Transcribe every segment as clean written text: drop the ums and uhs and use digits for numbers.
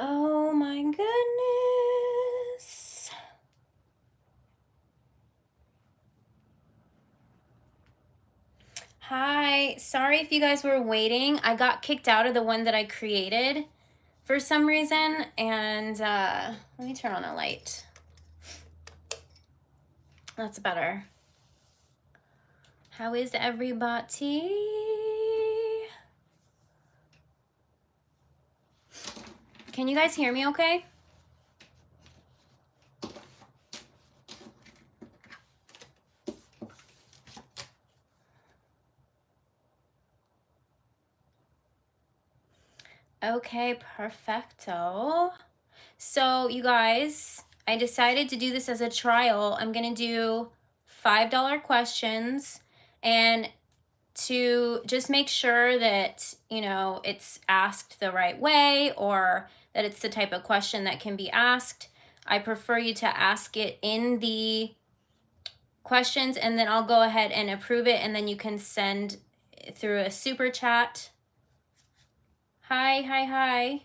Oh my goodness. Hi, sorry if you guys were waiting. I got kicked out of the one that I created for some reason, and let me turn on the light. That's better. How is everybody? Can you guys hear me okay? Okay, perfecto. So you guys, I decided to do this as a trial. I'm gonna do $5 questions, and to just make sure that, you know, it's asked the right way, or that it's the type of question that can be asked, I prefer you to ask it in the questions, and then I'll go ahead and approve it, and then you can send through a super chat. Hi, hi, hi.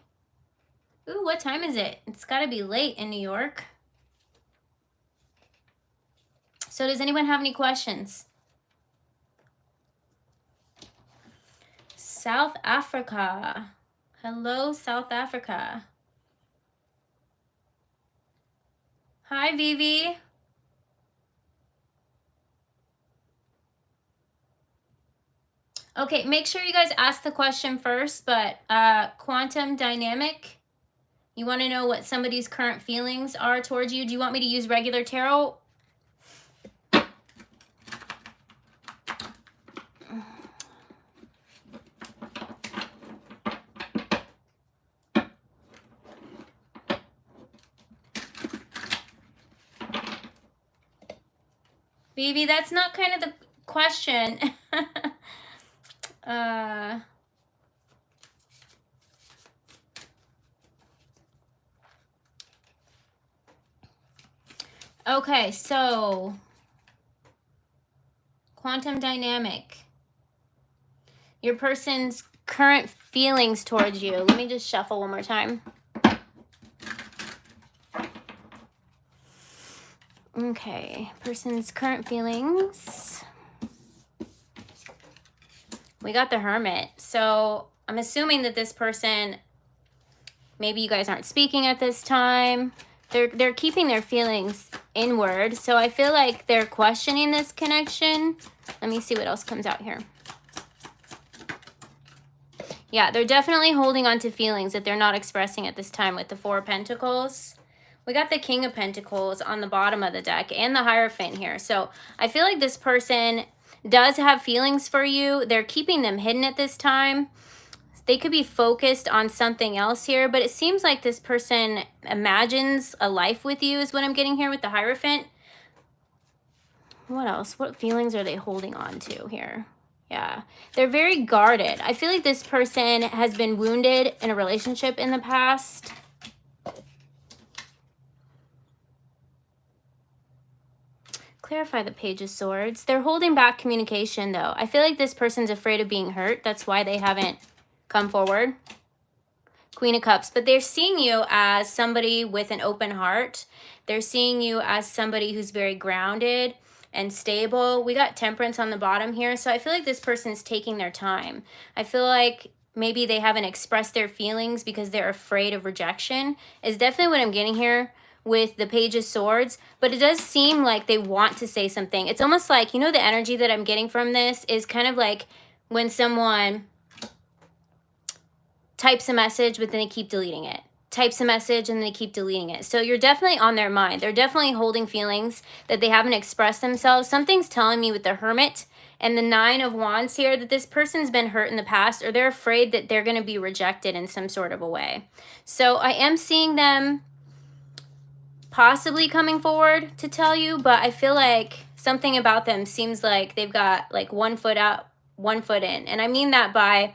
Ooh, what time is it? It's gotta be late in New York. So does anyone have any questions? South Africa. Hello, South Africa. Hi, Vivi. Okay, make sure you guys ask the question first, but quantum dynamic, you want to know what somebody's current feelings are towards you. Do you want me to use regular tarot? Vivi, that's not kind of the question. Okay, so quantum dynamic. Your person's current feelings towards you. Let me just shuffle one more time. Okay, person's current feelings. We got the Hermit. So I'm assuming that this person, maybe you guys aren't speaking at this time. They're keeping their feelings inward. So I feel like they're questioning this connection. Let me see what else comes out here. Yeah, they're definitely holding on to feelings that they're not expressing at this time with the Four of Pentacles. We got the King of Pentacles on the bottom of the deck and the Hierophant here. So I feel like this person does have feelings for you. They're keeping them hidden at this time. They could be focused on something else here, but it seems like this person imagines a life with you is what I'm getting here with the Hierophant. What else? What feelings are they holding on to here? Yeah, they're very guarded. I feel like this person has been wounded in a relationship in the past. Clarify the Page of Swords. They're holding back communication, though. I feel like this person's afraid of being hurt. That's why they haven't come forward. Queen of Cups. But they're seeing you as somebody with an open heart. They're seeing you as somebody who's very grounded and stable. We got Temperance on the bottom here. So I feel like this person's taking their time. I feel like maybe they haven't expressed their feelings because they're afraid of rejection. Is definitely what I'm getting here with the Page of Swords. But it does seem like they want to say something. It's almost like, you know, the energy that I'm getting from this is kind of like when someone types a message, but then they keep deleting it. Types a message and they keep deleting it. So you're definitely on their mind. They're definitely holding feelings that they haven't expressed themselves. Something's telling me with the Hermit and the Nine of Wands here that this person's been hurt in the past, or they're afraid that they're going to be rejected in some sort of a way. So I am seeing them possibly coming forward to tell you, but I feel like something about them seems like they've got like 1 foot out, 1 foot in. And I mean that by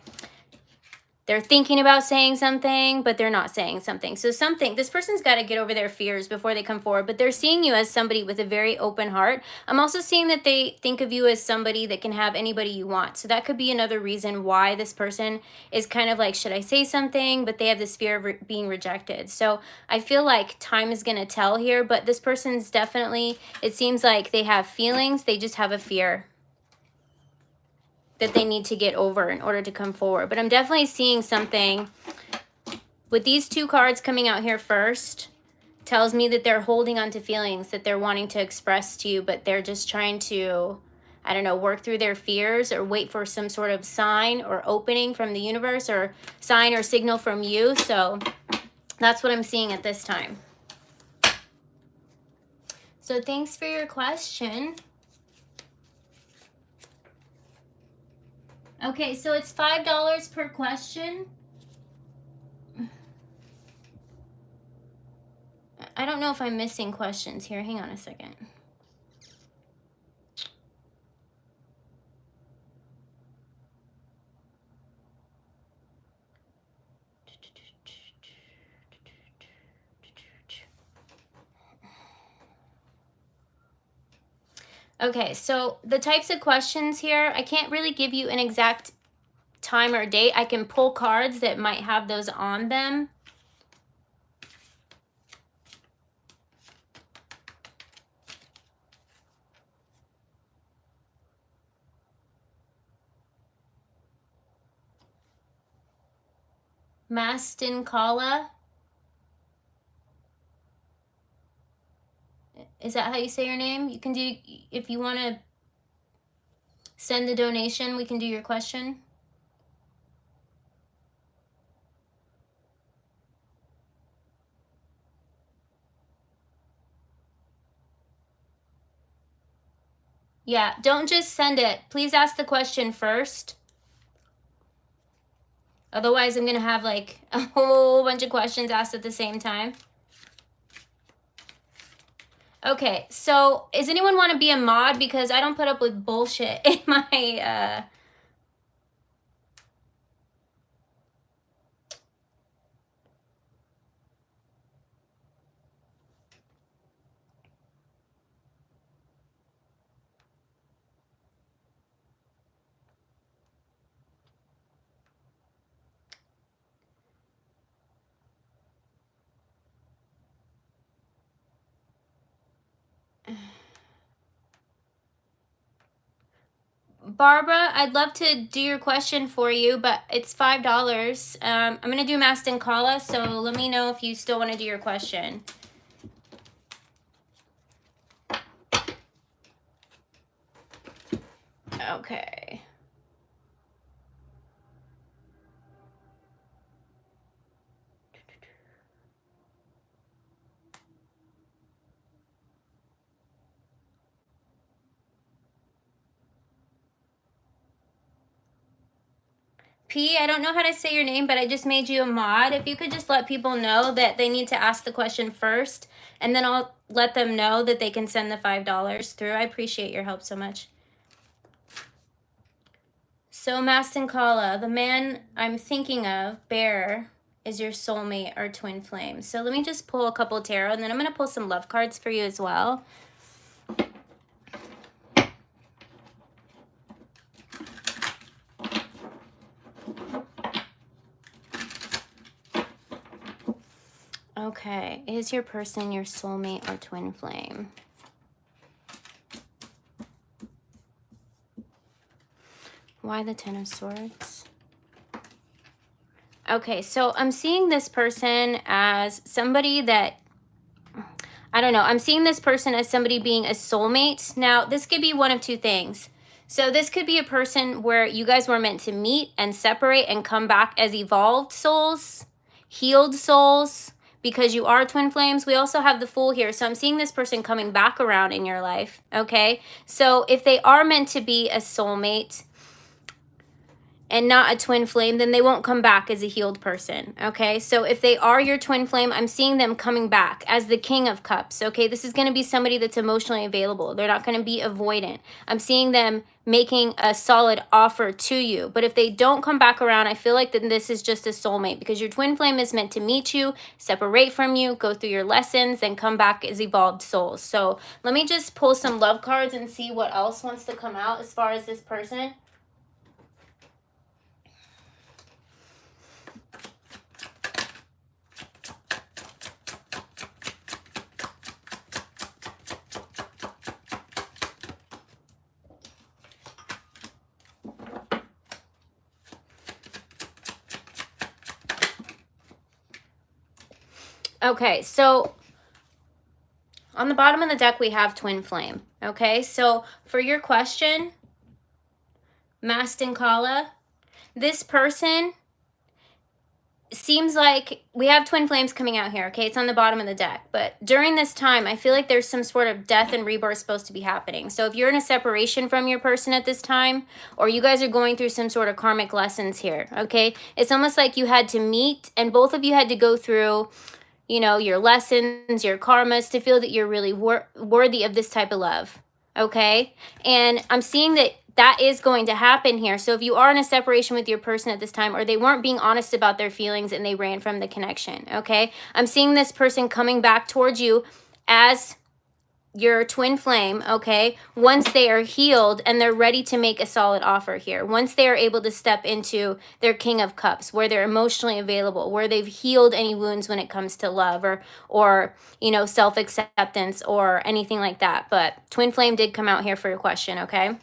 They're thinking about saying something, but they're not saying something. So this person's got to get over their fears before they come forward, but they're seeing you as somebody with a very open heart. I'm also seeing that they think of you as somebody that can have anybody you want. So that could be another reason why this person is kind of like, should I say something? But they have this fear of being rejected. So I feel like time is going to tell here, but this person's definitely, it seems like they have feelings. They just have a fear that they need to get over in order to come forward. But I'm definitely seeing something with these two cards coming out here first. Tells me that they're holding on to feelings that they're wanting to express to you, but they're just trying to, I don't know, work through their fears or wait for some sort of sign or opening from the universe or sign or signal from you. So that's what I'm seeing at this time. So thanks for your question. Okay, so it's $5 per question. I don't know if I'm missing questions here. Hang on a second. Okay, so the types of questions here, I can't really give you an exact time or date. I can pull cards that might have those on them. Mastincala. Is that how you say your name? You can do, if you want to send the donation, we can do your question. Yeah, don't just send it. Please ask the question first. Otherwise, I'm going to have like a whole bunch of questions asked at the same time. Okay, so does anyone want to be a mod? Because I don't put up with bullshit in my... Barbara, I'd love to do your question for you, but it's $5. I'm going to do Mastincala, so let me know if you still want to do your question. Okay. P, I don't know how to say your name, but I just made you a mod. If you could just let people know that they need to ask the question first, and then I'll let them know that they can send the $5 through. I appreciate your help so much. So, Mastincala, the man I'm thinking of, Bear, is your soulmate or twin flame. So let me just pull a couple tarot, and then I'm going to pull some love cards for you as well. Okay, is your person your soulmate or twin flame? Why the Ten of Swords? Okay, so I'm seeing this person as somebody that, I don't know, I'm seeing this person as somebody being a soulmate. Now, this could be one of two things. So this could be a person where you guys were meant to meet and separate and come back as evolved souls, healed souls, because you are twin flames. We also have the Fool here. So I'm seeing this person coming back around in your life, okay? So if they are meant to be a soulmate, and not a twin flame, then they won't come back as a healed person, okay? So if they are your twin flame, I'm seeing them coming back as the King of Cups, okay? This is going to be somebody that's emotionally available. They're not going to be avoidant. I'm seeing them making a solid offer to you. But if they don't come back around, I feel like then this is just a soulmate, because your twin flame is meant to meet you, separate from you, go through your lessons, and come back as evolved souls. So let me just pull some love cards and see what else wants to come out as far as this person. Okay, so on the bottom of the deck, we have twin flame. Okay, so for your question, Mastin Kala, this person seems like we have twin flames coming out here. Okay, it's on the bottom of the deck. But during this time, I feel like there's some sort of death and rebirth supposed to be happening. So if you're in a separation from your person at this time, or you guys are going through some sort of karmic lessons here, okay, it's almost like you had to meet and both of you had to go through, you know, your lessons, your karmas, to feel that you're really worthy of this type of love, okay? And I'm seeing that that is going to happen here. So if you are in a separation with your person at this time, or they weren't being honest about their feelings and they ran from the connection, okay? I'm seeing this person coming back towards you as your twin flame, okay, once they are healed and they're ready to make a solid offer here, once they are able to step into their King of Cups, where they're emotionally available, where they've healed any wounds when it comes to love or you know, self-acceptance or anything like that. But twin flame did come out here for your question, okay?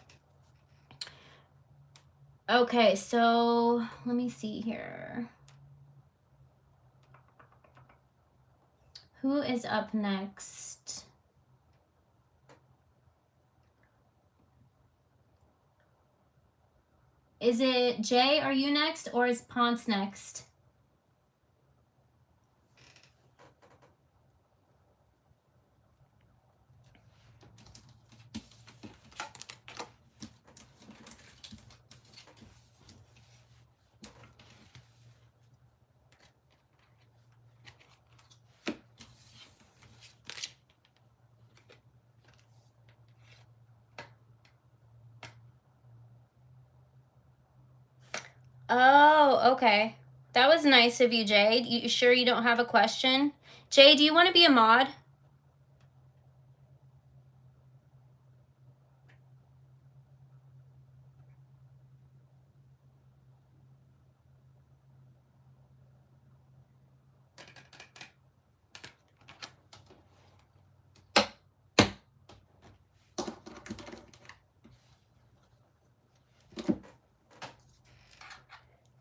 Okay, so let me see here. Who is up next? Is it Jay, are you next, or is Ponce next? Oh, okay. That was nice of you, Jay. You sure you don't have a question? Jay, do you want to be a mod?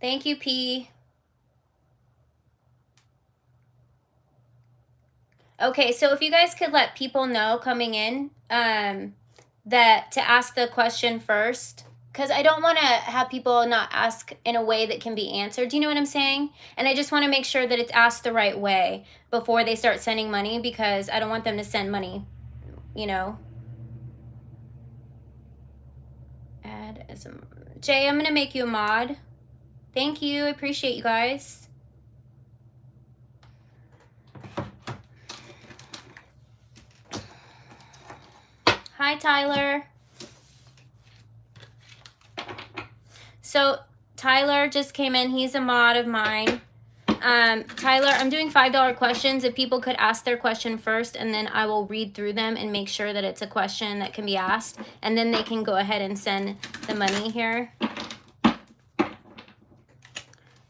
Thank you, P. Okay, so if you guys could let people know coming in that to ask the question first, because I don't want to have people not ask in a way that can be answered. Do you know what I'm saying? And I just want to make sure that it's asked the right way before they start sending money, because I don't want them to send money, you know. Add as a... Jay, I'm going to make you a mod. Thank you. I appreciate you guys. Hi, Tyler. So Tyler just came in. He's a mod of mine. Tyler, I'm doing $5 questions. If people could ask their question first, and then I will read through them and make sure that it's a question that can be asked. And then they can go ahead and send the money here.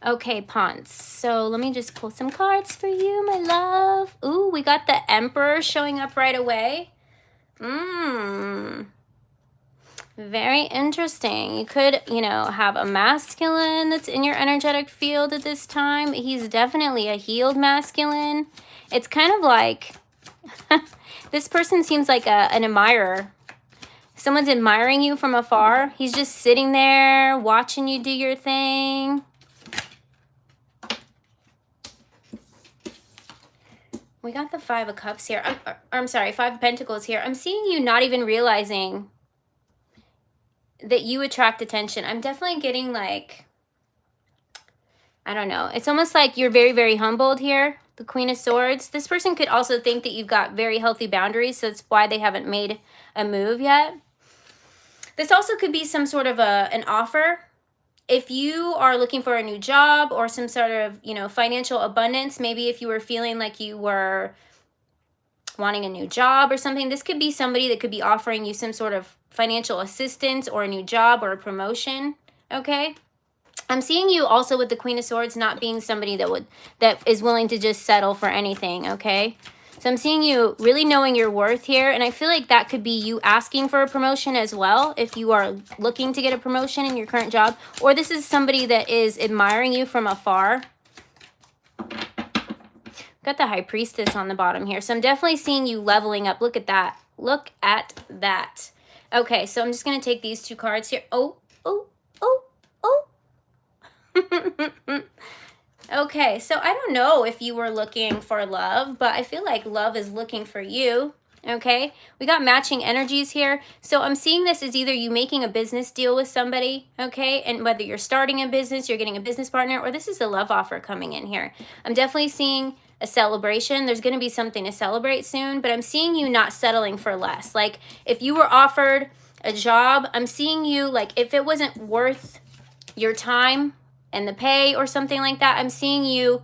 Okay, Ponce. So let me just pull some cards for you, my love. Ooh, we got the Emperor showing up right away. Very interesting. You could, you know, have a masculine that's in your energetic field at this time. He's definitely a healed masculine. It's kind of like, this person seems like an admirer. Someone's admiring you from afar. He's just sitting there watching you do your thing. We got the 5 of Cups here. I'm sorry, 5 of Pentacles here. I'm seeing you not even realizing that you attract attention. I'm definitely getting like, I don't know. It's almost like you're very, very humbled here. The Queen of Swords. This person could also think that you've got very healthy boundaries, so that's why they haven't made a move yet. This also could be some sort of an offer. If you are looking for a new job or some sort of, you know, financial abundance, maybe if you were feeling like you were wanting a new job or something, this could be somebody that could be offering you some sort of financial assistance or a new job or a promotion, okay? I'm seeing you also with the Queen of Swords not being somebody that is willing to just settle for anything, okay? So I'm seeing you really knowing your worth here, and I feel like that could be you asking for a promotion as well if you are looking to get a promotion in your current job, or this is somebody that is admiring you from afar. Got the High Priestess on the bottom here, so I'm definitely seeing you leveling up. Look at that. Look at that. Okay, so I'm just going to take these two cards here. Oh, oh, oh, oh. Okay, so I don't know if you were looking for love, but I feel like love is looking for you. Okay, we got matching energies here. So I'm seeing this as either you making a business deal with somebody, okay, and whether you're starting a business, you're getting a business partner, or this is a love offer coming in here. I'm definitely seeing a celebration. There's going to be something to celebrate soon, but I'm seeing you not settling for less. Like if you were offered a job, I'm seeing you like if it wasn't worth your time and the pay or something like that, I'm seeing you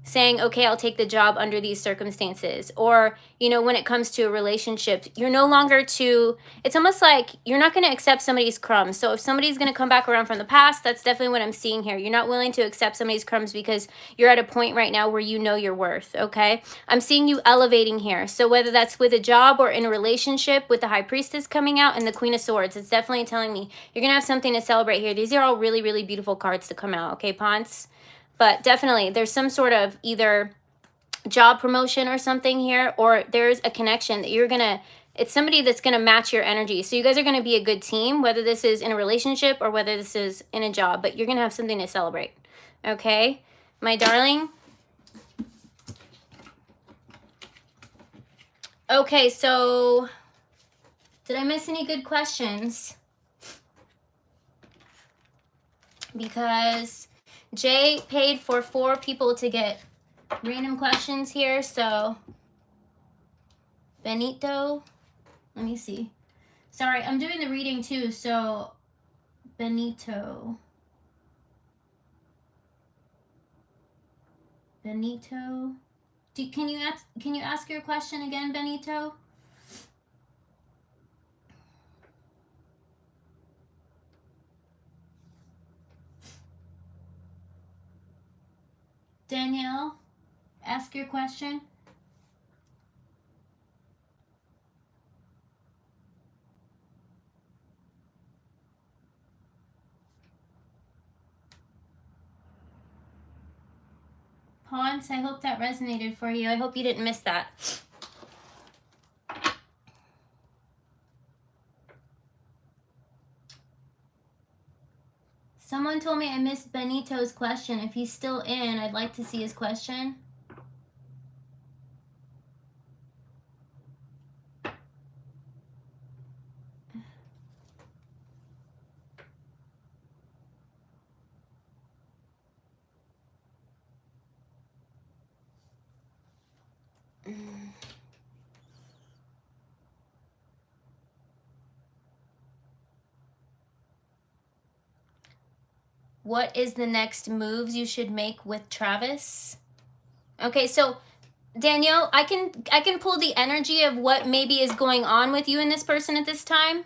saying, okay, I'll take the job under these circumstances. Or, you know, when it comes to a relationship, you're no longer it's almost like you're not going to accept somebody's crumbs. So if somebody's going to come back around from the past, that's definitely what I'm seeing here. You're not willing to accept somebody's crumbs because you're at a point right now where you know your worth, okay? I'm seeing you elevating here. So whether that's with a job or in a relationship with the High Priestess coming out and the Queen of Swords, it's definitely telling me you're going to have something to celebrate here. These are all really, really beautiful cards to come out, okay, Ponce? But definitely, there's some sort of either job promotion or something here, or there's a connection that you're going to, it's somebody that's going to match your energy. So you guys are going to be a good team, whether this is in a relationship or whether this is in a job, but you're going to have something to celebrate. Okay, my darling? Okay, so did I miss any good questions? Because Jay paid for 4 people to get random questions here, so Benito, let me see. Sorry, I'm doing the reading too, so Benito. Can you ask your question again, Benito? Danielle, ask your question. Hans, I hope that resonated for you. I hope you didn't miss that. Someone told me I missed Benito's question. If he's still in, I'd like to see his question. What is the next moves you should make with Travis? Okay, so Danielle, I can pull the energy of what maybe is going on with you and this person at this time.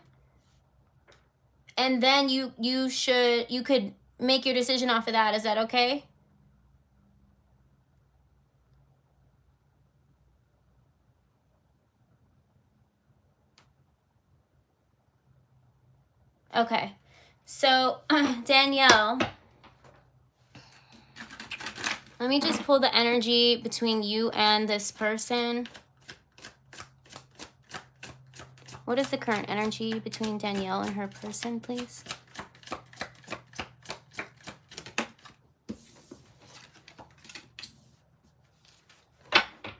And then you could make your decision off of that. Is that okay? Okay. So, Danielle, let me just pull the energy between you and this person. What is the current energy between Danielle and her person, please?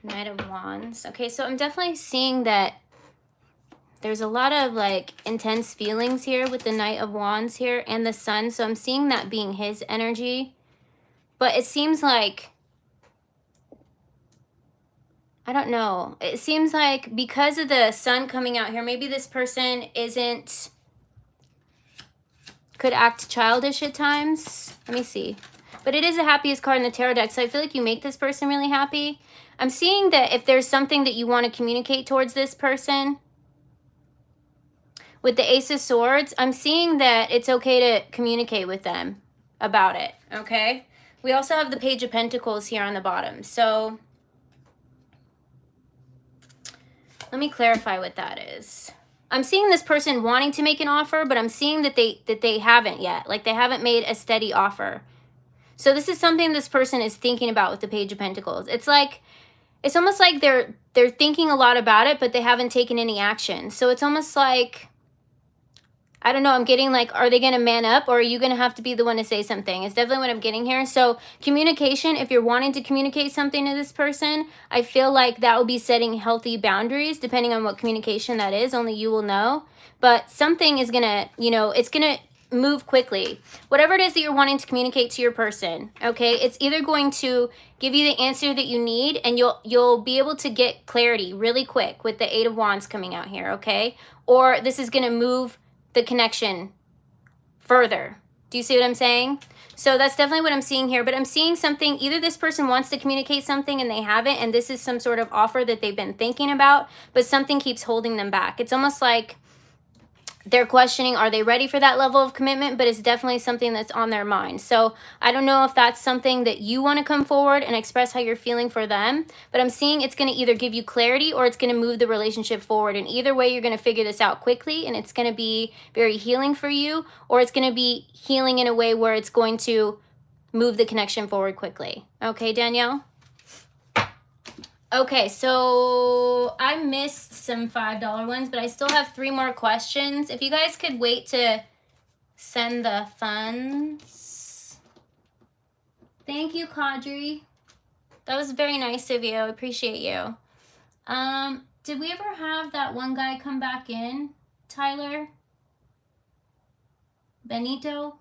Knight of Wands. Okay, so I'm definitely seeing that There's a lot of like intense feelings here with the Knight of Wands here and the Sun. So I'm seeing that being his energy. But it seems like, I don't know. It seems like because of the Sun coming out here, maybe this person could act childish at times. Let me see. But it is the happiest card in the tarot deck, so I feel like you make this person really happy. I'm seeing that if there's something that you want to communicate towards this person, with the Ace of Swords, I'm seeing that it's okay to communicate with them about it, okay? We also have the Page of Pentacles here on the bottom. So let me clarify what that is. I'm seeing this person wanting to make an offer, but I'm seeing that they haven't yet. Like they haven't made a steady offer. So this is something this person is thinking about with the Page of Pentacles. It's almost like they're thinking a lot about it, but they haven't taken any action. So it's almost like, I don't know, I'm getting like, are they going to man up or are you going to have to be the one to say something? It's definitely what I'm getting here. So communication, if you're wanting to communicate something to this person, I feel like that will be setting healthy boundaries depending on what communication that is. Only you will know. But something is going to, you know, it's going to move quickly. Whatever it is that you're wanting to communicate to your person, okay, it's either going to give you the answer that you need and you'll be able to get clarity really quick with the Eight of Wands coming out here, okay? Or this is going to move the connection further. Do you see what I'm saying? So that's definitely what I'm seeing here, but I'm seeing something, either this person wants to communicate something and they haven't, and this is some sort of offer that they've been thinking about, but something keeps holding them back. It's almost like they're questioning, are they ready for that level of commitment? But it's definitely something that's on their mind. So I don't know if that's something that you want to come forward and express how you're feeling for them. But I'm seeing it's going to either give you clarity or it's going to move the relationship forward. And either way, you're going to figure this out quickly and it's going to be very healing for you. Or it's going to be healing in a way where it's going to move the connection forward quickly. Okay, Danielle? Okay, so I missed some $5 ones, but I still have 3 more questions. If you guys could wait to send the funds. Thank you, Kadri. That was very nice of you. I appreciate you. Did we ever have that one guy come back in? Tyler? Benito?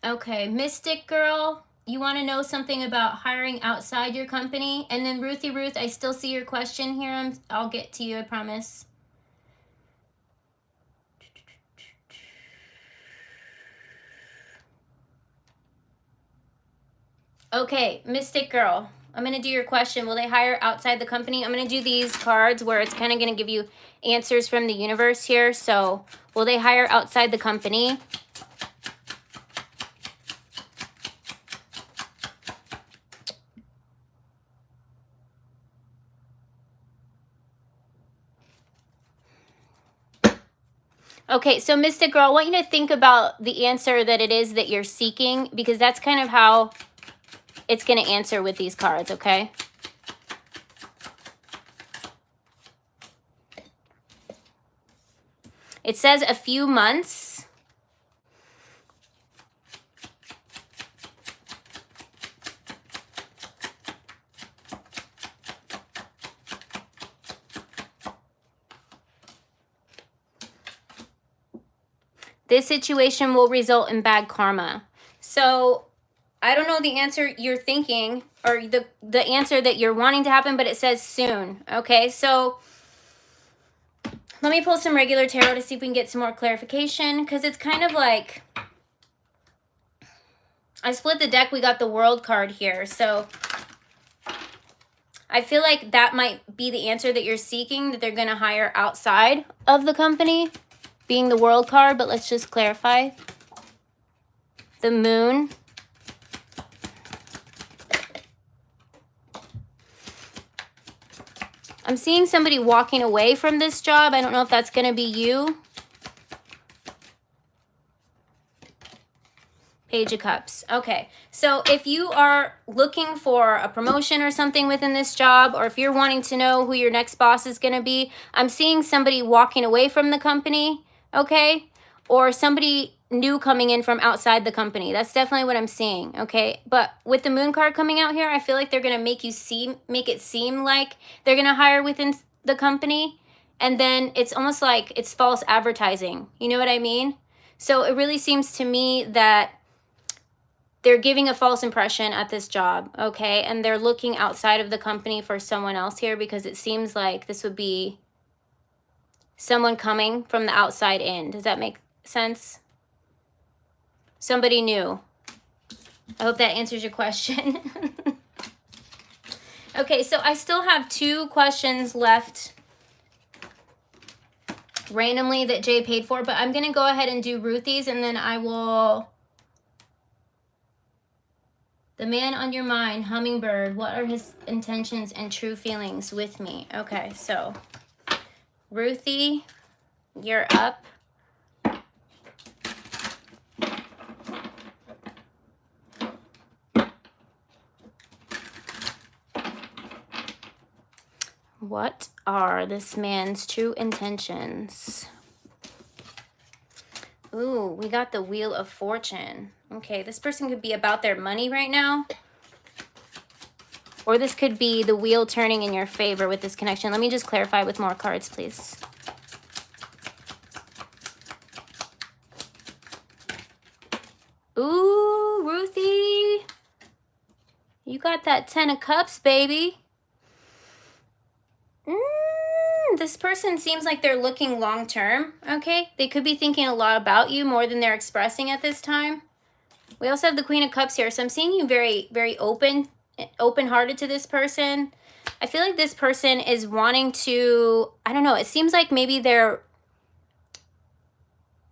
Okay, Mystic Girl, you want to know something about hiring outside your company? And then Ruthie Ruth, I still see your question here. I'll get to you, I promise. Okay, Mystic Girl, I'm going to do your question. Will they hire outside the company? I'm going to do these cards where it's kind of going to give you answers from the universe here. So, will they hire outside the company? Okay, so Mystic Girl, I want you to think about the answer that it is that you're seeking, because that's kind of how it's going to answer with these cards, okay? It says a few months. This situation will result in bad karma. So I don't know the answer you're thinking or the answer that you're wanting to happen, but it says soon. Okay, so let me pull some regular tarot to see if we can get some more clarification, because it's kind of like, I split the deck, we got the World card here. So I feel like that might be the answer that you're seeking, that they're going to hire outside of the company, being the World card, but let's just clarify. The Moon. I'm seeing somebody walking away from this job. I don't know if that's going to be you. Page of Cups. Okay, so if you are looking for a promotion or something within this job, or if you're wanting to know who your next boss is going to be, I'm seeing somebody walking away from the company, okay? Or somebody new coming in from outside the company. That's definitely what I'm seeing, okay? But with the Moon card coming out here, I feel like they're going to make it seem like they're going to hire within the company, and then it's almost like it's false advertising. You know what I mean? So it really seems to me that they're giving a false impression at this job, okay? And they're looking outside of the company for someone else here, because it seems like this would be someone coming from the outside in. Does that make sense? Somebody new. I hope that answers your question. Okay, so I still have 2 questions left randomly that Jay paid for, but I'm going to go ahead and do Ruthie's, and then I will... The man on your mind, hummingbird, what are his intentions and true feelings with me? Okay, so Ruthie, you're up. What are this man's true intentions? Ooh, we got the Wheel of Fortune. Okay, this person could be about their money right now. Or this could be the wheel turning in your favor with this connection. Let me just clarify with more cards, please. Ooh, Ruthie. You got that 10 of Cups, baby. This person seems like they're looking long term, okay? They could be thinking a lot about you more than they're expressing at this time. We also have the Queen of Cups here, so I'm seeing you very, very open-hearted to this person. I feel like this person is wanting to, I don't know, it seems like maybe they're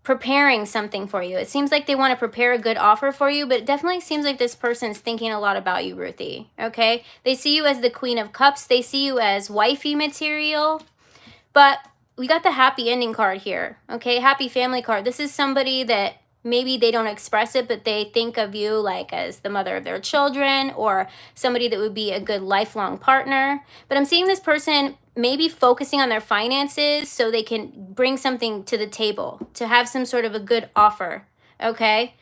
preparing something for you. It seems like they want to prepare a good offer for you, but it definitely seems like this person's thinking a lot about you, Ruthie, okay? They see you as the Queen of Cups. They see you as wifey material, but we got the happy ending card here, okay? Happy family card. This is somebody that maybe they don't express it, but they think of you like as the mother of their children, or somebody that would be a good lifelong partner. But I'm seeing this person maybe focusing on their finances so they can bring something to the table, to have some sort of a good offer, okay?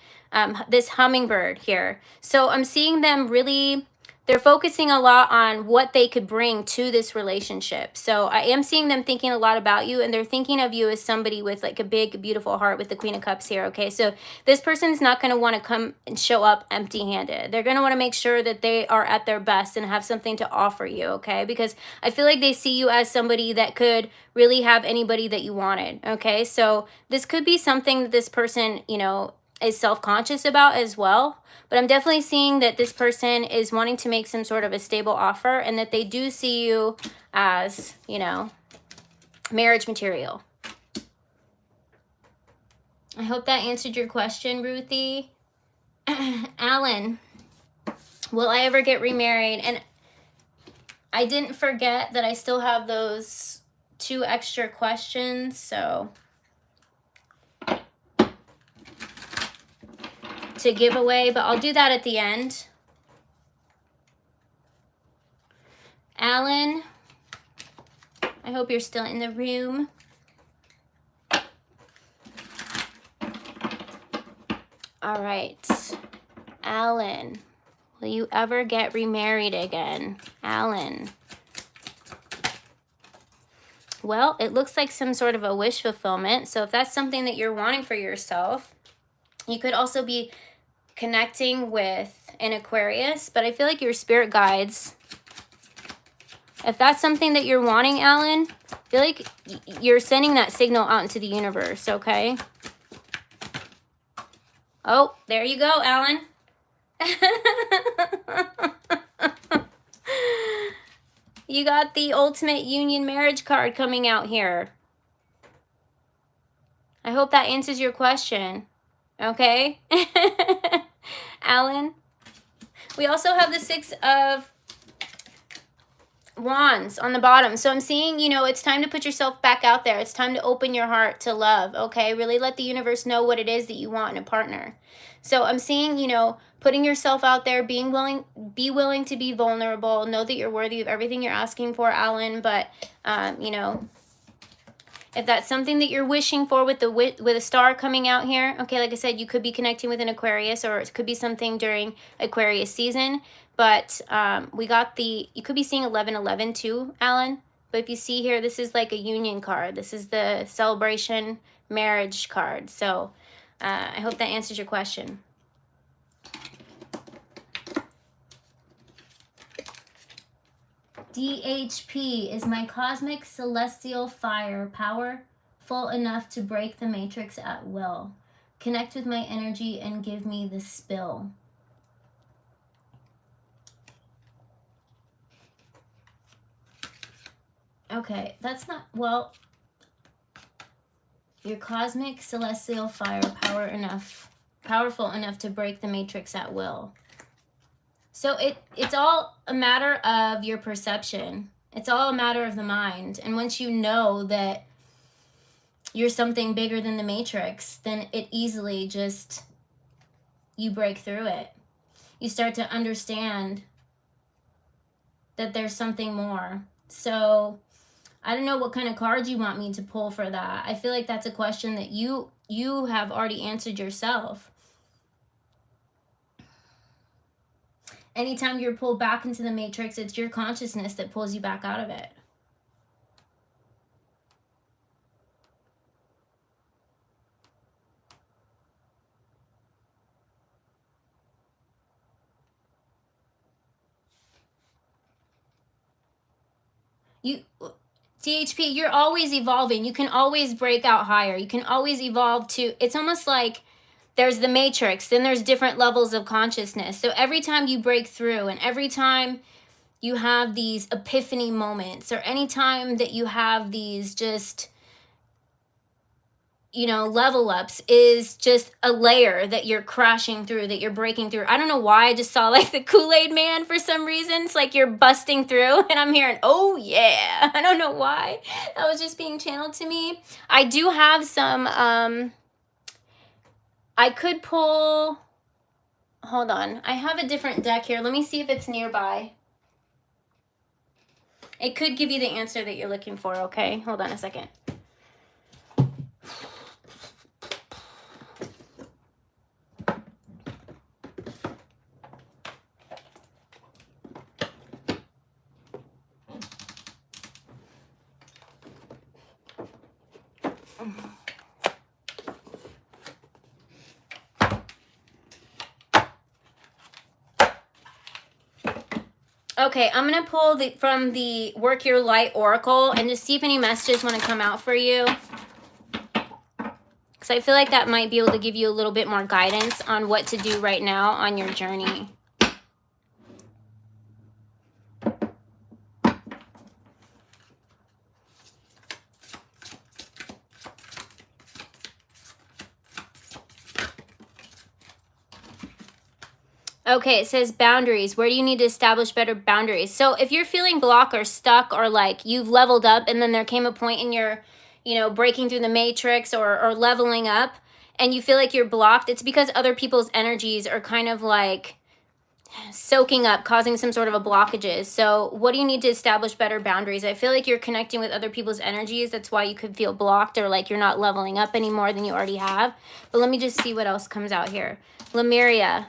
This hummingbird here. So I'm seeing them really, they're focusing a lot on what they could bring to this relationship. So I am seeing them thinking a lot about you, and they're thinking of you as somebody with like a big, beautiful heart with the Queen of Cups here, okay? So this person's not going to want to come and show up empty-handed. They're going to want to make sure that they are at their best and have something to offer you, okay? Because I feel like they see you as somebody that could really have anybody that you wanted, okay? So this could be something that this person, you know, is self-conscious about as well. But I'm definitely seeing that this person is wanting to make some sort of a stable offer, and that they do see you as, you know, marriage material. I hope that answered your question, Ruthie. Alan, will I ever get remarried? And I didn't forget that I still have those 2 extra questions, so to give away, but I'll do that at the end. Alan, I hope you're still in the room. All right, Alan, will you ever get remarried again? Alan. Well, it looks like some sort of a wish fulfillment. So if that's something that you're wanting for yourself, you could also be connecting with an Aquarius, but I feel like your spirit guides, if that's something that you're wanting, Alan, I feel like you're sending that signal out into the universe, okay? Oh, there you go, Alan. You got the ultimate union marriage card coming out here. I hope that answers your question. Okay? Alan. We also have the 6 of Wands on the bottom. So I'm seeing, you know, it's time to put yourself back out there. It's time to open your heart to love, okay? Really let the universe know what it is that you want in a partner. So I'm seeing, you know, putting yourself out there, be willing to be vulnerable, know that you're worthy of everything you're asking for, Alan, but, you know, if that's something that you're wishing for with a star coming out here, okay, like I said, you could be connecting with an Aquarius, or it could be something during Aquarius season. But we got you could be seeing 1111 too, Alan. But if you see here, this is like a union card. This is the celebration marriage card. So I hope that answers your question. DHP is my cosmic celestial fire, powerful enough to break the matrix at will. Connect with my energy and give me the spill. Okay, that's not, well, your cosmic celestial fire, powerful enough to break the matrix at will. So it's all a matter of your perception. It's all a matter of the mind. And once you know that you're something bigger than the matrix, then it easily just, you break through it. You start to understand that there's something more. So I don't know what kind of cards you want me to pull for that. I feel like that's a question that you have already answered yourself. Anytime you're pulled back into the matrix, it's your consciousness that pulls you back out of it. DHP, you're always evolving. You can always break out higher. You can always evolve to, it's almost like there's the matrix, then there's different levels of consciousness. So every time you break through, and every time you have these epiphany moments, or any time that you have these just, you know, level ups, is just a layer that you're crashing through, that you're breaking through. I don't know why I just saw like the Kool-Aid man for some reason. It's like you're busting through, and I'm hearing, oh yeah. I don't know why. That was just being channeled to me. I do have some, I could pull, hold on. I have a different deck here. Let me see if it's nearby. It could give you the answer that you're looking for, okay? Hold on a second. Okay, I'm going to pull from the Work Your Light Oracle and just see if any messages want to come out for you. Because I feel like that might be able to give you a little bit more guidance on what to do right now on your journey. Okay, it says boundaries. Where do you need to establish better boundaries? So if you're feeling blocked or stuck, or like you've leveled up and then there came a point in your, you know, breaking through the matrix, or leveling up, and you feel like you're blocked, it's because other people's energies are kind of like soaking up, causing some sort of a blockages. So what do you need to establish better boundaries? I feel like you're connecting with other people's energies. That's why you could feel blocked, or like you're not leveling up any more than you already have. But let me just see what else comes out here. Lemuria.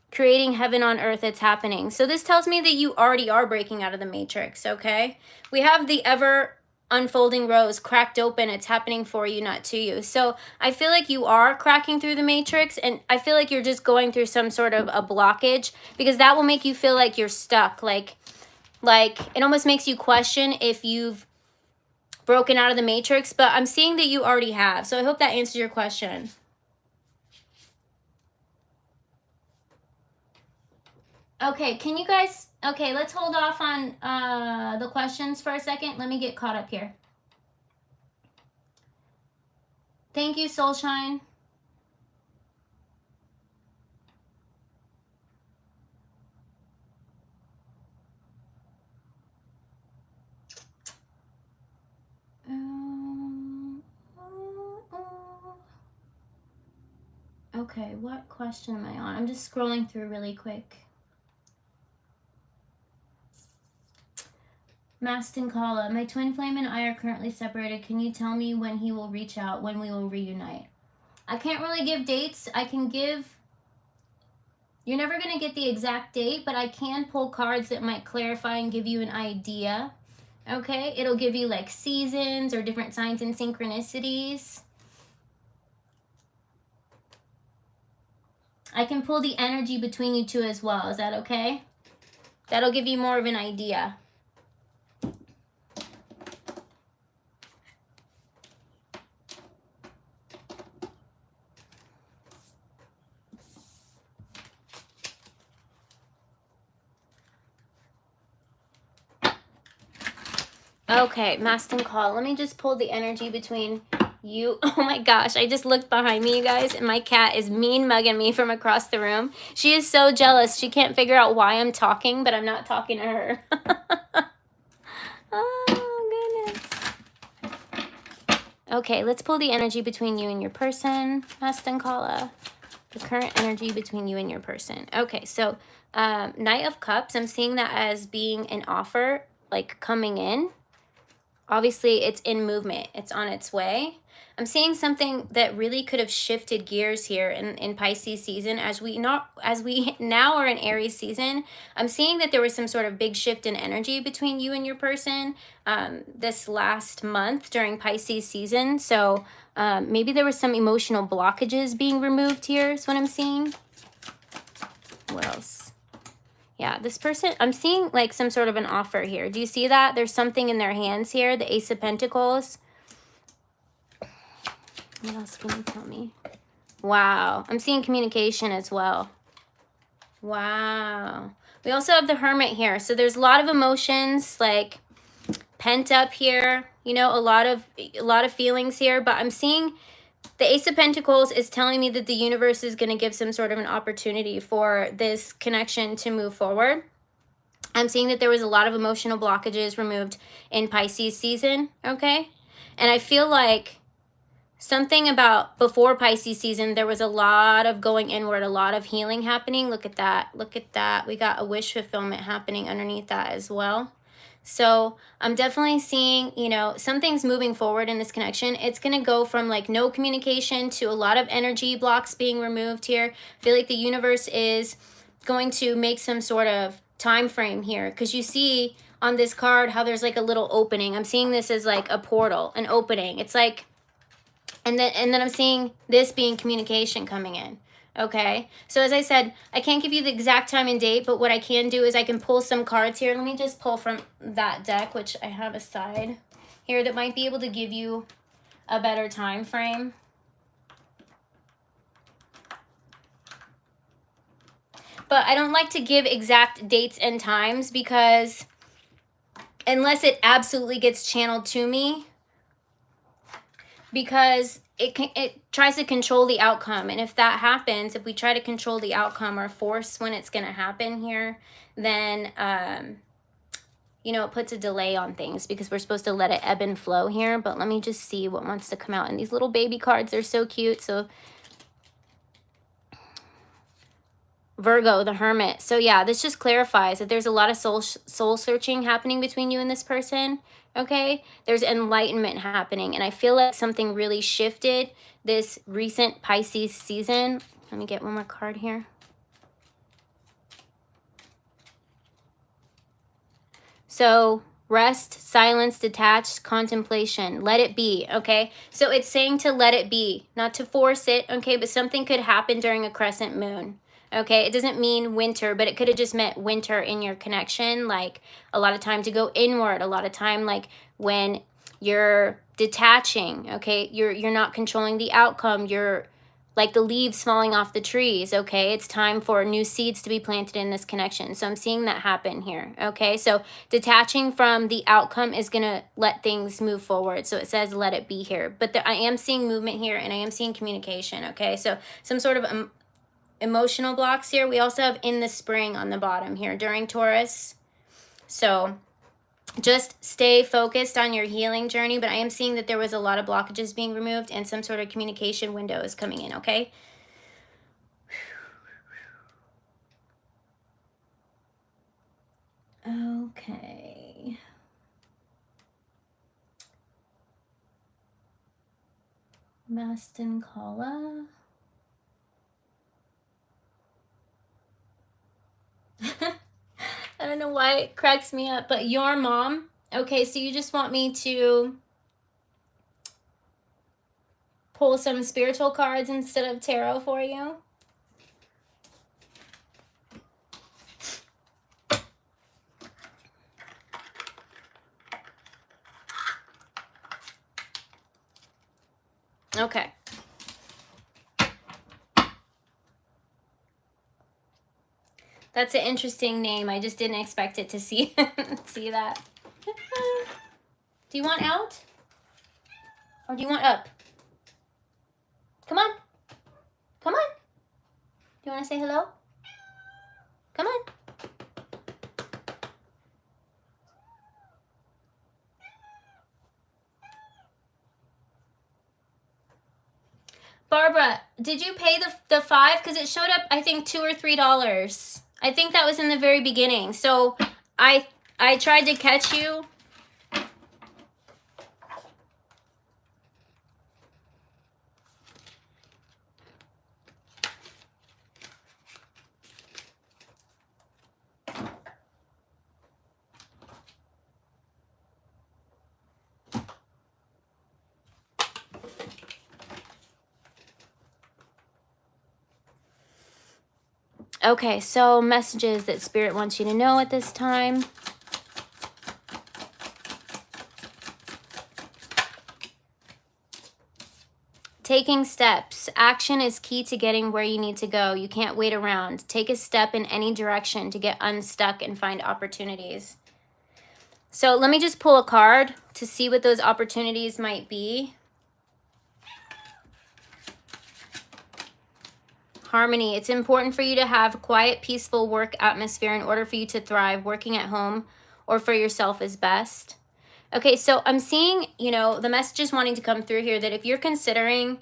Creating heaven on earth, it's happening. So this tells me that you already are breaking out of the matrix, okay? We have the ever unfolding rose cracked open. It's happening for you, not to you. So I feel like you are cracking through the matrix, and I feel like you're just going through some sort of a blockage, because that will make you feel like you're stuck. Like it almost makes you question if you've broken out of the matrix, but I'm seeing that you already have. So I hope that answers your question. Okay, can you guys, okay, let's hold off on the questions for a second. Let me get caught up here. Thank you, Soulshine. Okay, what question am I on? I'm just scrolling through really quick. Mastin Kala, my twin flame and I are currently separated. Can you tell me when he will reach out, when we will reunite? I can't really give dates. I can give... You're never going to get the exact date, but I can pull cards that might clarify and give you an idea. Okay? It'll give you like seasons or different signs and synchronicities. I can pull the energy between you two as well. Is that okay? That'll give you more of an idea. Okay, Mastin Call. Let me just pull the energy between you. Oh my gosh, I just looked behind me, you guys, and my cat is mean mugging me from across the room. She is so jealous. She can't figure out why I'm talking, but I'm not talking to her. Oh, goodness. Okay, let's pull the energy between you and your person, Mastin Kala. The current energy between you and your person. Okay, so Knight of Cups, I'm seeing that as being an offer, like coming in. Obviously, it's in movement. It's on its way. I'm seeing something that really could have shifted gears here in Pisces season. As we now are in Aries season, I'm seeing that there was some sort of big shift in energy between you and your person this last month during Pisces season. So maybe there was some emotional blockages being removed here is what I'm seeing. What else? Yeah, this person, I'm seeing like some sort of an offer here. Do you see that? There's something in their hands here, the Ace of Pentacles. What else can you tell me? Wow, I'm seeing communication as well. Wow. We also have the Hermit here. So there's a lot of emotions like pent up here, you know, a lot of feelings here, but I'm seeing the Ace of Pentacles is telling me that the universe is going to give some sort of an opportunity for this connection to move forward. I'm seeing that there was a lot of emotional blockages removed in Pisces season, okay? And I feel like something about before Pisces season, there was a lot of going inward, a lot of healing happening. Look at that. Look at that. We got a wish fulfillment happening underneath that as well. So I'm definitely seeing, you know, something's moving forward in this connection. It's going to go from like no communication to a lot of energy blocks being removed here. I feel like the universe is going to make some sort of time frame here because you see on this card how there's like a little opening. I'm seeing this as like a portal, an opening. It's like, and then I'm seeing this being communication coming in. Okay, so as I said, I can't give you the exact time and date, but what I can do is I can pull some cards here. Let me just pull from that deck, which I have aside here, that might be able to give you a better time frame. But I don't like to give exact dates and times because unless it absolutely gets channeled to me, because it tries to control the outcome. And if that happens, if we try to control the outcome or force when it's going to happen here, then, you know, it puts a delay on things because we're supposed to let it ebb and flow here. But let me just see what wants to come out. And these little baby cards, they're so cute. So Virgo, the Hermit. So yeah, this just clarifies that there's a lot of soul searching happening between you and this person. Okay, there's enlightenment happening, and I feel like something really shifted this recent Pisces season. Let me get one more card here. So rest, silence, detached, contemplation. Let it be, okay? So it's saying to let it be, not to force it, okay? But something could happen during a crescent moon. Okay, it doesn't mean winter, but it could have just meant winter in your connection, like a lot of time to go inward, a lot of time like when you're detaching, okay, you're not controlling the outcome, you're like the leaves falling off the trees, okay? It's time for new seeds to be planted in this connection. So I'm seeing that happen here, okay? So detaching from the outcome is going to let things move forward. So it says let it be here. But I am seeing movement here, and I am seeing communication, okay? So some sort of emotional blocks here. We also have in the spring on the bottom here during Taurus. So just stay focused on your healing journey, but I am seeing that there was a lot of blockages being removed and some sort of communication window is coming in, okay? Okay. Mastin Kala. I don't know why it cracks me up, but your mom. Okay, so you just want me to pull some spiritual cards instead of tarot for you? Okay. That's an interesting name. I just didn't expect it to see see that. Do you want out? Or do you want up? Come on. Come on. Do you want to say hello? Come on. Barbara, did you pay the $5? Because it showed up, I think, $2 or $3. I think that was in the very beginning. So I tried to catch you. Okay, so messages that Spirit wants you to know at this time. Taking steps. Action is key to getting where you need to go. You can't wait around. Take a step in any direction to get unstuck and find opportunities. So let me just pull a card to see what those opportunities might be. Harmony. It's important for you to have a quiet, peaceful work atmosphere in order for you to thrive. Working at home or for yourself is best. Okay, so I'm seeing, you know, the message is wanting to come through here that if you're considering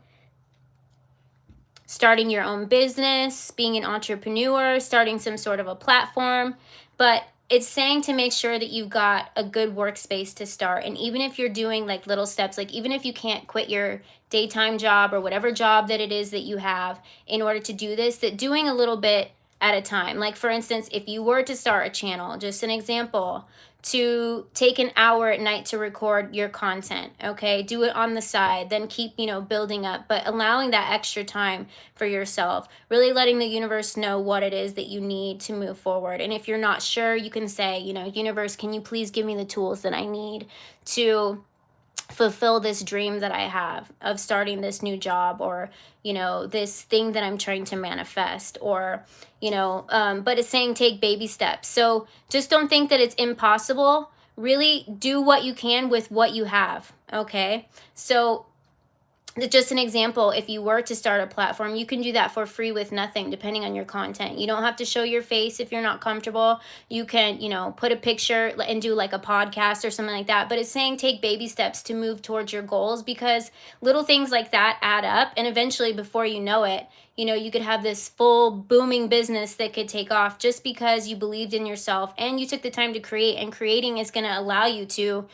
starting your own business, being an entrepreneur, starting some sort of a platform, but it's saying to make sure that you've got a good workspace to start. And even if you're doing like little steps, like even if you can't quit your daytime job or whatever job that it is that you have in order to do this, that doing a little bit at a time. Like for instance, if you were to start a channel, just an example, to take an hour at night to record your content, okay? Do it on the side, then keep, you know, building up, but allowing that extra time for yourself, really letting the universe know what it is that you need to move forward. And if you're not sure, you can say, you know, universe, can you please give me the tools that I need to fulfill this dream that I have of starting this new job, or, you know, this thing that I'm trying to manifest, or, you know, but it's saying take baby steps. So just don't think that it's impossible. Really do what you can with what you have. Okay. So just an example, if you were to start a platform, you can do that for free with nothing, depending on your content. You don't have to show your face if you're not comfortable. You can, you know, put a picture and do like a podcast or something like that. But it's saying take baby steps to move towards your goals, because little things like that add up. And eventually, before you know it, you know, you could have this full booming business that could take off just because you believed in yourself and you took the time to create. And creating is going to allow you to,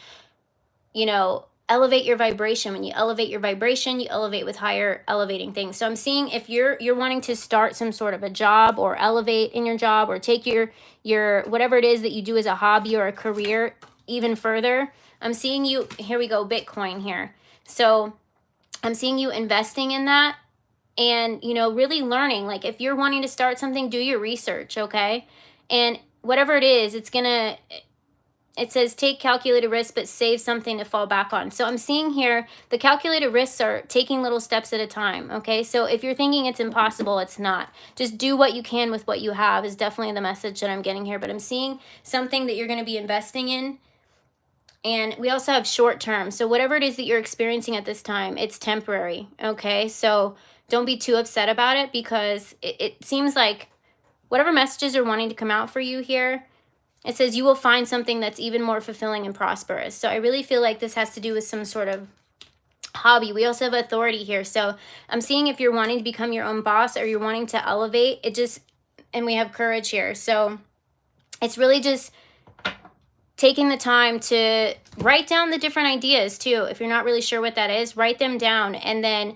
you know, elevate your vibration. When you elevate your vibration, you elevate with higher elevating things. So I'm seeing if you're wanting to start some sort of a job or elevate in your job, or take your whatever it is that you do as a hobby or a career even further, I'm seeing you, here we go, Bitcoin here. So I'm seeing you investing in that and, you know, really learning. Like if you're wanting to start something, do your research, okay? And whatever it is, it's gonna, it says take calculated risks, but save something to fall back on. So I'm seeing here the calculated risks are taking little steps at a time, okay? So if you're thinking it's impossible, it's not. Just do what you can with what you have is definitely the message that I'm getting here. But I'm seeing something that you're going to be investing in. And we also have short term. So whatever it is that you're experiencing at this time, it's temporary, okay? So don't be too upset about it, because it seems like whatever messages are wanting to come out for you here, it says you will find something that's even more fulfilling and prosperous. So I really feel like this has to do with some sort of hobby. We also have authority here. So I'm seeing if you're wanting to become your own boss or you're wanting to elevate, it just, and we have courage here. So it's really just taking the time to write down the different ideas too. If you're not really sure what that is, write them down, and then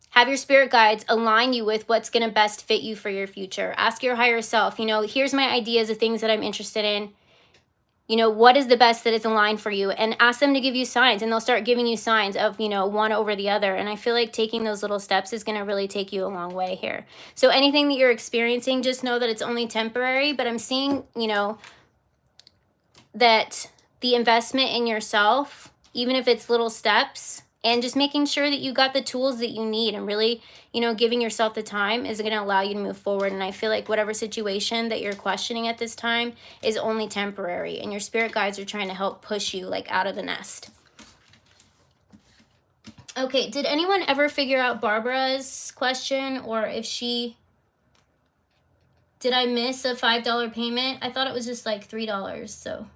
have your spirit guides align you with what's going to best fit you for your future. Ask your higher self, you know, here's my ideas of things that I'm interested in. You know, what is the best that is aligned for you? And ask them to give you signs, and they'll start giving you signs of, you know, one over the other. And I feel like taking those little steps is going to really take you a long way here. So anything that you're experiencing, just know that it's only temporary. But I'm seeing, you know, that the investment in yourself, even if it's little steps, and just making sure that you got the tools that you need, and really, you know, giving yourself the time is going to allow you to move forward. And I feel like whatever situation that you're questioning at this time is only temporary, and your spirit guides are trying to help push you like out of the nest. Okay, did anyone ever figure out Barbara's question, or if she, did I miss a $5 payment? I thought it was just like $3, so.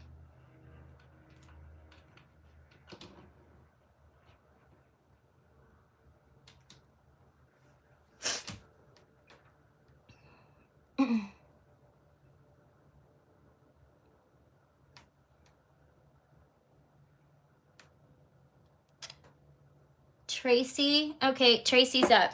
Tracy, okay, Tracy's up.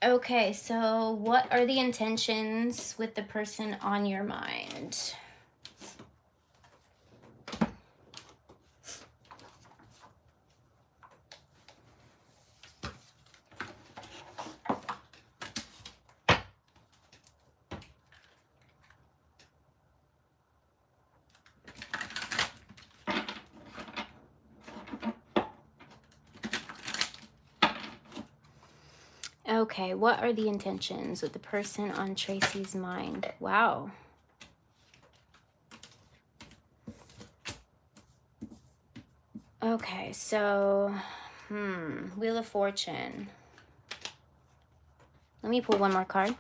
Okay, so what are the intentions with the person on your mind? Okay, what are the intentions with the person on Tracy's mind? Wow. Okay, so, Wheel of Fortune. Let me pull one more card.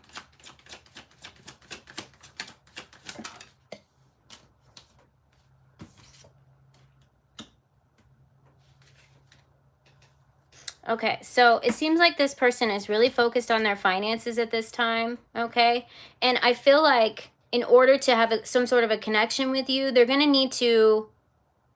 Okay, so it seems like this person is really focused on their finances at this time, okay? And I feel like in order to have some sort of a connection with you, they're going to need to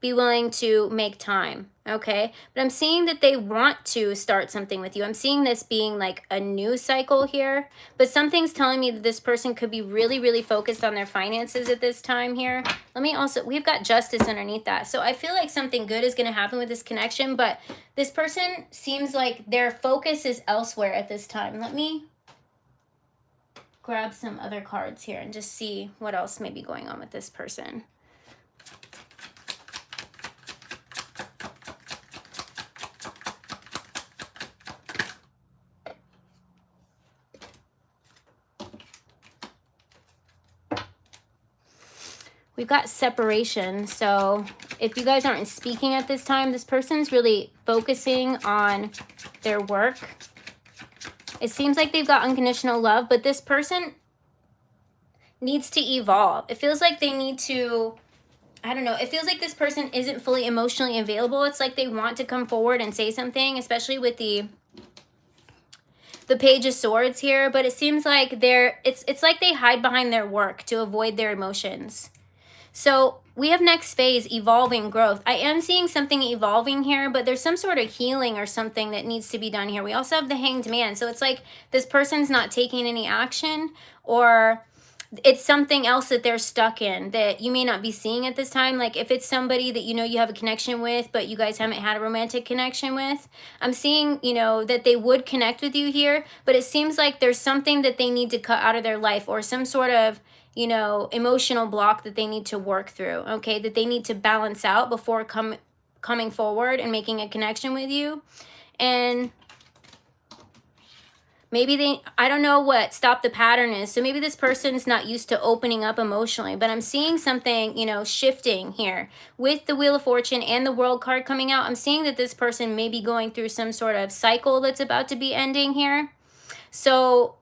be willing to make time, okay? But I'm seeing that they want to start something with you. I'm seeing this being like a new cycle here, but something's telling me that this person could be really, really focused on their finances at this time here. Let me also, we've got justice underneath that. So I feel like something good is going to happen with this connection, but this person seems like their focus is elsewhere at this time. Let me grab some other cards here and just see what else may be going on with this person. We've got separation, so if you guys aren't speaking at this time, this person's really focusing on their work. It seems like they've got unconditional love, but this person needs to evolve. It feels like they need to, I don't know, it feels like this person isn't fully emotionally available. It's like they want to come forward and say something, especially with the Page of Swords here, but it seems like it's like they hide behind their work to avoid their emotions. So we have next phase, evolving growth. I am seeing something evolving here, but there's some sort of healing or something that needs to be done here. We also have the Hanged Man. So it's like this person's not taking any action, or it's something else that they're stuck in that you may not be seeing at this time. Like if it's somebody that you know you have a connection with, but you guys haven't had a romantic connection with, I'm seeing, you know, that they would connect with you here, but it seems like there's something that they need to cut out of their life, or some sort of, you know, emotional block that they need to work through, okay, that they need to balance out before coming forward and making a connection with you. And maybe they, I don't know what stop the pattern is. So maybe this person's not used to opening up emotionally, but I'm seeing something, you know, shifting here with the Wheel of Fortune and the World card coming out. I'm seeing that this person may be going through some sort of cycle that's about to be ending here. So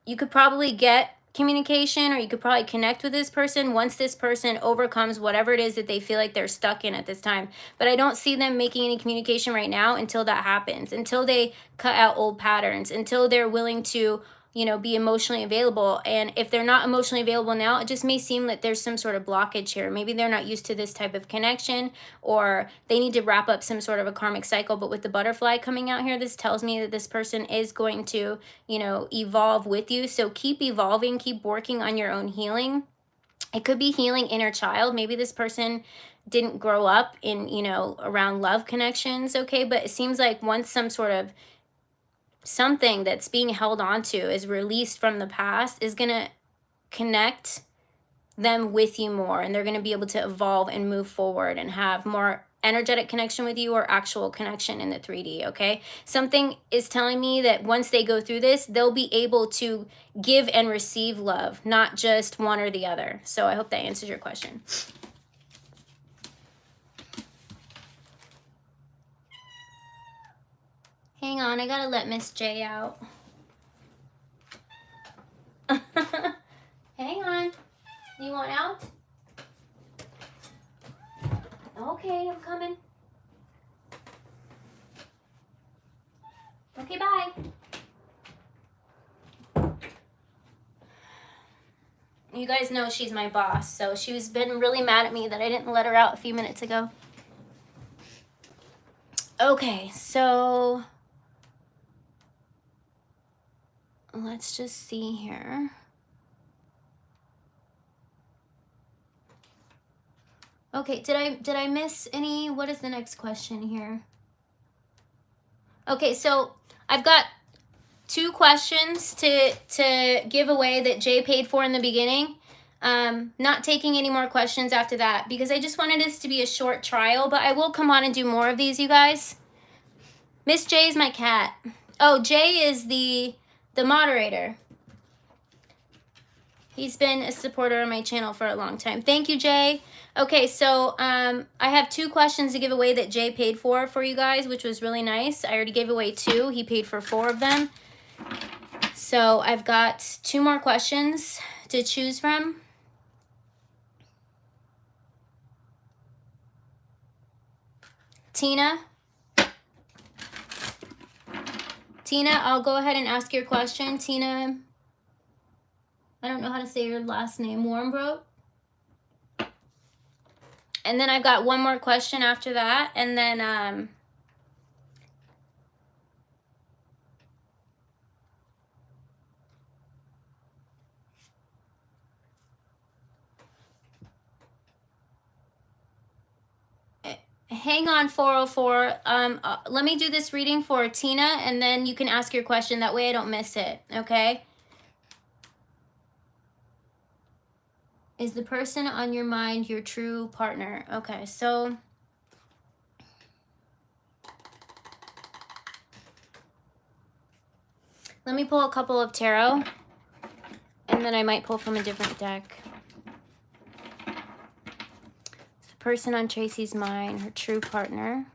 you could probably get communication, or you could probably connect with this person once this person overcomes whatever it is that they feel like they're stuck in at this time. But I don't see them making any communication right now until that happens, until they cut out old patterns, until they're willing to you know, be emotionally available. And if they're not emotionally available now, it just may seem that there's some sort of blockage here. Maybe they're not used to this type of connection, or they need to wrap up some sort of a karmic cycle. But with the butterfly coming out here, this tells me that this person is going to, you know, evolve with you. So keep evolving, keep working on your own healing. It could be healing inner child. Maybe this person didn't grow up in, you know, around love connections, okay? But it seems like once some sort of something that's being held on to is released from the past, is going to connect them with you more, and they're going to be able to evolve and move forward and have more energetic connection with you, or actual connection in the 3D, okay? Something is telling me that once they go through this, they'll be able to give and receive love, not just one or the other. So I hope that answers your question. Hang on, I gotta let Miss J out. Hang on. You want out? Okay, I'm coming. Okay, bye. You guys know she's my boss, so she's been really mad at me that I didn't let her out a few minutes ago. Okay, so let's just see here. Okay, did I miss any? What is the next question here? Okay, so I've got 2 questions to give away that Jay paid for in the beginning. Not taking any more questions after that, because I just wanted this to be a short trial, but I will come on and do more of these, you guys. Miss J is my cat. Oh, Jay is the moderator. He's been a supporter on my channel for a long time. Thank you, Jay. Okay, so I have 2 questions to give away that Jay paid for you guys, which was really nice. I already gave away 2. He paid for 4 of them. So I've got 2 more questions to choose from. Tina, I'll go ahead and ask your question. Tina, I don't know how to say your last name. Warmbrook. And then I've got 1 more question after that. And then hang on, 404. Let me do this reading for Tina, and then you can ask your question. That way I don't miss it, okay? Is the person on your mind your true partner? Okay, so let me pull a couple of tarot, and then I might pull from a different deck. The person on Tracy's mind, her true partner.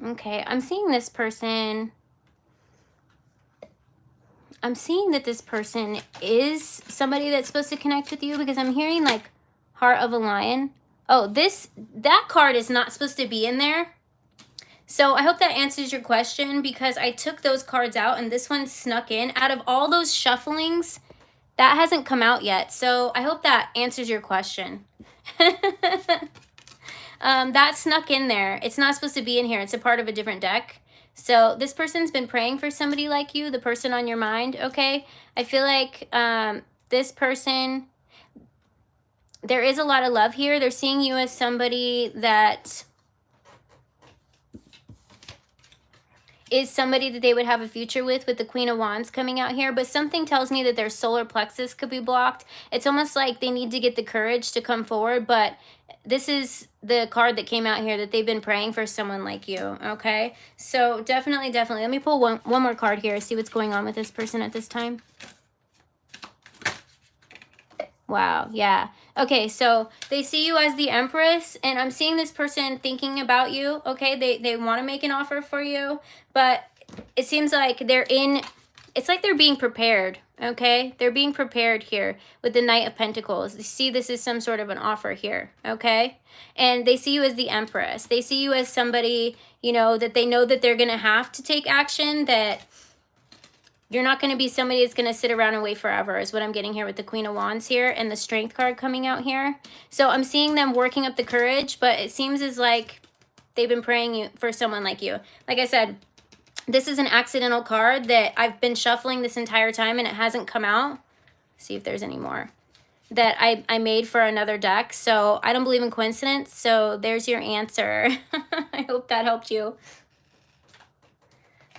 Okay, I'm seeing this person. I'm seeing that this person is somebody that's supposed to connect with you, because I'm hearing like Heart of a Lion. Oh, that card is not supposed to be in there. So I hope that answers your question, because I took those cards out and this one snuck in. Out of all those shufflings, that hasn't come out yet. So I hope that answers your question. That snuck in there. It's not supposed to be in here. It's a part of a different deck. So this person's been praying for somebody like you, the person on your mind, okay? I feel like this person, there is a lot of love here. They're seeing you as somebody that is somebody that they would have a future with the Queen of Wands coming out here. But something tells me that their solar plexus could be blocked. It's almost like they need to get the courage to come forward, but this is the card that came out here, that they've been praying for someone like you, okay? So definitely. Let me pull one more card here, see what's going on with this person at this time. Wow, yeah. Okay, so they see you as the Empress, and I'm seeing this person thinking about you, okay? They want to make an offer for you, but it seems like they're in it's like they're being prepared, okay? They're being prepared here with the Knight of Pentacles. You see this is some sort of an offer here, okay? And they see you as the Empress. They see you as somebody, you know, that they know that they're going to have to take action, that you're not going to be somebody that's going to sit around and wait forever is what I'm getting here with the Queen of Wands here and the Strength card coming out here. So I'm seeing them working up the courage, but it seems as like they've been praying for someone like you. Like I said, this is an accidental card that I've been shuffling this entire time and it hasn't come out. See if there's any more that I made for another deck. So I don't believe in coincidence. So there's your answer. I hope that helped you.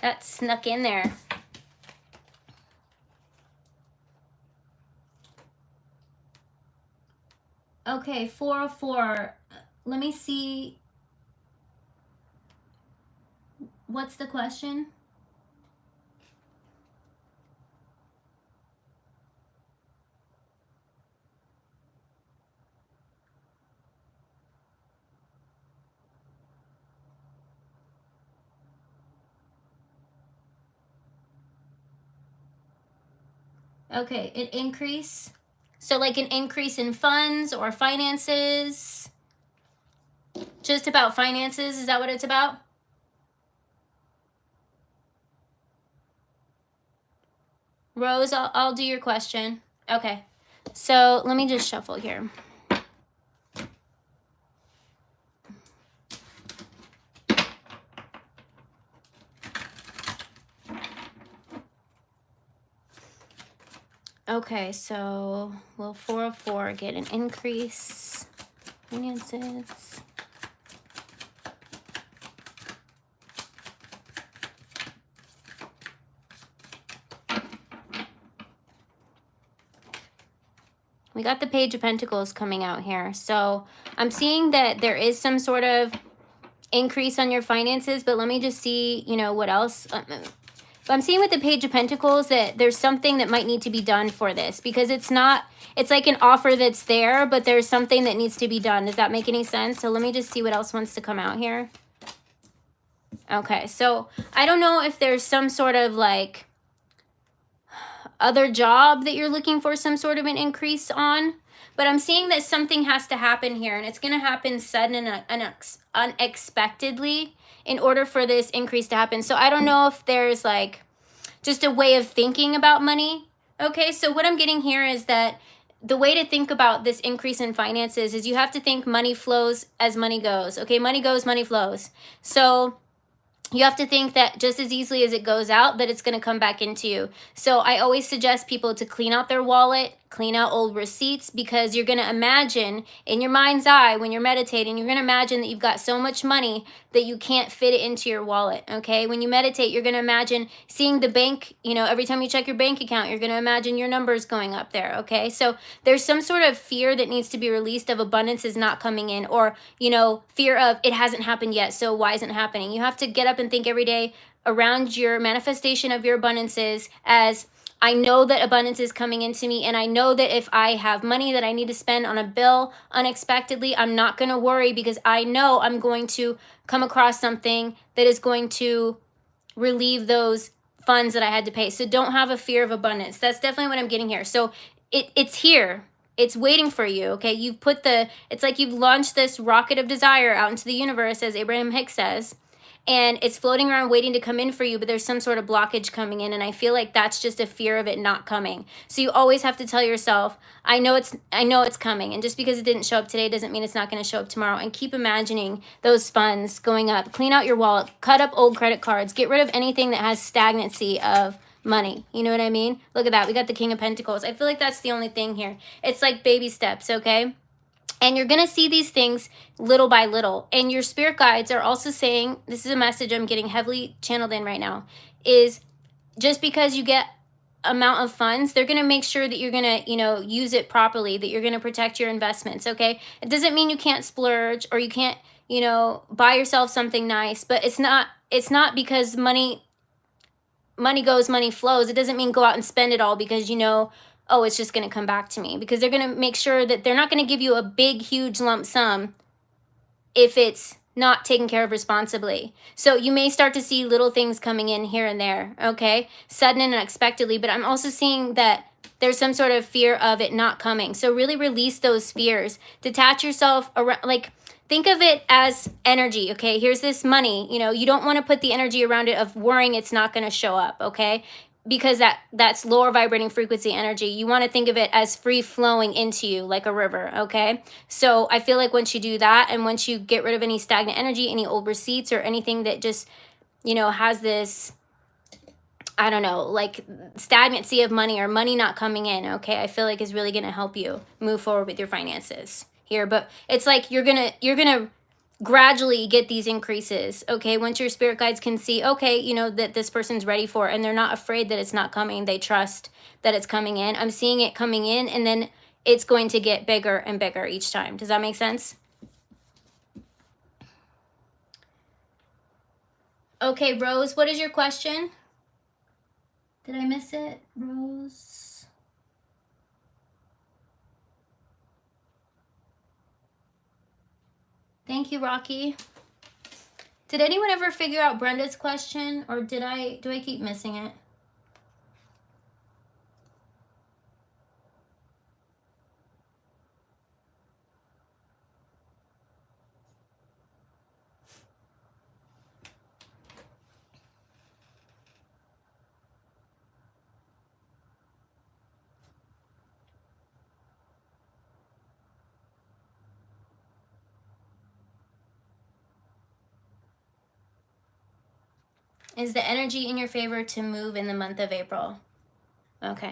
That snuck in there. Okay, 404. Let me see. What's the question? Okay, an increase. So like an increase in funds or finances. Just about finances, is that what it's about? Rose, I'll do your question. Okay, so let me just shuffle here. Okay, so will 404 get an increase? Finances. We got the Page of Pentacles coming out here. So I'm seeing that there is some sort of increase on your finances, but let me just see, you know, what else. I'm seeing with the Page of Pentacles that there's something that might need to be done for this, because it's not, it's like an offer that's there, but there's something that needs to be done. Does that make any sense? So let me just see what else wants to come out here. Okay, so I don't know if there's some sort of like other job that you're looking for some sort of an increase on, but I'm seeing that something has to happen here, and it's going to happen sudden and unexpectedly in order for this increase to happen. So I don't know if there's like just a way of thinking about money. Okay, so what I'm getting here is that the way to think about this increase in finances is you have to think money flows as money goes. Okay, money goes, money flows. So you have to think that just as easily as it goes out, that it's going to come back into you. So I always suggest people to clean out their wallet, clean out old receipts, because you're going to imagine in your mind's eye when you're meditating, you're going to imagine that you've got so much money that you can't fit it into your wallet, okay? When you meditate, you're going to imagine seeing the bank, you know, every time you check your bank account, you're going to imagine your numbers going up there, okay? So there's some sort of fear that needs to be released of abundance is not coming in, or, you know, fear of it hasn't happened yet, so why isn't it happening? You have to get up and think every day around your manifestation of your abundances as, I know that abundance is coming into me, and I know that if I have money that I need to spend on a bill unexpectedly, I'm not going to worry, because I know I'm going to come across something that is going to relieve those funds that I had to pay. So don't have a fear of abundance. That's definitely what I'm getting here. So it's here. It's waiting for you, okay? You've put it's like you've launched this rocket of desire out into the universe, as Abraham Hicks says, and it's floating around waiting to come in for you, but there's some sort of blockage coming in, and I feel like that's just a fear of it not coming. So you always have to tell yourself, I know it's coming, and just because it didn't show up today doesn't mean it's not going to show up tomorrow, and keep imagining those funds going up. Clean out your wallet, cut up old credit cards, get rid of anything that has stagnancy of money. You know what I mean? Look at that. We got the King of Pentacles. I feel like that's the only thing here. It's like baby steps, okay? And you're going to see these things little by little. And your spirit guides are also saying, this is a message I'm getting heavily channeled in right now, is just because you get amount of funds, they're going to make sure that you're going to, you know, use it properly, that you're going to protect your investments, okay? It doesn't mean you can't splurge or you can't, you know, buy yourself something nice, but it's not because money goes, money flows. It doesn't mean go out and spend it all because, you know, oh, it's just going to come back to me, because they're going to make sure that they're not going to give you a big, huge lump sum if it's not taken care of responsibly. So you may start to see little things coming in here and there, okay? Sudden and unexpectedly, but I'm also seeing that there's some sort of fear of it not coming. So really release those fears. Detach yourself around, like, think of it as energy, okay? Here's this money, you know, you don't want to put the energy around it of worrying it's not going to show up, okay? Because that's lower vibrating frequency energy. You want to think of it as free flowing into you like a river, okay? So I feel like once you do that, and once you get rid of any stagnant energy, any old receipts or anything that just, you know, has this, I don't know, like stagnancy of money or money not coming in, okay? I feel like is really going to help you move forward with your finances here. But it's like you're going to gradually get these increases, okay? Once your spirit guides can see, okay, you know, that this person's ready for it, and they're not afraid that it's not coming. They trust that it's coming in. I'm seeing it coming in, and then it's going to get bigger and bigger each time. Does that make sense? Okay, Rose, what is your question? Did I miss it, Rose? Thank you, Rocky. Did anyone ever figure out Brenda's question, or do I keep missing it? Is the energy in your favor to move in the month of April? Okay.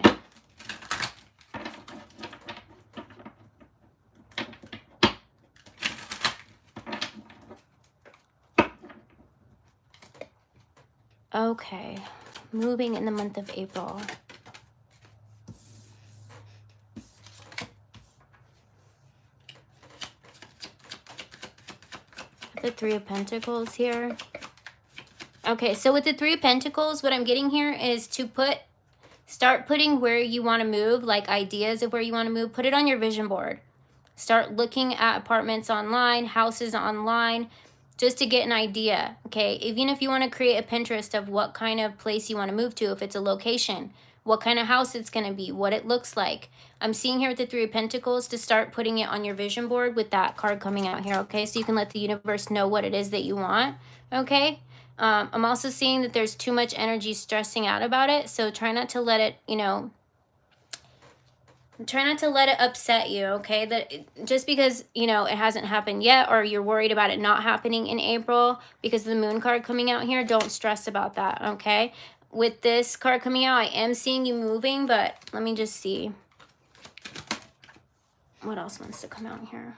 Okay. Moving in the month of April. The Three of Pentacles here. Okay, so with the Three of Pentacles, what I'm getting here is to start putting where you want to move, like ideas of where you want to move. Put it on your vision board. Start looking at apartments online, houses online, just to get an idea, okay? Even if you want to create a Pinterest of what kind of place you want to move to, if it's a location, what kind of house it's going to be, what it looks like. I'm seeing here with the Three of Pentacles to start putting it on your vision board with that card coming out here, okay? So you can let the universe know what it is that you want, okay? I'm also seeing that there's too much energy stressing out about it, so try not to let it, you know, try not to let it upset you, okay? Just because, you know, it hasn't happened yet, or you're worried about it not happening in April because of the moon card coming out here, don't stress about that, okay? With this card coming out, I am seeing you moving, but let me just see. What else wants to come out here?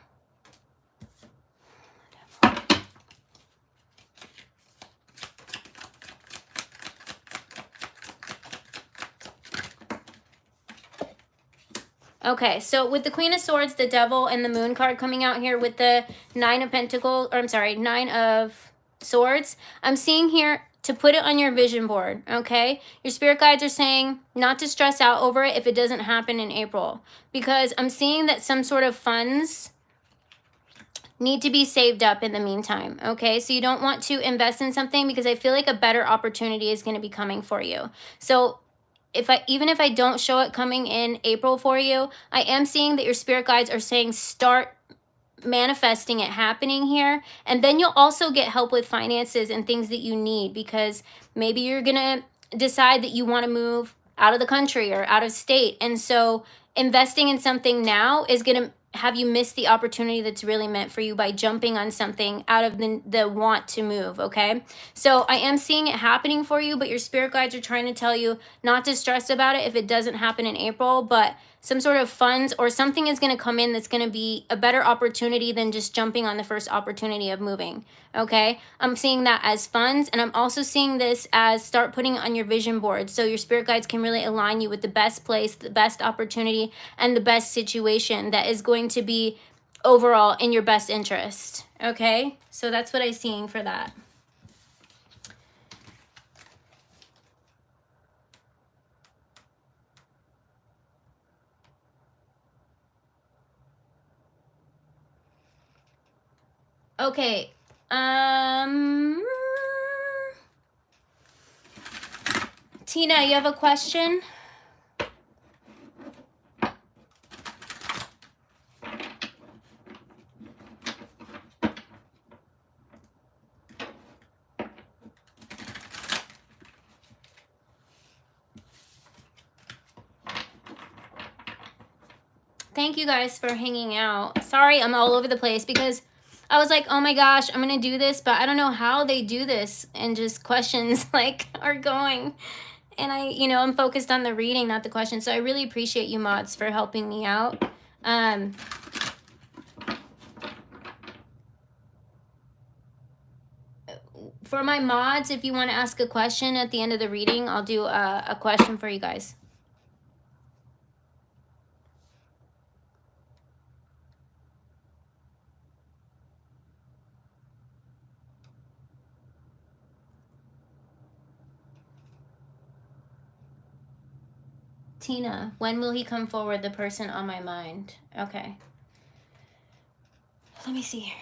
Okay, so with the Queen of Swords, the Devil, and the Moon card coming out here with the Nine of Pentacles, or I'm sorry, Nine of Swords, I'm seeing here to put it on your vision board, okay? Your spirit guides are saying not to stress out over it if it doesn't happen in April, because I'm seeing that some sort of funds need to be saved up in the meantime, okay? So you don't want to invest in something because I feel like a better opportunity is going to be coming for you. So even if I don't show it coming in April for you, I am seeing that your spirit guides are saying start manifesting it happening here, and then you'll also get help with finances and things that you need, because maybe you're gonna decide that you want to move out of the country or out of state, and so investing in something now is gonna have you miss the opportunity that's really meant for you by jumping on something out of the want to move, okay? So I am seeing it happening for you, but your spirit guides are trying to tell you not to stress about it if it doesn't happen in April, but some sort of funds or something is going to come in that's going to be a better opportunity than just jumping on the first opportunity of moving, okay? I'm seeing that as funds, and I'm also seeing this as start putting it on your vision board so your spirit guides can really align you with the best place, the best opportunity, and the best situation that is going to be overall in your best interest, okay? So that's what I'm seeing for that. Okay, Tina, you have a question? Thank you guys for hanging out. Sorry, I'm all over the place because I was like, oh my gosh, I'm going to do this, but I don't know how they do this. And just questions like are going. And I'm focused on the reading, not the questions. So I really appreciate you mods for helping me out. For my mods, if you want to ask a question at the end of the reading, I'll do a question for you guys. Tina, when will he come forward, the person on my mind? Okay. Let me see here.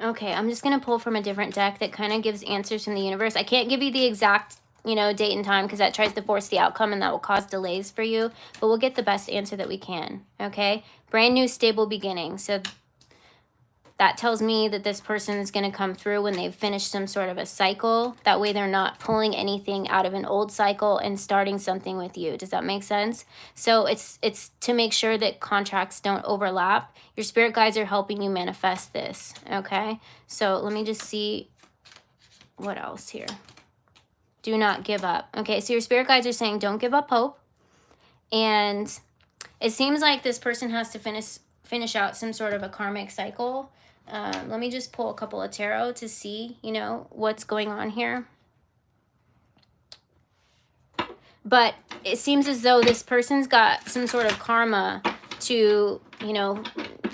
Okay, I'm just going to pull from a different deck that kind of gives answers from the universe. I can't give you the exact, date and time because that tries to force the outcome and that will cause delays for you. But we'll get the best answer that we can, okay? Brand new, stable beginning. So that tells me that this person is going to come through when they've finished some sort of a cycle. That way they're not pulling anything out of an old cycle and starting something with you. Does that make sense? So it's to make sure that contracts don't overlap. Your spirit guides are helping you manifest this, okay? So let me just see what else here. Do not give up. Okay, so your spirit guides are saying don't give up hope. And it seems like this person has to finish out some sort of a karmic cycle. Let me just pull a couple of tarot to see, what's going on here. But it seems as though this person's got some sort of karma to,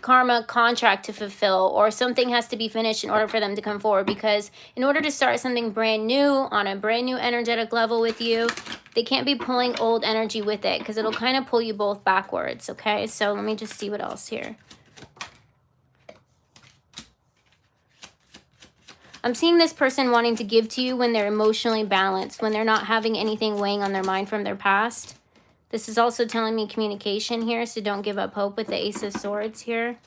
karma contract to fulfill, or something has to be finished in order for them to come forward, because in order to start something brand new on a brand new energetic level with you, they can't be pulling old energy with it because it'll kind of pull you both backwards, okay? So let me just see what else here. I'm seeing this person wanting to give to you when they're emotionally balanced, when they're not having anything weighing on their mind from their past. This is also telling me communication here, so don't give up hope with the Ace of Swords here.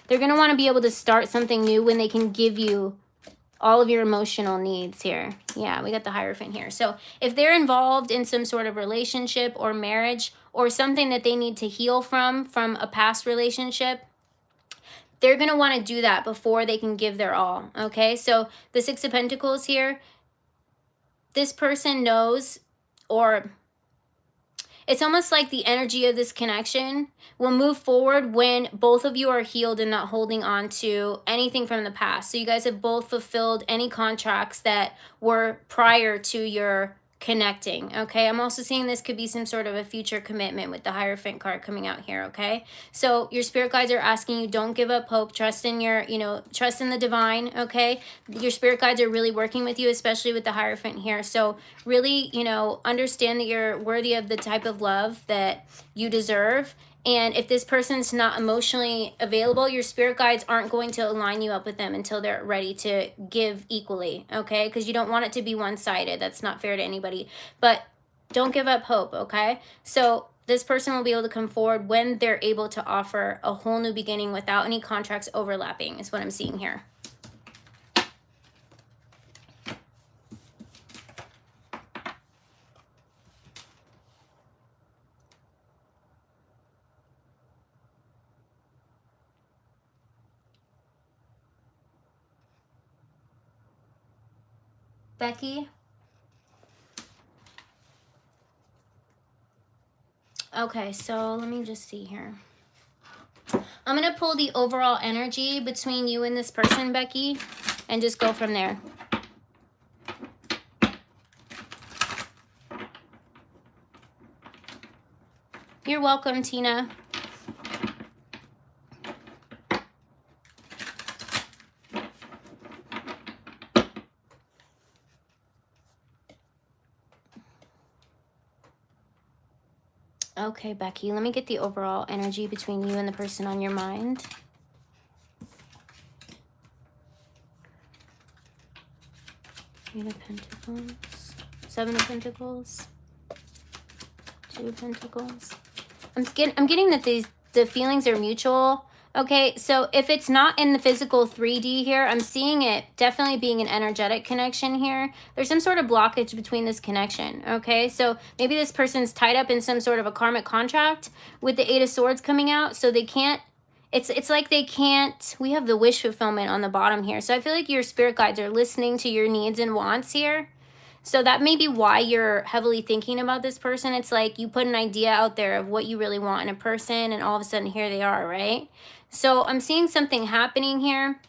They're going to want to be able to start something new when they can give you all of your emotional needs here. Yeah, we got the Hierophant here. So if they're involved in some sort of relationship or marriage or something that they need to heal from a past relationship, they're going to want to do that before they can give their all, okay? So the Six of Pentacles here, this person knows, or it's almost like the energy of this connection will move forward when both of you are healed and not holding on to anything from the past. So you guys have both fulfilled any contracts that were prior to your connecting, okay? I'm also seeing this could be some sort of a future commitment with the Hierophant card coming out here, okay? So your spirit guides are asking you, don't give up hope. Trust in your, trust in the divine, okay? Your spirit guides are really working with you, especially with the Hierophant here. So really, understand that you're worthy of the type of love that you deserve. And if this person's not emotionally available, your spirit guides aren't going to align you up with them until they're ready to give equally, okay? Because you don't want it to be one-sided. That's not fair to anybody. But don't give up hope, okay? So this person will be able to come forward when they're able to offer a whole new beginning without any contracts overlapping, is what I'm seeing here. Becky? Okay, so let me just see here. I'm going to pull the overall energy between you and this person, Becky, and just go from there. You're welcome, Tina. Okay, Becky, let me get the overall energy between you and the person on your mind. Eight of Pentacles, Seven of Pentacles, Two of Pentacles. I'm getting that the feelings are mutual. Okay, so if it's not in the physical 3D here, I'm seeing it definitely being an energetic connection here. There's some sort of blockage between this connection, okay? So maybe this person's tied up in some sort of a karmic contract with the Eight of Swords coming out, so they can't, it's like they can't, we have the wish fulfillment on the bottom here. So I feel like your spirit guides are listening to your needs and wants here. So that may be why you're heavily thinking about this person. It's like you put an idea out there of what you really want in a person, and all of a sudden here they are, right? So I'm seeing something happening here.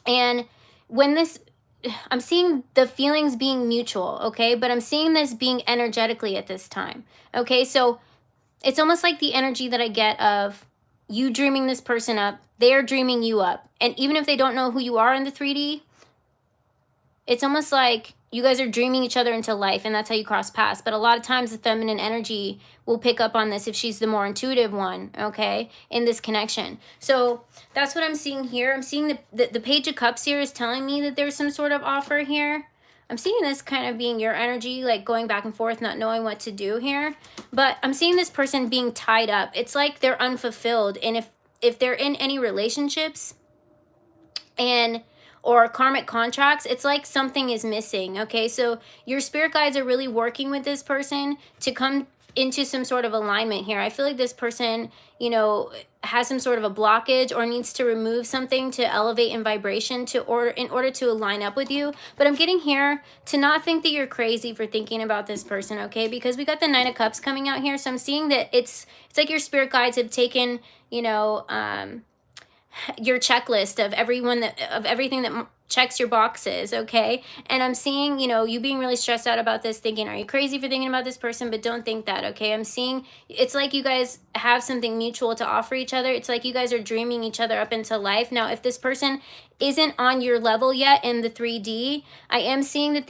And when this, I'm seeing the feelings being mutual, okay? But I'm seeing this being energetically at this time, okay? So it's almost like the energy that I get of you dreaming this person up, they're dreaming you up. And even if they don't know who you are in the 3D, it's almost like you guys are dreaming each other into life, and that's how you cross paths. But a lot of times the feminine energy will pick up on this if she's the more intuitive one, okay, in this connection. So that's what I'm seeing here. I'm seeing the Page of Cups here is telling me that there's some sort of offer here. I'm seeing this kind of being your energy, like going back and forth, not knowing what to do here. But I'm seeing this person being tied up. It's like they're unfulfilled. And if they're in any relationships or karmic contracts, it's like something is missing, okay? So your spirit guides are really working with this person to come into some sort of alignment here. I feel like this person, you know, has some sort of a blockage or needs to remove something to elevate in vibration in order to align up with you. But I'm getting here to not think that you're crazy for thinking about this person, okay? Because we got the Nine of Cups coming out here. So I'm seeing that it's like your spirit guides have taken, you know, your checklist of everything that checks your boxes, okay? And I'm seeing, you know, you being really stressed out about this, thinking, are you crazy for thinking about this person? But don't think that, okay? I'm seeing it's like you guys have something mutual to offer each other. It's like you guys are dreaming each other up into life. Now, if this person isn't on your level yet in the 3D, I am seeing that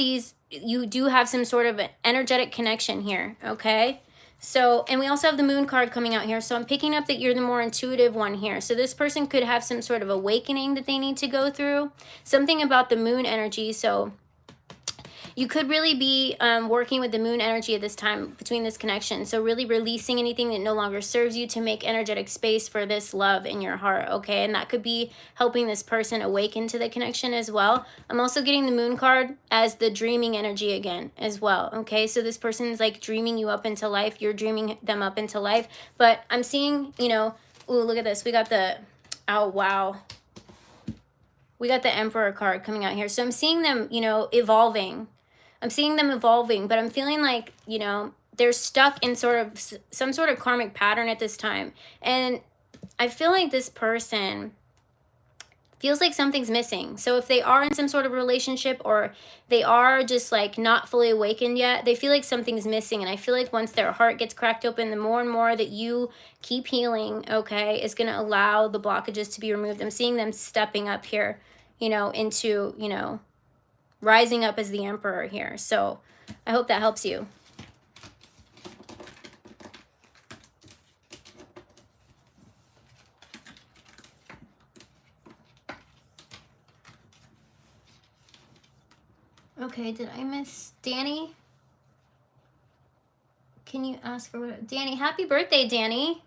you do have some sort of energetic connection here, okay? So, and we also have the Moon card coming out here. So I'm picking up that you're the more intuitive one here. So this person could have some sort of awakening that they need to go through. Something about the Moon energy. So you could really be working with the Moon energy at this time between this connection. So really releasing anything that no longer serves you to make energetic space for this love in your heart, okay? And that could be helping this person awaken to the connection as well. I'm also getting the Moon card as the dreaming energy again as well, okay? So this person's like dreaming you up into life. You're dreaming them up into life. But I'm seeing, you know, ooh, look at this. We got the, oh, wow. We got the Emperor card coming out here. So I'm seeing them, you know, evolving. I'm seeing them evolving, but I'm feeling like, you know, they're stuck in some sort of karmic pattern at this time. And I feel like this person feels like something's missing. So if they are in some sort of relationship or they are just like not fully awakened yet, they feel like something's missing. And I feel like once their heart gets cracked open, the more and more that you keep healing, okay, is going to allow the blockages to be removed. I'm seeing them stepping up here, you know, into, you know, rising up as the Emperor here. So I hope that helps you. Okay, did I miss Danny? Can you ask for what? Danny, happy birthday, Danny.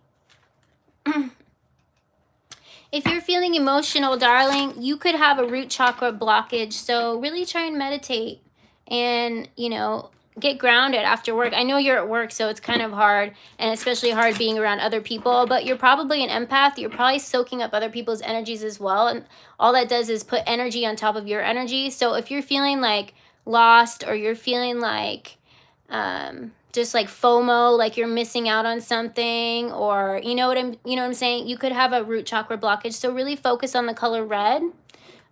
If you're feeling emotional, darling, you could have a root chakra blockage. So really try and meditate and, you know, get grounded after work. I know you're at work, so it's kind of hard, and especially hard being around other people, but you're probably an empath. You're probably soaking up other people's energies as well. And all that does is put energy on top of your energy. So if you're feeling like lost, or you're feeling like, just like FOMO, like you're missing out on something, or you know what I'm saying? You could have a root chakra blockage. So really focus on the color red,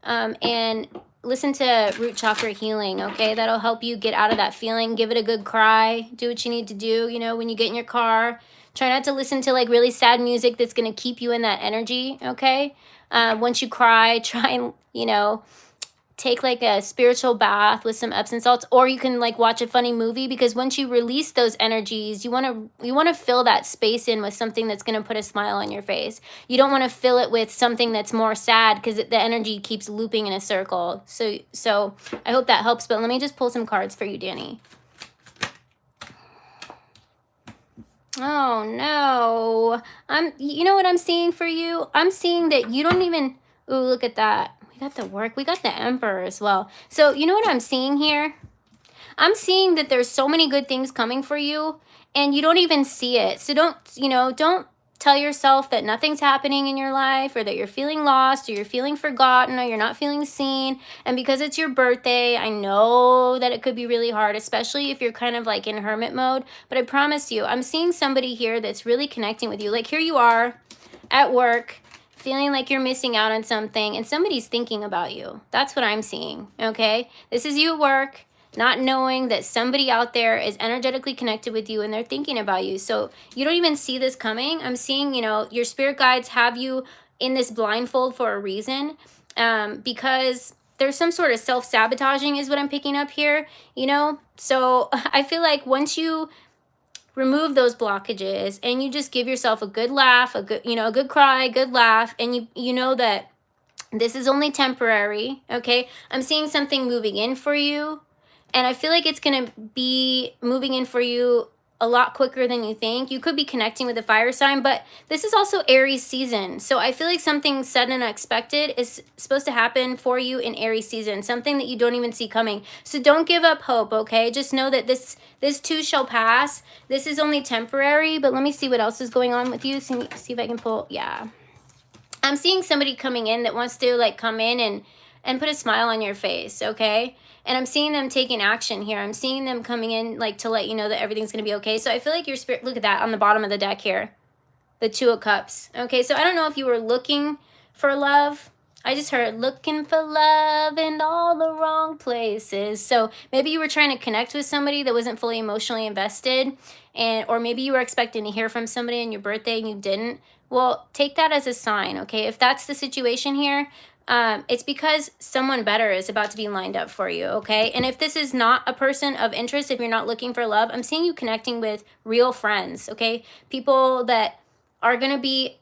and listen to root chakra healing, okay? That'll help you get out of that feeling. Give it a good cry. Do what you need to do, you know, when you get in your car. Try not to listen to like really sad music that's going to keep you in that energy, okay? Once you cry, try and, you know, take like a spiritual bath with some Epsom salts, or you can like watch a funny movie, because once you release those energies, you want to fill that space in with something that's going to put a smile on your face. You don't want to fill it with something that's more sad, because the energy keeps looping in a circle. So I hope that helps, but let me just pull some cards for you, Danny. Oh no. You know what I'm seeing for you? I'm seeing that you don't even, ooh, look at that. We got the work. We got the Emperor as well. So you know what I'm seeing here? I'm seeing that there's so many good things coming for you and you don't even see it. So don't tell yourself that nothing's happening in your life, or that you're feeling lost, or you're feeling forgotten, or you're not feeling seen. And because it's your birthday, I know that it could be really hard, especially if you're kind of like in hermit mode. But I promise you, I'm seeing somebody here that's really connecting with you. Like here you are at work, feeling like you're missing out on something, and somebody's thinking about you. That's what I'm seeing, okay? This is you at work, not knowing that somebody out there is energetically connected with you and they're thinking about you. So you don't even see this coming. I'm seeing, your spirit guides have you in this blindfold for a reason, because there's some sort of self-sabotaging is what I'm picking up here, So I feel like once you remove those blockages and you just give yourself a good laugh, a good cry, good laugh, and you know that this is only temporary, okay? I'm seeing something moving in for you. And I feel like it's going to be moving in for you a lot quicker than you think. You could be connecting with a fire sign, but this is also Aries season. So I feel like something sudden and unexpected is supposed to happen for you in Aries season, something that you don't even see coming. So don't give up hope, okay? Just know that this too shall pass. This is only temporary, but let me see what else is going on with you. See if I can pull, yeah. I'm seeing somebody coming in that wants to like come in and put a smile on your face, okay? And I'm seeing them taking action here. I'm seeing them coming in like to let you know that everything's going to be okay. So I feel like your spirit, look at that on the bottom of the deck here. The Two of Cups. Okay, so I don't know if you were looking for love. I just heard looking for love in all the wrong places. So maybe you were trying to connect with somebody that wasn't fully emotionally invested, or maybe you were expecting to hear from somebody on your birthday and you didn't. Well, take that as a sign, okay? If that's the situation here, it's because someone better is about to be lined up for you, okay? And if this is not a person of interest, if you're not looking for love, I'm seeing you connecting with real friends, okay? People that are going to be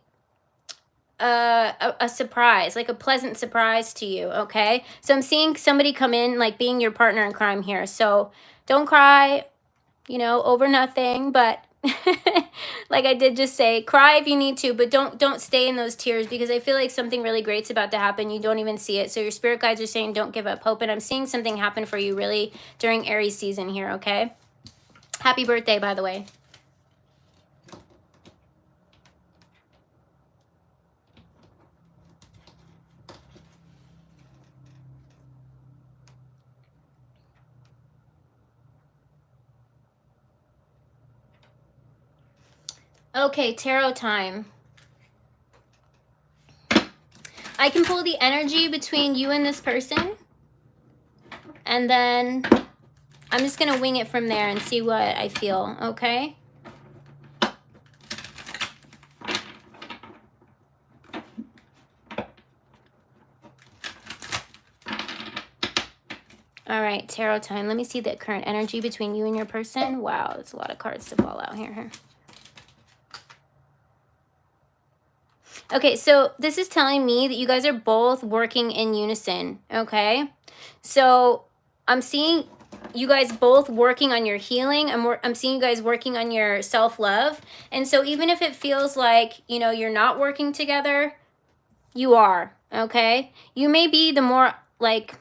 a surprise, like a pleasant surprise to you, okay? So I'm seeing somebody come in like being your partner in crime here. So don't cry, over nothing, but like I did just say, cry if you need to, but don't stay in those tears, because I feel like something really great's about to happen. You don't even see it. So your spirit guides are saying don't give up hope, and I'm seeing something happen for you really during Aries season here, okay? Happy birthday, by the way. Okay, tarot time. I can pull the energy between you and this person, and then I'm just going to wing it from there and see what I feel, okay? All right, tarot time. Let me see the current energy between you and your person. Wow, there's a lot of cards to fall out here. Okay, so this is telling me that you guys are both working in unison, okay? So I'm seeing you guys both working on your healing. I'm seeing you guys working on your self-love. And so even if it feels like, you're not working together, you are, okay? You may be the more, like,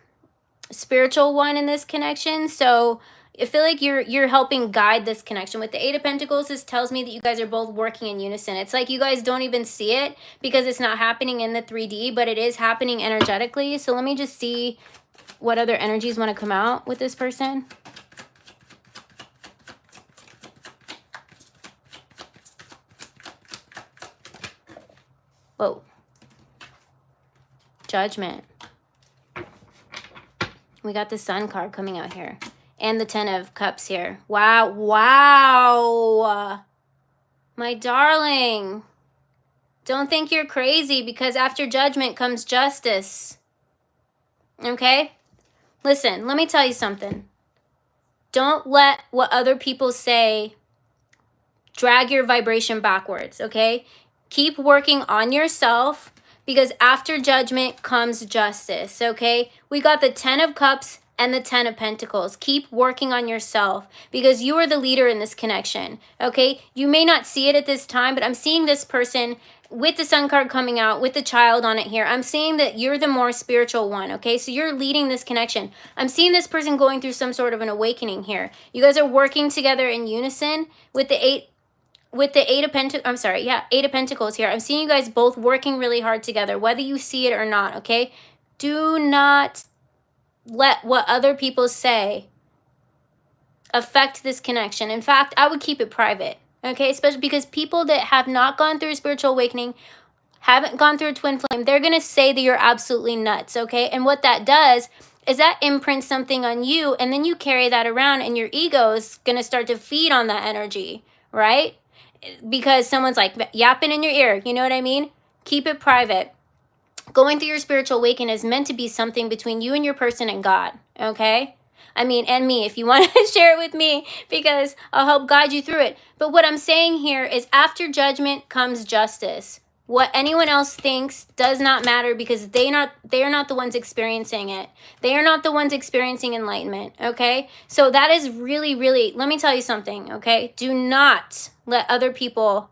spiritual one in this connection, so I feel like you're helping guide this connection. With the Eight of Pentacles, this tells me that you guys are both working in unison. It's like you guys don't even see it because it's not happening in the 3D, but it is happening energetically. So let me just see what other energies want to come out with this person. Whoa. Judgment. We got the Sun card coming out here. And the Ten of Cups here. Wow. Wow. My darling. Don't think you're crazy, because after judgment comes justice. Okay? Listen, let me tell you something. Don't let what other people say drag your vibration backwards, okay? Keep working on yourself, because after judgment comes justice, okay? We got the 10 of Cups and the 10 of Pentacles. Keep working on yourself, because you are the leader in this connection, okay? You may not see it at this time, but I'm seeing this person with the Sun card coming out, with the child on it here. I'm seeing that you're the more spiritual one, okay? So you're leading this connection. I'm seeing this person going through some sort of an awakening here. You guys are working together in unison with the Eight of Pentacles. I'm sorry, yeah, Eight of Pentacles here. I'm seeing you guys both working really hard together, whether you see it or not, okay? Do not let what other people say affect this connection. In fact, I would keep it private, okay? Especially because people that have not gone through a spiritual awakening, haven't gone through a twin flame, they're going to say that you're absolutely nuts, okay? And what that does is that imprints something on you, and then you carry that around, and your ego is going to start to feed on that energy, right? Because someone's like yapping in your ear, you know what I mean? Keep it private. Going through your spiritual awakening is meant to be something between you and your person and God, okay? I mean, and me, if you want to share it with me, because I'll help guide you through it. But what I'm saying here is after judgment comes justice. What anyone else thinks does not matter, because they are not the ones experiencing it. They are not the ones experiencing enlightenment, okay? So that is really, really, let me tell you something, okay? Do not let other people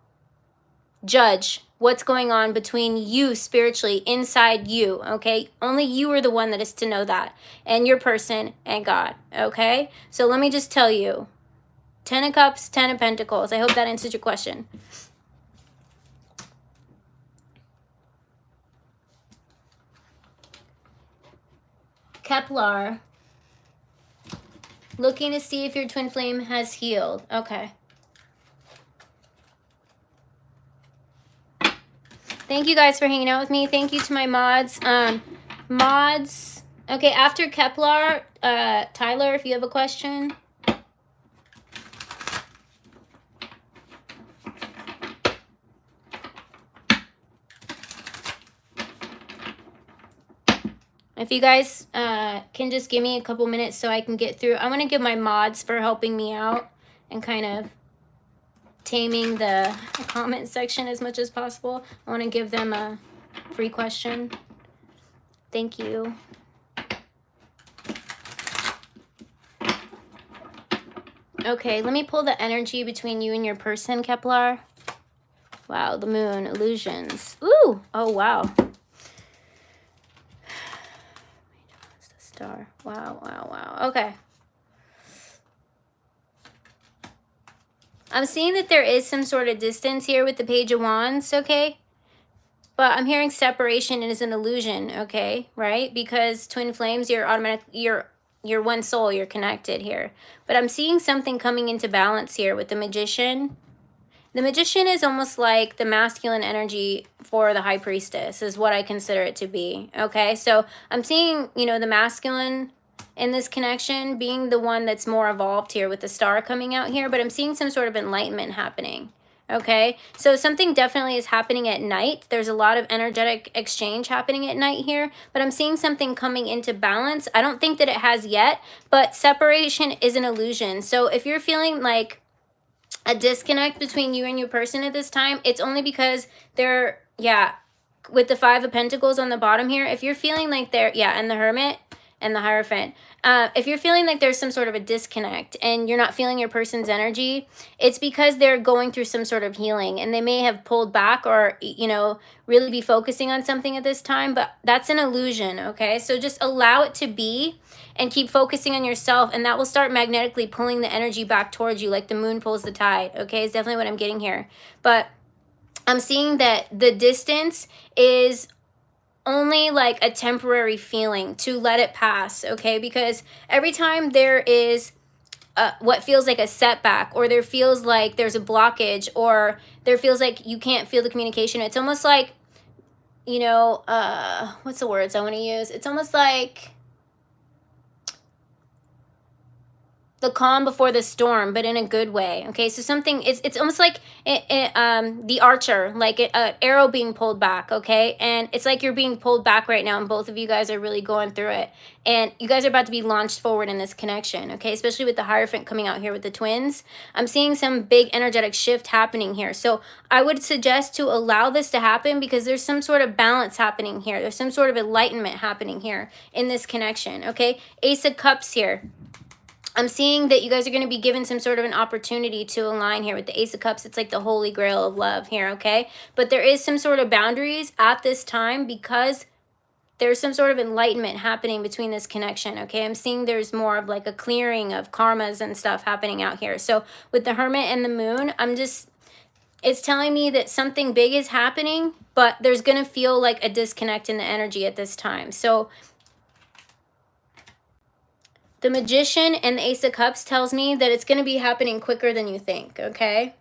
judge what's going on between you spiritually inside you, okay? Only you are the one that is to know that, and your person and God, okay? So let me just tell you, 10 of Cups, 10 of Pentacles. I hope that answers your question. Keplar, looking to see if your twin flame has healed. Okay. Thank you guys for hanging out with me. Thank you to my mods. Mods. Okay, after Keplar, Tyler, if you have a question. If you guys can just give me a couple minutes so I can get through. I want to give my mods for helping me out and kind of taming the comment section as much as possible. I want to give them a free question. Thank you. Okay, let me pull the energy between you and your person, Keplar. Wow, the moon, illusions. Ooh, oh wow. It's the star. Wow, wow, wow. Okay. I'm seeing that there is some sort of distance here with the Page of Wands, okay? But I'm hearing separation is an illusion, okay? Right? Because twin flames, you're one soul, you're connected here. But I'm seeing something coming into balance here with the Magician. The Magician is almost like the masculine energy for the High Priestess is what I consider it to be, okay? So I'm seeing, you know, the masculine in this connection being the one that's more evolved here with the star coming out here, but I'm seeing some sort of enlightenment happening, okay? So something definitely is happening at night. There's a lot of energetic exchange happening at night here, but I'm seeing something coming into balance. I don't think that it has yet, but separation is an illusion. So if you're feeling like a disconnect between you and your person at this time, it's only because they're, yeah, with the Five of Pentacles on the bottom here, if you're feeling like they're, yeah, and the Hermit and the Hierophant, if you're feeling like there's some sort of a disconnect and you're not feeling your person's energy, it's because they're going through some sort of healing and they may have pulled back or, you know, really be focusing on something at this time, but that's an illusion, okay? So just allow it to be and keep focusing on yourself, and that will start magnetically pulling the energy back towards you like the moon pulls the tide, okay? It's definitely what I'm getting here. But I'm seeing that the distance is only like a temporary feeling, to let it pass, okay? Because every time there is what feels like a setback, or there feels like there's a blockage, or there feels like you can't feel the communication, it's almost like, you know, what's the words I want to use? It's almost like the calm before the storm, but in a good way. Okay, so something, it's almost like the archer, like an arrow being pulled back. Okay, and it's like you're being pulled back right now, and both of you guys are really going through it, and you guys are about to be launched forward in this connection. Okay, especially with the Hierophant coming out here with the twins. I'm seeing some big energetic shift happening here, so I would suggest to allow this to happen, because there's some sort of balance happening here. There's some sort of enlightenment happening here in this connection. Okay, Ace of Cups here. I'm seeing that you guys are going to be given some sort of an opportunity to align here with the Ace of Cups. It's like the holy grail of love here, okay? But there is some sort of boundaries at this time, because there's some sort of enlightenment happening between this connection, okay? I'm seeing there's more of like a clearing of karmas and stuff happening out here. So with the Hermit and the Moon, it's telling me that something big is happening, but there's going to feel like a disconnect in the energy at this time. So the Magician and the Ace of Cups tells me that it's going to be happening quicker than you think, okay?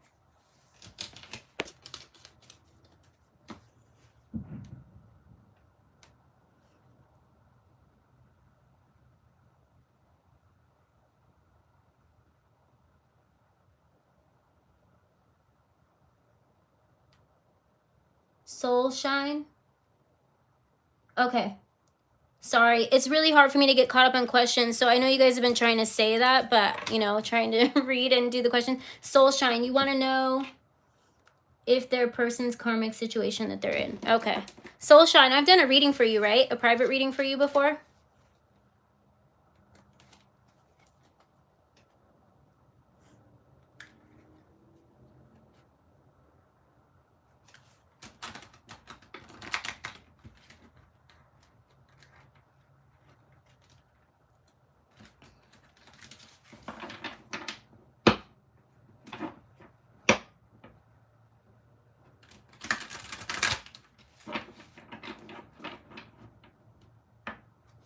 Soulshine? Okay. Sorry, it's really hard for me to get caught up on questions, so I know you guys have been trying to say that, but, you know, trying to read and do the question. Soulshine, you want to know if their person's karmic situation that they're in. Okay. Soulshine, I've done a reading for you, right? A private reading for you before?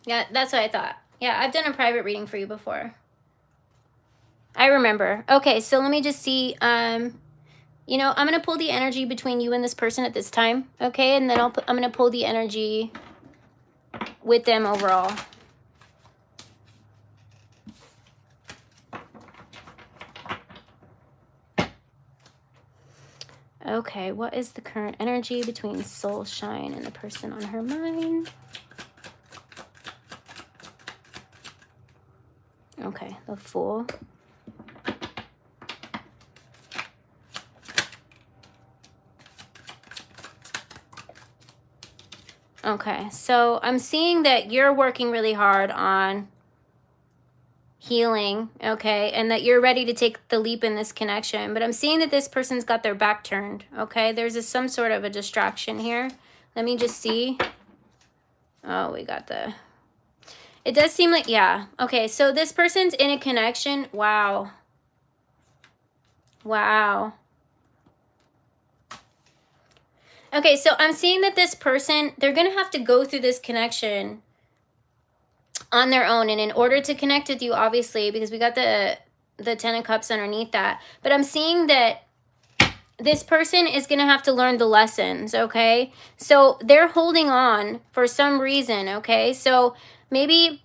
Yeah, that's what I thought. Yeah, I've done a private reading for you before. I remember. Okay, so let me just see. You know, I'm going to pull the energy between you and this person at this time, okay? And then I'm going to pull the energy with them overall. Okay, what is the current energy between Soulshine and the person on her mind? Okay, the Fool. Okay, so I'm seeing that you're working really hard on healing, okay, and that you're ready to take the leap in this connection, but I'm seeing that this person's got their back turned, okay? There's some sort of a distraction here. Let me just see. Oh, we got the... It does seem like, yeah. Okay, so this person's in a connection. Wow. Wow. Okay, so I'm seeing that this person, they're going to have to go through this connection on their own. And in order to connect with you, obviously, because we got the Ten of Cups underneath that. But I'm seeing that this person is going to have to learn the lessons, okay? So they're holding on for some reason, okay? So maybe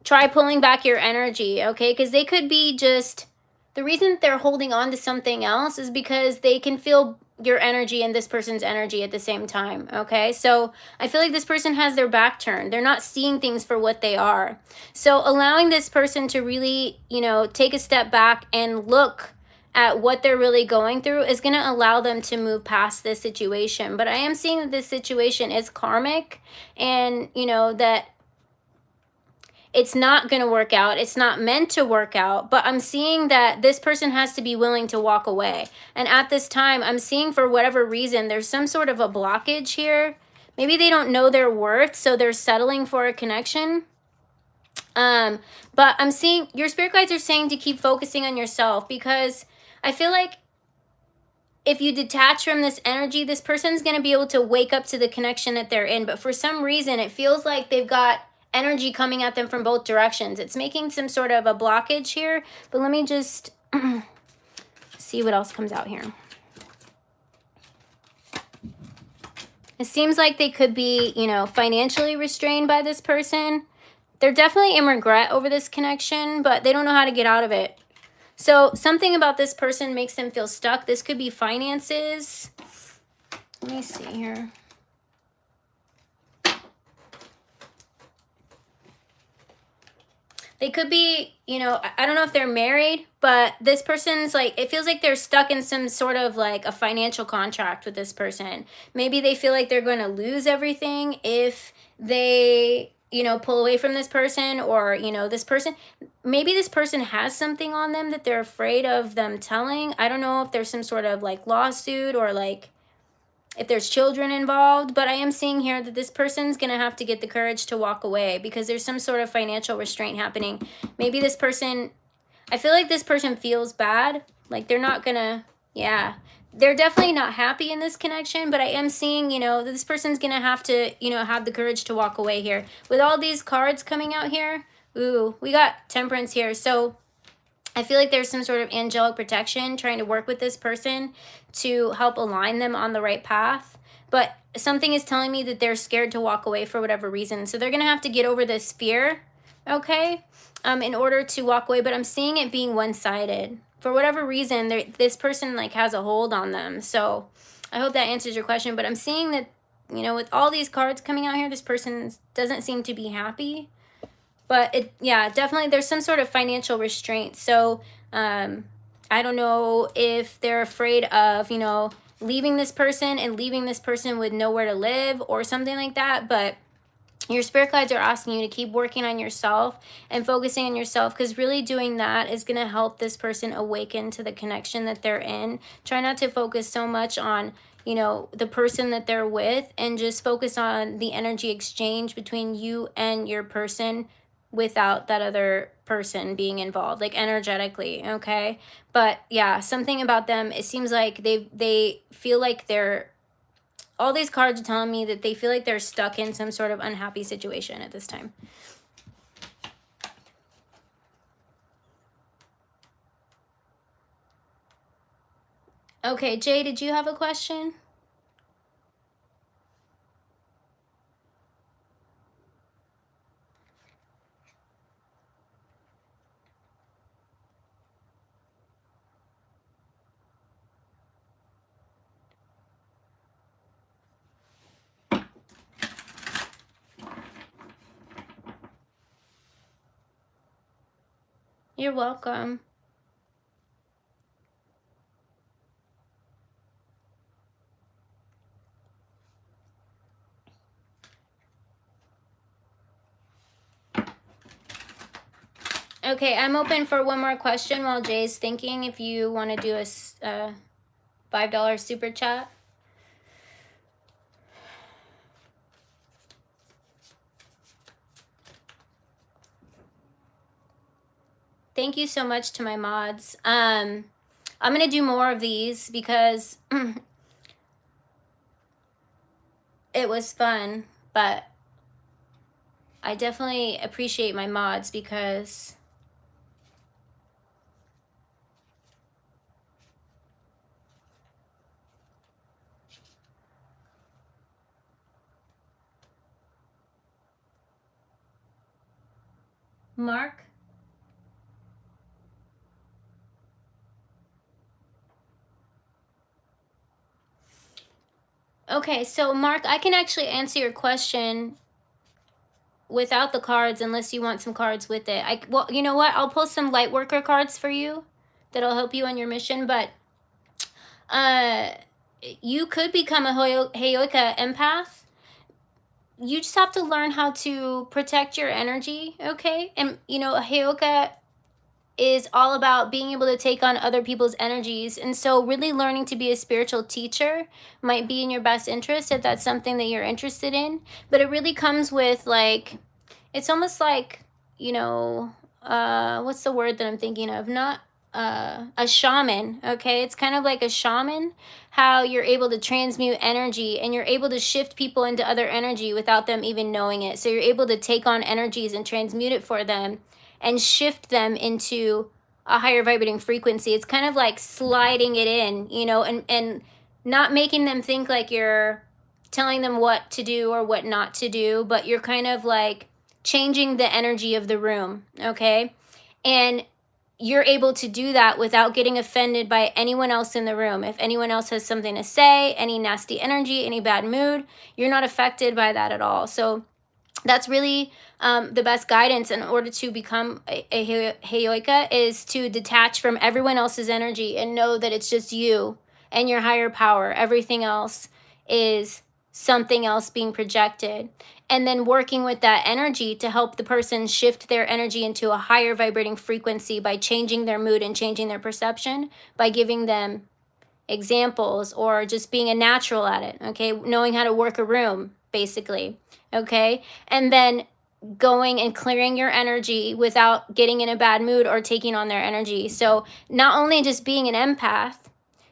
try pulling back your energy, okay? Because they could be just... The reason they're holding on to something else is because they can feel your energy and this person's energy at the same time, okay? So I feel like this person has their back turned. They're not seeing things for what they are. So allowing this person to really, you know, take a step back and look at what they're really going through is going to allow them to move past this situation. But I am seeing that this situation is karmic, and, you know, that it's not going to work out. It's not meant to work out. But I'm seeing that this person has to be willing to walk away. And at this time, I'm seeing for whatever reason, there's some sort of a blockage here. Maybe they don't know their worth, so they're settling for a connection. But I'm seeing your spirit guides are saying to keep focusing on yourself, because I feel like if you detach from this energy, this person's going to be able to wake up to the connection that they're in. But for some reason, it feels like they've got energy coming at them from both directions. It's making some sort of a blockage here. But let me just see what else comes out here. It seems like they could be, you know, financially restrained by this person. They're definitely in regret over this connection, but they don't know how to get out of it. So something about this person makes them feel stuck. This could be finances. Let me see here. They could be, you know, I don't know if they're married, but this person's like, it feels like they're stuck in some sort of like a financial contract with this person. Maybe they feel like they're going to lose everything if they, you know, pull away from this person, or, you know, this person, maybe this person has something on them that they're afraid of them telling. I don't know if there's some sort of like lawsuit or like if there's children involved, but I am seeing here that this person's going to have to get the courage to walk away because there's some sort of financial restraint happening. Maybe this person, I feel like this person feels bad. Like they're not going to, yeah, they're definitely not happy in this connection, but I am seeing, you know, this person's going to have to, you know, have the courage to walk away here. With all these cards coming out here, ooh, we got Temperance here. So I feel like there's some sort of angelic protection trying to work with this person to help align them on the right path. But something is telling me that they're scared to walk away for whatever reason. So they're going to have to get over this fear, okay, in order to walk away. But I'm seeing it being one-sided. For whatever reason, this person like has a hold on them. So I hope that answers your question. But I'm seeing that, you know, with all these cards coming out here, this person doesn't seem to be happy. But it, yeah, definitely there's some sort of financial restraint. So I don't know if they're afraid of, you know, leaving this person and leaving this person with nowhere to live or something like that. But your spirit guides are asking you to keep working on yourself and focusing on yourself, because really doing that is going to help this person awaken to the connection that they're in. Try not to focus so much on, you know, the person that they're with, and just focus on the energy exchange between you and your person without that other person being involved, like energetically, okay? But yeah, something about them, it seems like they feel like they're, all these cards are telling me that they feel like they're stuck in some sort of unhappy situation at this time. Okay, Jay, did you have a question? You're welcome. Okay, I'm open for one more question while Jay's thinking, if you want to do a $5 super chat. Thank you so much to my mods. I'm going to do more of these because it was fun, but I definitely appreciate my mods because Mark? Okay, so Mark, I can actually answer your question without the cards unless you want some cards with it. Well, you know what? I'll pull some light worker cards for you that'll help you on your mission, but you could become a Heyoka empath. You just have to learn how to protect your energy, okay? And, you know, Heyoka is all about being able to take on other people's energies. And so really learning to be a spiritual teacher might be in your best interest if that's something that you're interested in. But it really comes with, like, it's almost like, you know, what's the word that I'm thinking of? Not a shaman, okay? It's kind of like a shaman, how you're able to transmute energy and you're able to shift people into other energy without them even knowing it. So you're able to take on energies and transmute it for them and shift them into a higher vibrating frequency. It's kind of like sliding it in, you know, and not making them think like you're telling them what to do or what not to do, but you're kind of like changing the energy of the room, okay? And you're able to do that without getting offended by anyone else in the room. If anyone else has something to say, any nasty energy, any bad mood, you're not affected by that at all. So that's really the best guidance in order to become a Heyoka, is to detach from everyone else's energy and know that it's just you and your higher power. Everything else is something else being projected. And then working with that energy to help the person shift their energy into a higher vibrating frequency by changing their mood and changing their perception, by giving them examples or just being a natural at it, okay? Knowing how to work a room, basically, okay? And then going and clearing your energy without getting in a bad mood or taking on their energy. So not only just being an empath,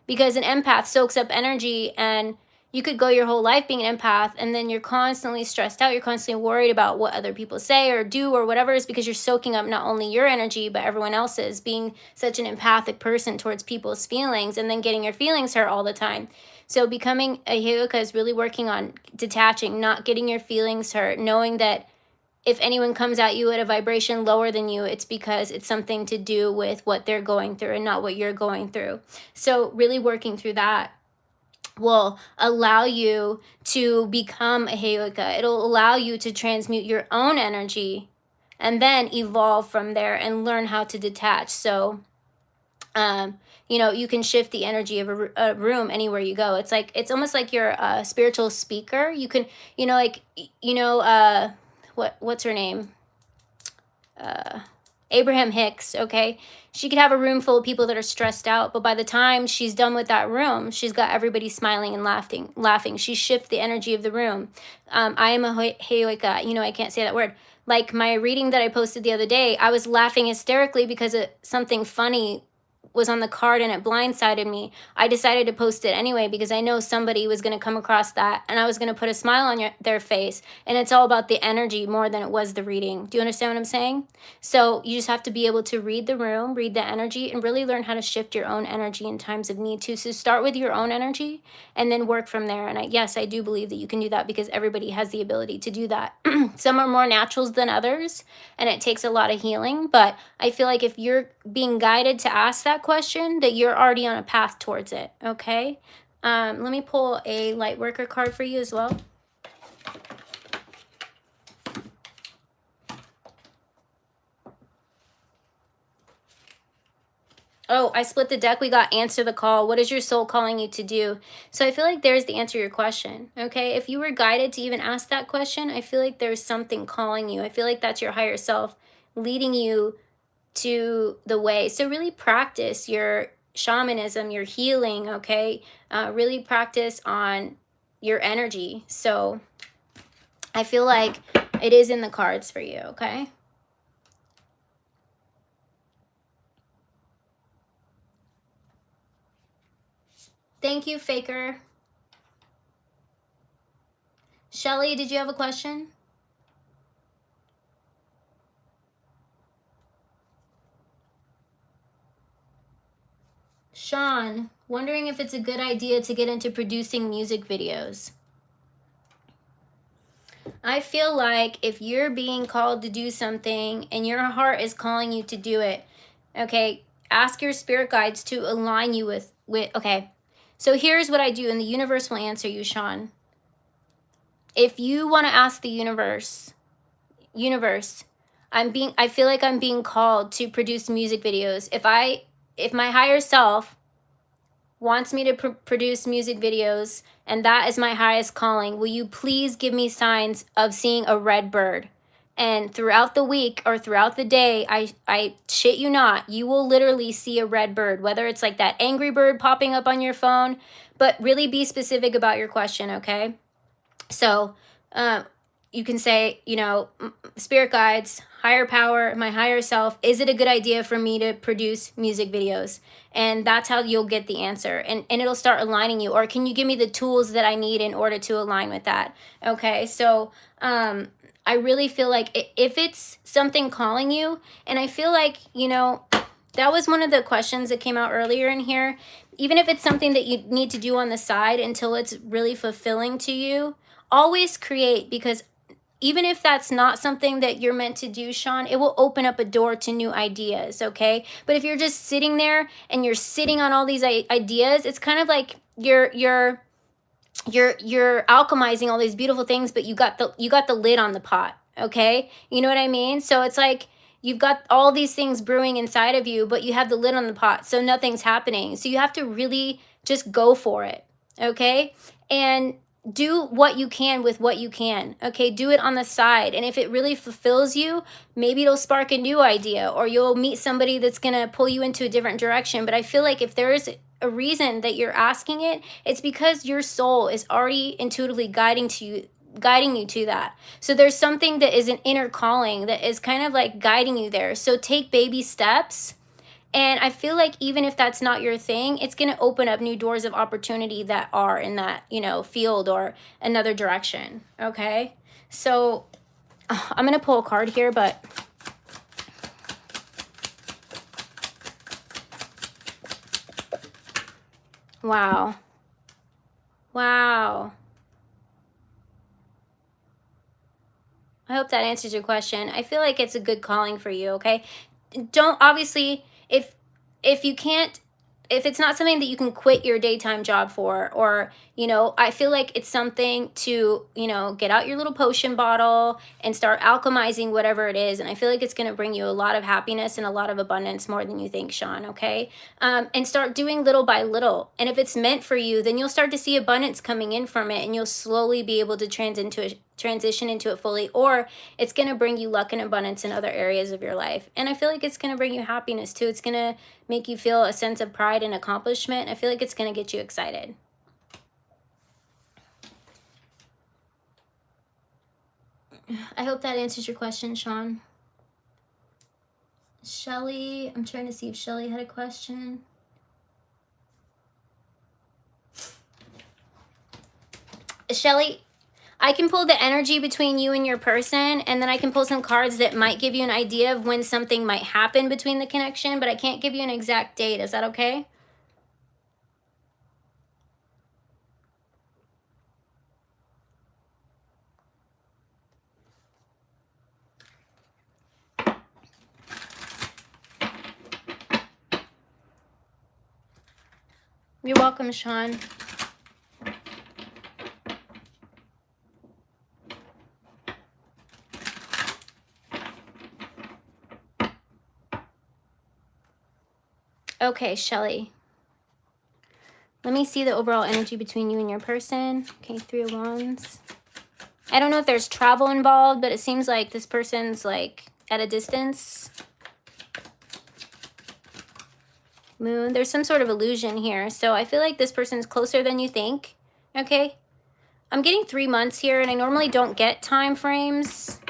because an empath soaks up energy, and you could go your whole life being an empath and then you're constantly stressed out, you're constantly worried about what other people say or do or whatever, is because you're soaking up not only your energy but everyone else's, being such an empathic person towards people's feelings and then getting your feelings hurt all the time. So becoming a Heyoka is really working on detaching, not getting your feelings hurt, knowing that if anyone comes at you at a vibration lower than you, it's because it's something to do with what they're going through and not what you're going through. So really working through that will allow you to become a Heyoka. It'll allow you to transmute your own energy and then evolve from there and learn how to detach. So, you know, you can shift the energy of a room anywhere you go. It's like, it's almost like you're a spiritual speaker. You can, you know, like, you know, what's her name? Abraham Hicks, okay? She could have a room full of people that are stressed out, but by the time she's done with that room, she's got everybody smiling and laughing. She shifts the energy of the room. I am a Heyoka. You know, I can't say that word. Like my reading that I posted the other day, I was laughing hysterically because something funny was on the card and it blindsided me. I decided to post it anyway because I know somebody was going to come across that and I was going to put a smile on their face. And it's all about the energy more than it was the reading. Do you understand what I'm saying? So you just have to be able to read the room, read the energy, and really learn how to shift your own energy in times of need too. So start with your own energy and then work from there. And yes, I do believe that you can do that because everybody has the ability to do that. Some are more naturals than others and it takes a lot of healing. But I feel like if you're being guided to ask that question, that you're already on a path towards it, okay? Let me pull a light worker card for you as well. Oh, I split the deck. We got answer the call. What is your soul calling you to do? So I feel like there's the answer to your question, okay? If you were guided to even ask that question, I feel like there's something calling you. I feel like that's your higher self leading you to the way. So really practice your shamanism, your healing, okay? Really practice on your energy. So I feel like it is in the cards for you, okay? Thank you, Faker. Shelly, did you have a question? Sean, wondering if it's a good idea to get into producing music videos. I feel like if you're being called to do something and your heart is calling you to do it, okay, ask your spirit guides to align you with okay. So here's what I do, and the universe will answer you, Sean. If you want to ask the universe, I feel like I'm being called to produce music videos. If my higher self wants me to produce music videos and that is my highest calling, will you please give me signs of seeing a red bird? And throughout the week or throughout the day, I shit you not, you will literally see a red bird, whether it's like that angry bird popping up on your phone, but really be specific about your question, okay? So you can say, you know, spirit guides, higher power, my higher self, is it a good idea for me to produce music videos? And that's how you'll get the answer. And it'll start aligning you. Or can you give me the tools that I need in order to align with that? Okay, so I really feel like if it's something calling you, and I feel like, you know, that was one of the questions that came out earlier in here. Even if it's something that you need to do on the side until it's really fulfilling to you, always create, because even if that's not something that you're meant to do, Sean, it will open up a door to new ideas, okay? But if you're just sitting there and you're sitting on all these ideas, it's kind of like you're alchemizing all these beautiful things, but you got the lid on the pot, okay? You know what I mean? So it's like you've got all these things brewing inside of you, but you have the lid on the pot, so nothing's happening. So you have to really just go for it, okay? And do what you can with what you can, okay? Do it on the side. And if it really fulfills you, maybe it'll spark a new idea, or you'll meet somebody that's gonna pull you into a different direction. But I feel like if there is a reason that you're asking it, it's because your soul is already intuitively guiding you to that. So there's something that is an inner calling that is kind of like guiding you there. So take baby steps. And I feel like even if that's not your thing, it's going to open up new doors of opportunity that are in that, you know, field or another direction. Okay. So I'm going to pull a card here, but wow. Wow. I hope that answers your question. I feel like it's a good calling for you, okay? Don't, obviously, if you can't, if it's not something that you can quit your daytime job for, or, you know, I feel like it's something to, you know, get out your little potion bottle and start alchemizing whatever it is. And I feel like it's going to bring you a lot of happiness and a lot of abundance, more than you think, Sean, okay? And start doing little by little. And if it's meant for you, then you'll start to see abundance coming in from it, and you'll slowly be able to transition into it fully, or it's going to bring you luck and abundance in other areas of your life. And I feel like it's going to bring you happiness too. It's going to make you feel a sense of pride and accomplishment. I feel like it's going to get you excited. I hope that answers your question, Sean. Shelly, I'm trying to see if Shelly had a question. Shelly, I can pull the energy between you and your person, and then I can pull some cards that might give you an idea of when something might happen between the connection, but I can't give you an exact date. Is that okay? You're welcome, Sean. Okay, Shelly. Let me see the overall energy between you and your person. Okay, 3 of Wands. I don't know if there's travel involved, but it seems like this person's like at a distance. Moon. There's some sort of illusion here. So I feel like this person's closer than you think. Okay. I'm getting 3 months here, and I normally don't get time frames.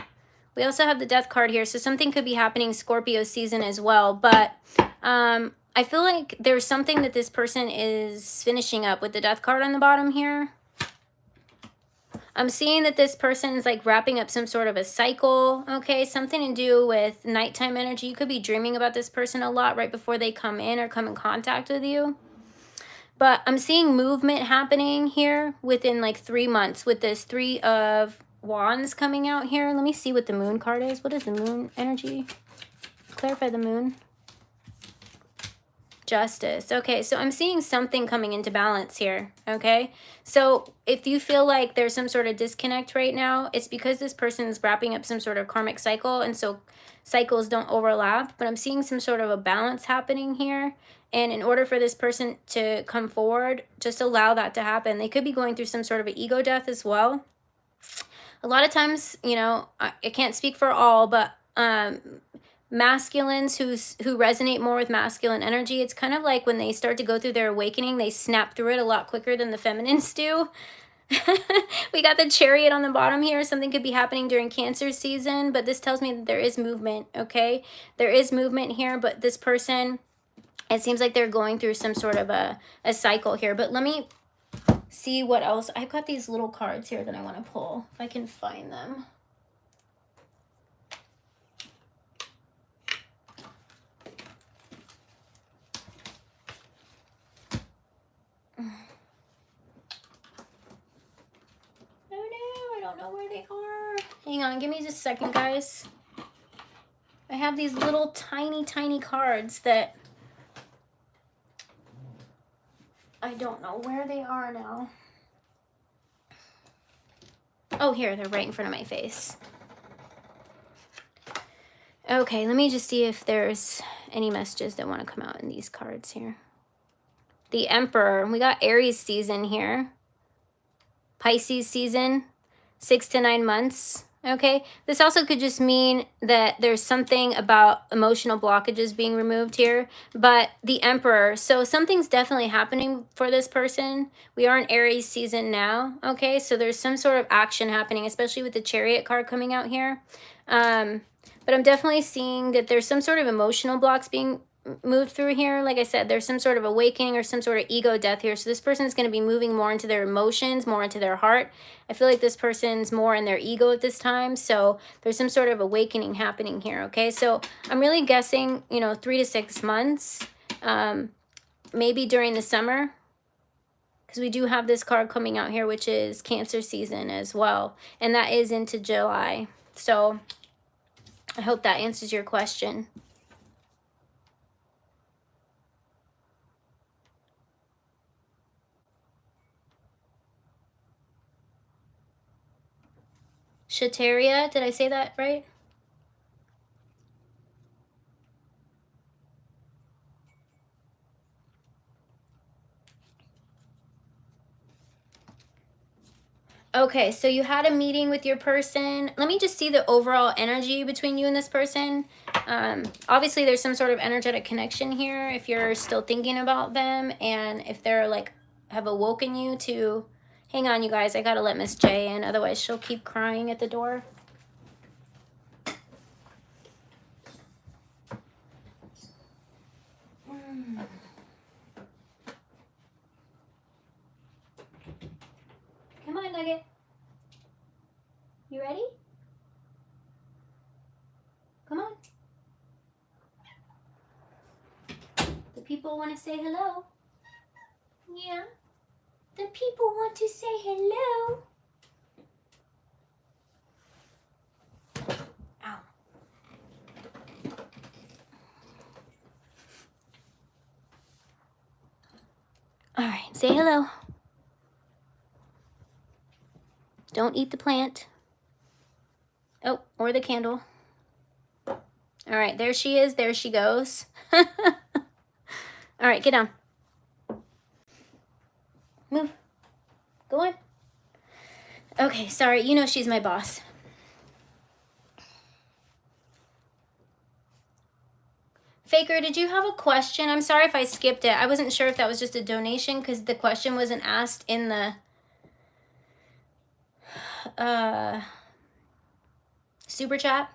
We also have the Death card here, so something could be happening Scorpio season as well. But I feel like there's something that this person is finishing up with the Death card on the bottom here. I'm seeing that this person is like wrapping up some sort of a cycle, okay? Something to do with nighttime energy. You could be dreaming about this person a lot right before they come in or come in contact with you. But I'm seeing movement happening here within like 3 months with this 3 of Wands coming out here. Let me see what the Moon card is. What is the Moon energy? Clarify the Moon. Justice. Okay, so I'm seeing something coming into balance here, okay? So if you feel like there's some sort of disconnect right now, it's because this person's wrapping up some sort of karmic cycle, and so cycles don't overlap, but I'm seeing some sort of a balance happening here. And in order for this person to come forward, just allow that to happen. They could be going through some sort of an ego death as well. A lot of times, you know, I can't speak for all, but masculines who resonate more with masculine energy, it's kind of like when they start to go through their awakening, they snap through it a lot quicker than the feminines do. We got the Chariot on the bottom here. Something could be happening during Cancer season, but this tells me that there is movement, okay? There is movement here, but this person, it seems like they're going through some sort of a cycle here. But let me see what else. I've got these little cards here that I want to pull, if I can find them. Oh no, I don't know where they are. Hang on, give me just a second, guys. I have these little tiny, tiny cards that I don't know where they are now. Oh, here, they're right in front of my face. Okay, let me just see if there's any messages that want to come out in these cards here. The Emperor. We got Aries season here. Pisces season, 6 to 9 months. Okay, this also could just mean that there's something about emotional blockages being removed here. But the Emperor, so something's definitely happening for this person. We are in Aries season now. Okay, so there's some sort of action happening, especially with the Chariot card coming out here. But I'm definitely seeing that there's some sort of emotional blocks being moved through here. Like I said, there's some sort of awakening or some sort of ego death here. So this person's going to be moving more into their emotions, more into their heart. I feel like this person's more in their ego at this time. So there's some sort of awakening happening here. Okay, so I'm really guessing, you know, 3 to 6 months, maybe during the summer, because we do have this card coming out here, which is Cancer season as well. And that is into July. So I hope that answers your question. Sharia, did I say that right? Okay, so you had a meeting with your person. Let me just see the overall energy between you and this person. Obviously, there's some sort of energetic connection here if you're still thinking about them and if they're like have awoken you to... Hang on, you guys. I got to let Miss J in. Otherwise, she'll keep crying at the door. Come on, Nugget. You ready? Come on. The people want to say hello. Yeah. The people want to say hello. Ow. All right, say hello. Don't eat the plant. Oh, or the candle. All right, there she is. There she goes. All right, get down. Move. Go on. Okay, sorry. You know she's my boss. Faker, did you have a question? I'm sorry if I skipped it. I wasn't sure if that was just a donation because the question wasn't asked in the super chat.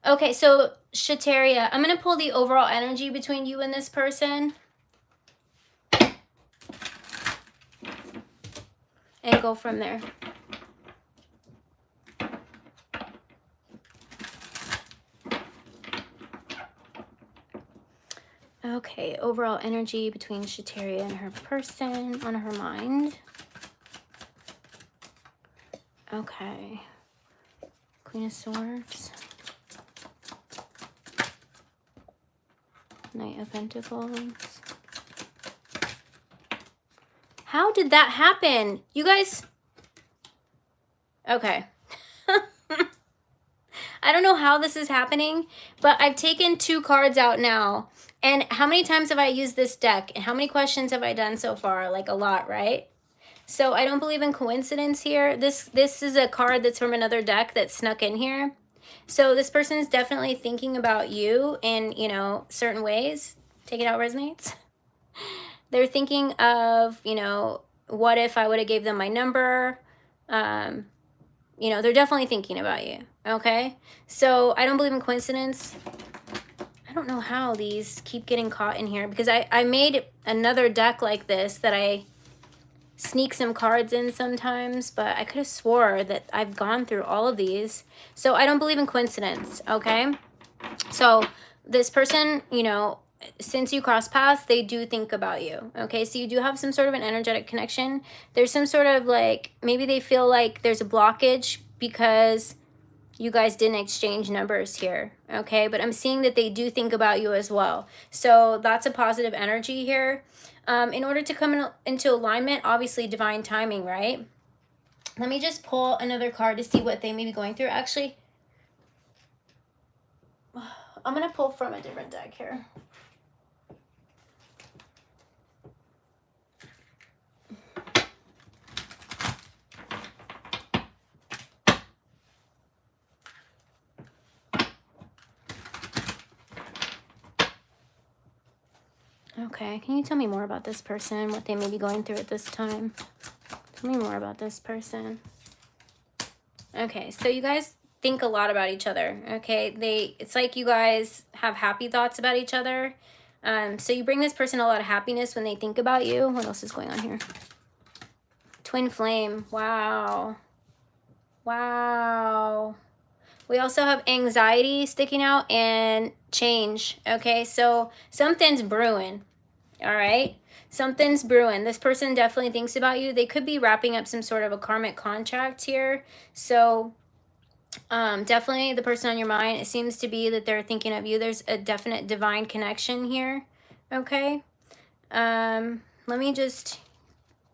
Okay, so Shateria, I'm going to pull the overall energy between you and this person. And go from there. Okay, overall energy between Shateria and her person on her mind. Okay. Queen of Swords. Knight of Pentacles. How did that happen? You guys... Okay. I don't know how this is happening, but I've taken 2 cards out now. And how many times have I used this deck? And how many questions have I done so far? Like a lot, right? So I don't believe in coincidence here. This is a card that's from another deck that snuck in here. So this person is definitely thinking about you in, you know, certain ways. Take it out, resonates. They're thinking of, you know, what if I would have gave them my number? You know, they're definitely thinking about you, okay? So I don't believe in coincidence. I don't know how these keep getting caught in here because I made another deck like this that I sneak some cards in sometimes, but I could have swore that I've gone through all of these. So I don't believe in coincidence, okay? So this person, you know, since you cross paths, they do think about you. Okay, so you do have some sort of an energetic connection. There's some sort of like, maybe they feel like there's a blockage because you guys didn't exchange numbers here. Okay, but I'm seeing that they do think about you as well. So that's a positive energy here. In order to come into alignment, obviously divine timing, right? Let me just pull another card to see what they may be going through. Actually, I'm going to pull from a different deck here. Okay, can you tell me more about this person, what they may be going through at this time? Tell me more about this person. Okay, so you guys think a lot about each other, okay? It's like you guys have happy thoughts about each other. So you bring this person a lot of happiness when they think about you. What else is going on here? Twin flame. Wow. Wow. We also have anxiety sticking out and change, okay? So something's brewing, all right? Something's brewing. This person definitely thinks about you. They could be wrapping up some sort of a karmic contract here. So definitely the person on your mind, it seems to be that they're thinking of you. There's a definite divine connection here, okay? Let me just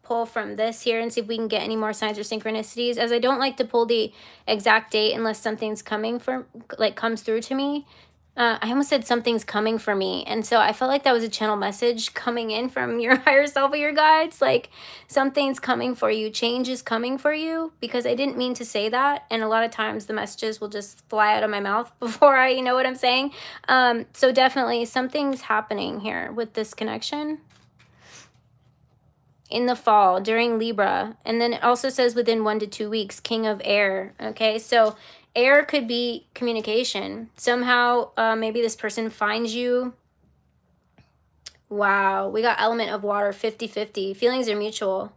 pull from this here and see if we can get any more signs or synchronicities, as I don't like to pull the exact date unless something's coming from, like, comes through to me. I almost said something's coming for me, and so I felt like that was a channel message coming in from your higher self or your guides, like something's coming for you, change is coming for you, because I didn't mean to say that, and a lot of times the messages will just fly out of my mouth before I know what I'm saying. So definitely something's happening here with this connection in the fall during Libra. And then it also says within 1 to 2 weeks, King of Air. Okay, so air could be communication. Somehow, maybe this person finds you. Wow, we got element of water, 50-50. Feelings are mutual.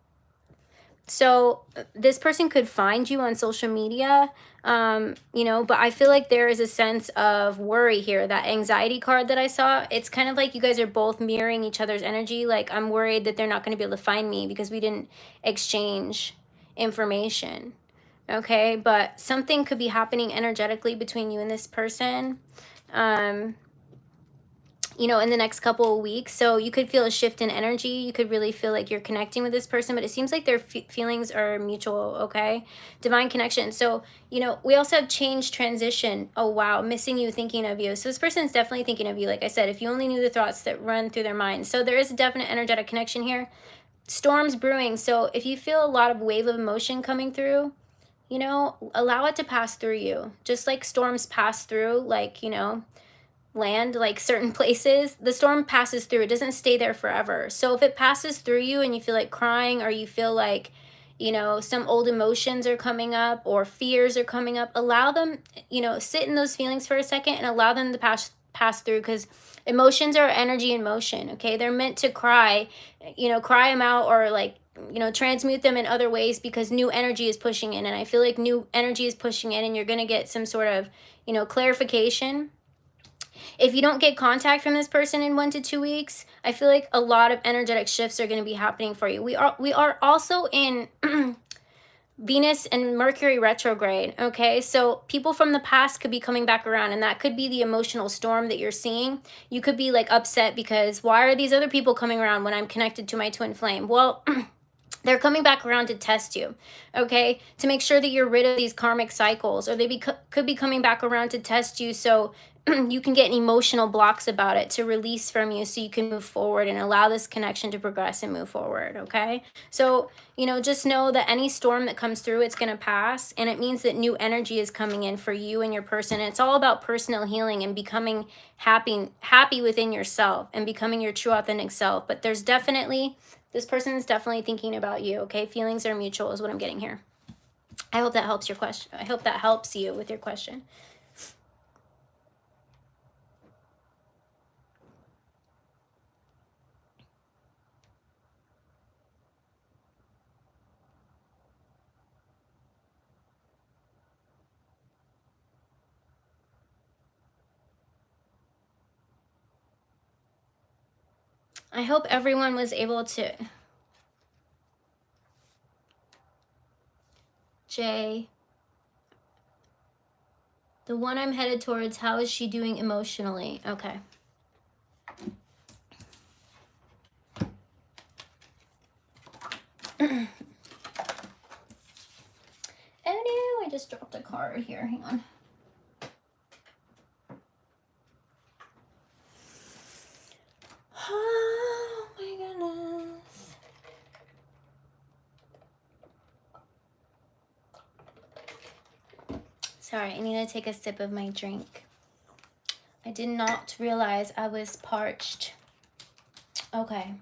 So this person could find you on social media, you know, but I feel like there is a sense of worry here. That anxiety card that I saw, it's kind of like you guys are both mirroring each other's energy. Like, I'm worried that they're not going to be able to find me because we didn't exchange information. Okay, but something could be happening energetically between you and this person. You know, in the next couple of weeks. So you could feel a shift in energy. You could really feel like you're connecting with this person, but it seems like their feelings are mutual, okay? Divine connection. So, you know, we also have change, transition. Oh, wow, missing you, thinking of you. So this person is definitely thinking of you. Like I said, if you only knew the thoughts that run through their mind. So there is a definite energetic connection here. Storms brewing. So if you feel a lot of wave of emotion coming through, you know, allow it to pass through you. Just like storms pass through, like, you know, land, like certain places, the storm passes through. It doesn't stay there forever. So if it passes through you and you feel like crying, or you feel like, you know, some old emotions are coming up or fears are coming up, allow them, you know, sit in those feelings for a second and allow them to pass through, because emotions are energy in motion, okay? They're meant to cry, you know, cry them out, or like, you know, transmute them in other ways, because new energy is pushing in. And I feel like new energy is pushing in, and you're going to get some sort of, you know, clarification. If you don't get contact from this person in 1 to 2 weeks, I feel like a lot of energetic shifts are going to be happening for you. We are also in Venus and Mercury retrograde, okay? So people from the past could be coming back around, and that could be the emotional storm that you're seeing. You could be like upset because why are these other people coming around when I'm connected to my twin flame? Well, they're coming back around to test you, okay? To make sure that you're rid of these karmic cycles, or they could be coming back around to test you so you can get emotional blocks about it to release from you, so you can move forward and allow this connection to progress and move forward, okay? So, you know, just know that any storm that comes through, it's going to pass, and it means that new energy is coming in for you and your person. It's all about personal healing and becoming happy within yourself and becoming your true authentic self. But there's definitely, this person is definitely thinking about you, okay? Feelings are mutual is what I'm getting here. I hope that helps your question. I hope that helps you with your question. I hope everyone was able to. Jay, the one I'm headed towards, how is she doing emotionally? Okay. Oh no, I just dropped a card here. Hang on. Oh my goodness. Sorry, I need to take a sip of my drink. I did not realize I was parched. Okay.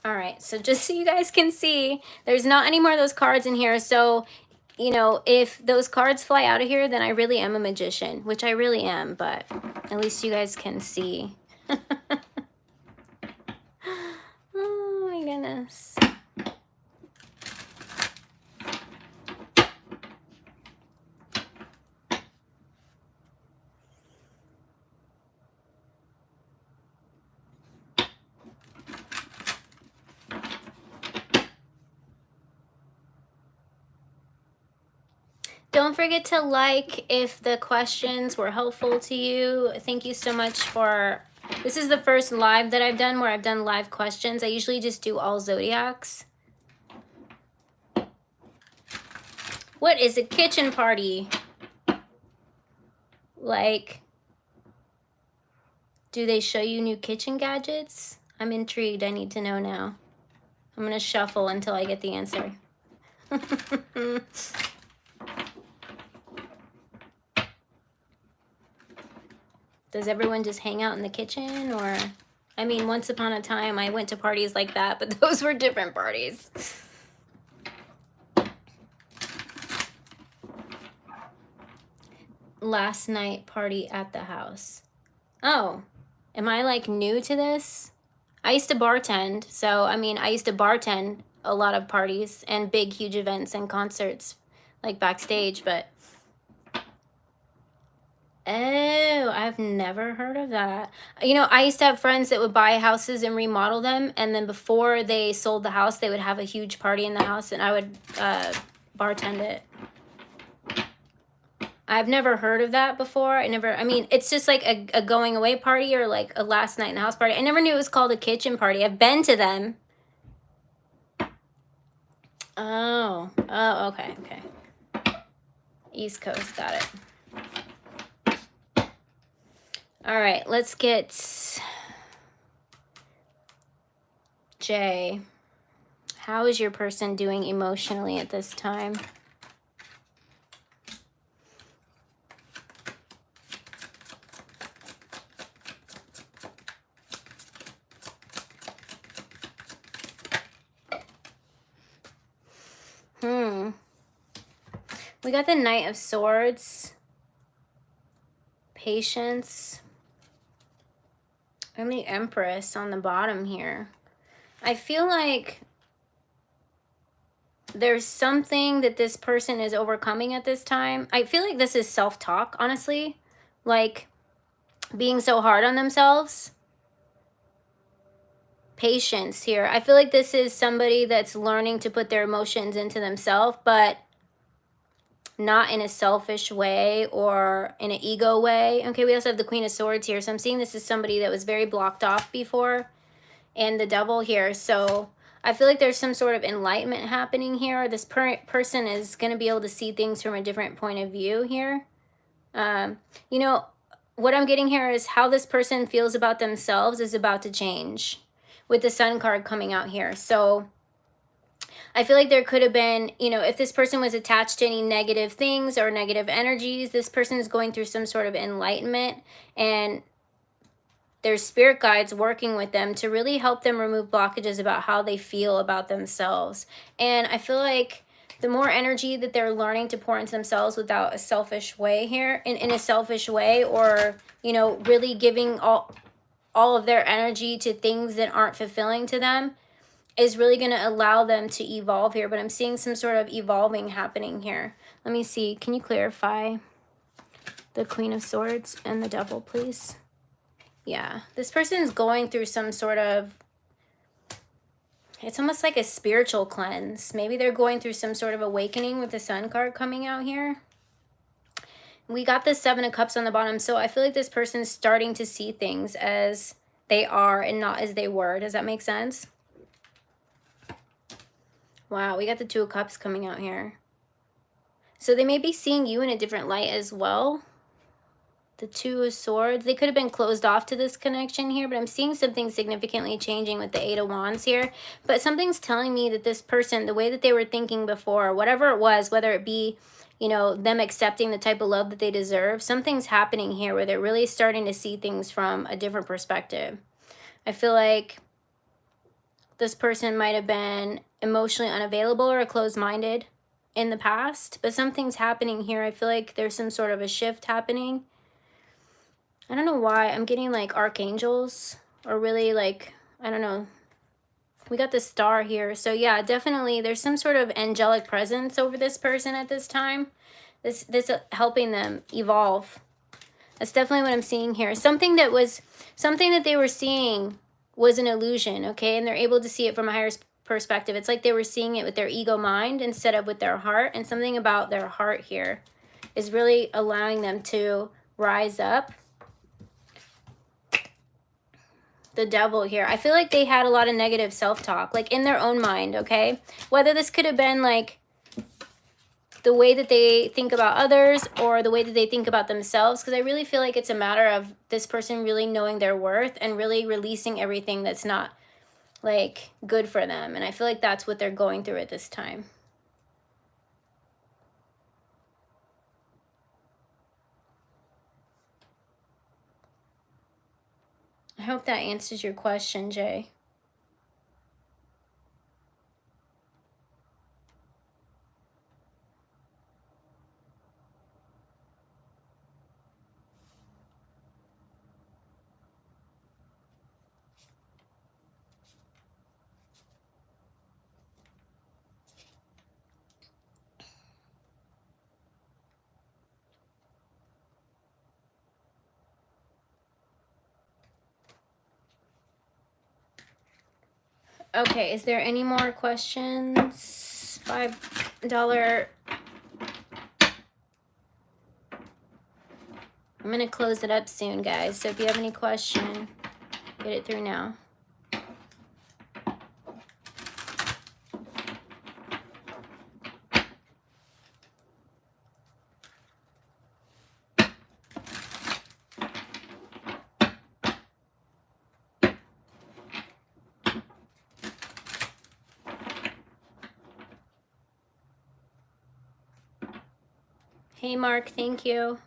All right, so just so you guys can see, there's not any more of those cards in here. So, you know, if those cards fly out of here, then I really am a magician, which I really am, but at least you guys can see. Oh my goodness. Don't forget to like if the questions were helpful to you. Thank you so much for... This is the first live that I've done where I've done live questions. I usually just do all zodiacs. What is a kitchen party? Like, do they show you new kitchen gadgets? I'm intrigued. I need to know now. I'm going to shuffle until I get the answer. Does everyone just hang out in the kitchen? Or, I mean, once upon a time I went to parties like that, but those were different parties. Last night party at the house. Oh, am I like new to this? I used to bartend, so I mean, I used to bartend a lot of parties and big, huge events and concerts, like backstage, but... Oh, I've never heard of that. You know, I used to have friends that would buy houses and remodel them, and then before they sold the house, they would have a huge party in the house, and I would bartend it. I've never heard of that before. I mean, it's just like a going away party or like a last night in the house party. I never knew it was called a kitchen party. I've been to them. Oh, okay. East Coast, got it. All right, let's get Jay. How is your person doing emotionally at this time? We got the Knight of Swords, Patience, and the Empress on the bottom here. I feel like there's something that this person is overcoming at this time. I feel like this is self-talk, honestly. Like being so hard on themselves. Patience here. I feel like this is somebody that's learning to put their emotions into themselves, but not in a selfish way or in an ego way. Okay, we also have the Queen of Swords here. So I'm seeing this is somebody that was very blocked off before. And the Devil here. So I feel like there's some sort of enlightenment happening here. This person is going to be able to see things from a different point of view here. You know, what I'm getting here is how this person feels about themselves is about to change with the Sun card coming out here. So I feel like there could have been, you know, if this person was attached to any negative things or negative energies, this person is going through some sort of enlightenment, and there's spirit guides working with them to really help them remove blockages about how they feel about themselves. And I feel like the more energy that they're learning to pour into themselves without a selfish way here, in a selfish way, or, you know, really giving all of their energy to things that aren't fulfilling to them, is really going to allow them to evolve here. But I'm seeing some sort of evolving happening here. Let me see. Can you clarify the Queen of Swords and the Devil, please? Yeah. This person's going through some sort of, it's almost like a spiritual cleanse. Maybe they're going through some sort of awakening with the Sun card coming out here. We got the Seven of Cups on the bottom. So I feel like this person's starting to see things as they are and not as they were. Does that make sense? Wow, we got the Two of Cups coming out here. So they may be seeing you in a different light as well. The Two of Swords. They could have been closed off to this connection here, but I'm seeing something significantly changing with the Eight of Wands here. But something's telling me that this person, the way that they were thinking before, whatever it was, whether it be, you know, them accepting the type of love that they deserve, something's happening here where they're really starting to see things from a different perspective. I feel like this person might have been emotionally unavailable or closed-minded in the past, but something's happening here. I feel like there's some sort of a shift happening. I don't know why I'm getting like archangels or really like, I don't know. We got the Star here. So yeah, definitely there's some sort of angelic presence over this person at this time. This helping them evolve. That's definitely what I'm seeing here. Something that they were seeing was an illusion, okay? And they're able to see it from a higher perspective. It's like they were seeing it with their ego mind instead of with their heart. And something about their heart here is really allowing them to rise up. The Devil here. I feel like they had a lot of negative self-talk, like in their own mind, okay? Whether this could have been like the way that they think about others or the way that they think about themselves, because I really feel like it's a matter of this person really knowing their worth and really releasing everything that's not like good for them. And I feel like that's what they're going through at this time. I hope that answers your question, Jay. Okay, is there any more questions? $5. I'm going to close it up soon, guys. So if you have any question, get it through now. Hey, Mark, thank you.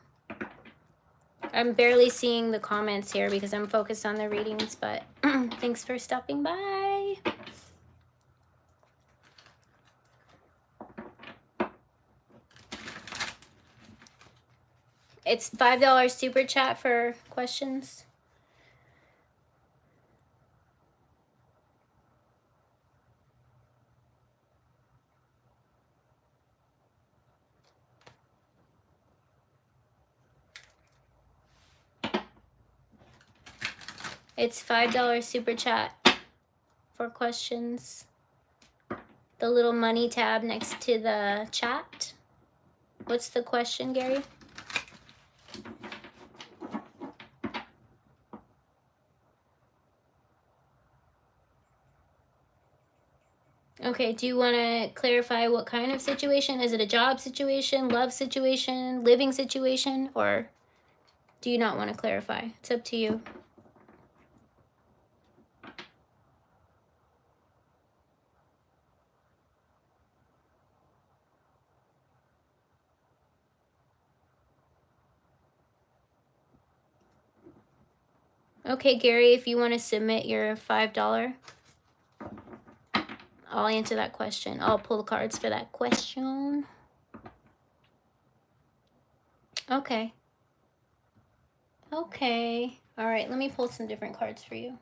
I'm barely seeing the comments here because I'm focused on the readings, but thanks for stopping by. It's $5 super chat for questions. It's $5 super chat for questions. The little money tab next to the chat. What's the question, Gary? Okay, do you want to clarify what kind of situation? Is it a job situation, love situation, living situation, or do you not want to clarify? It's up to you. Okay, Gary, if you want to submit your $5, I'll answer that question. I'll pull the cards for that question. Okay. Okay. All right, let me pull some different cards for you.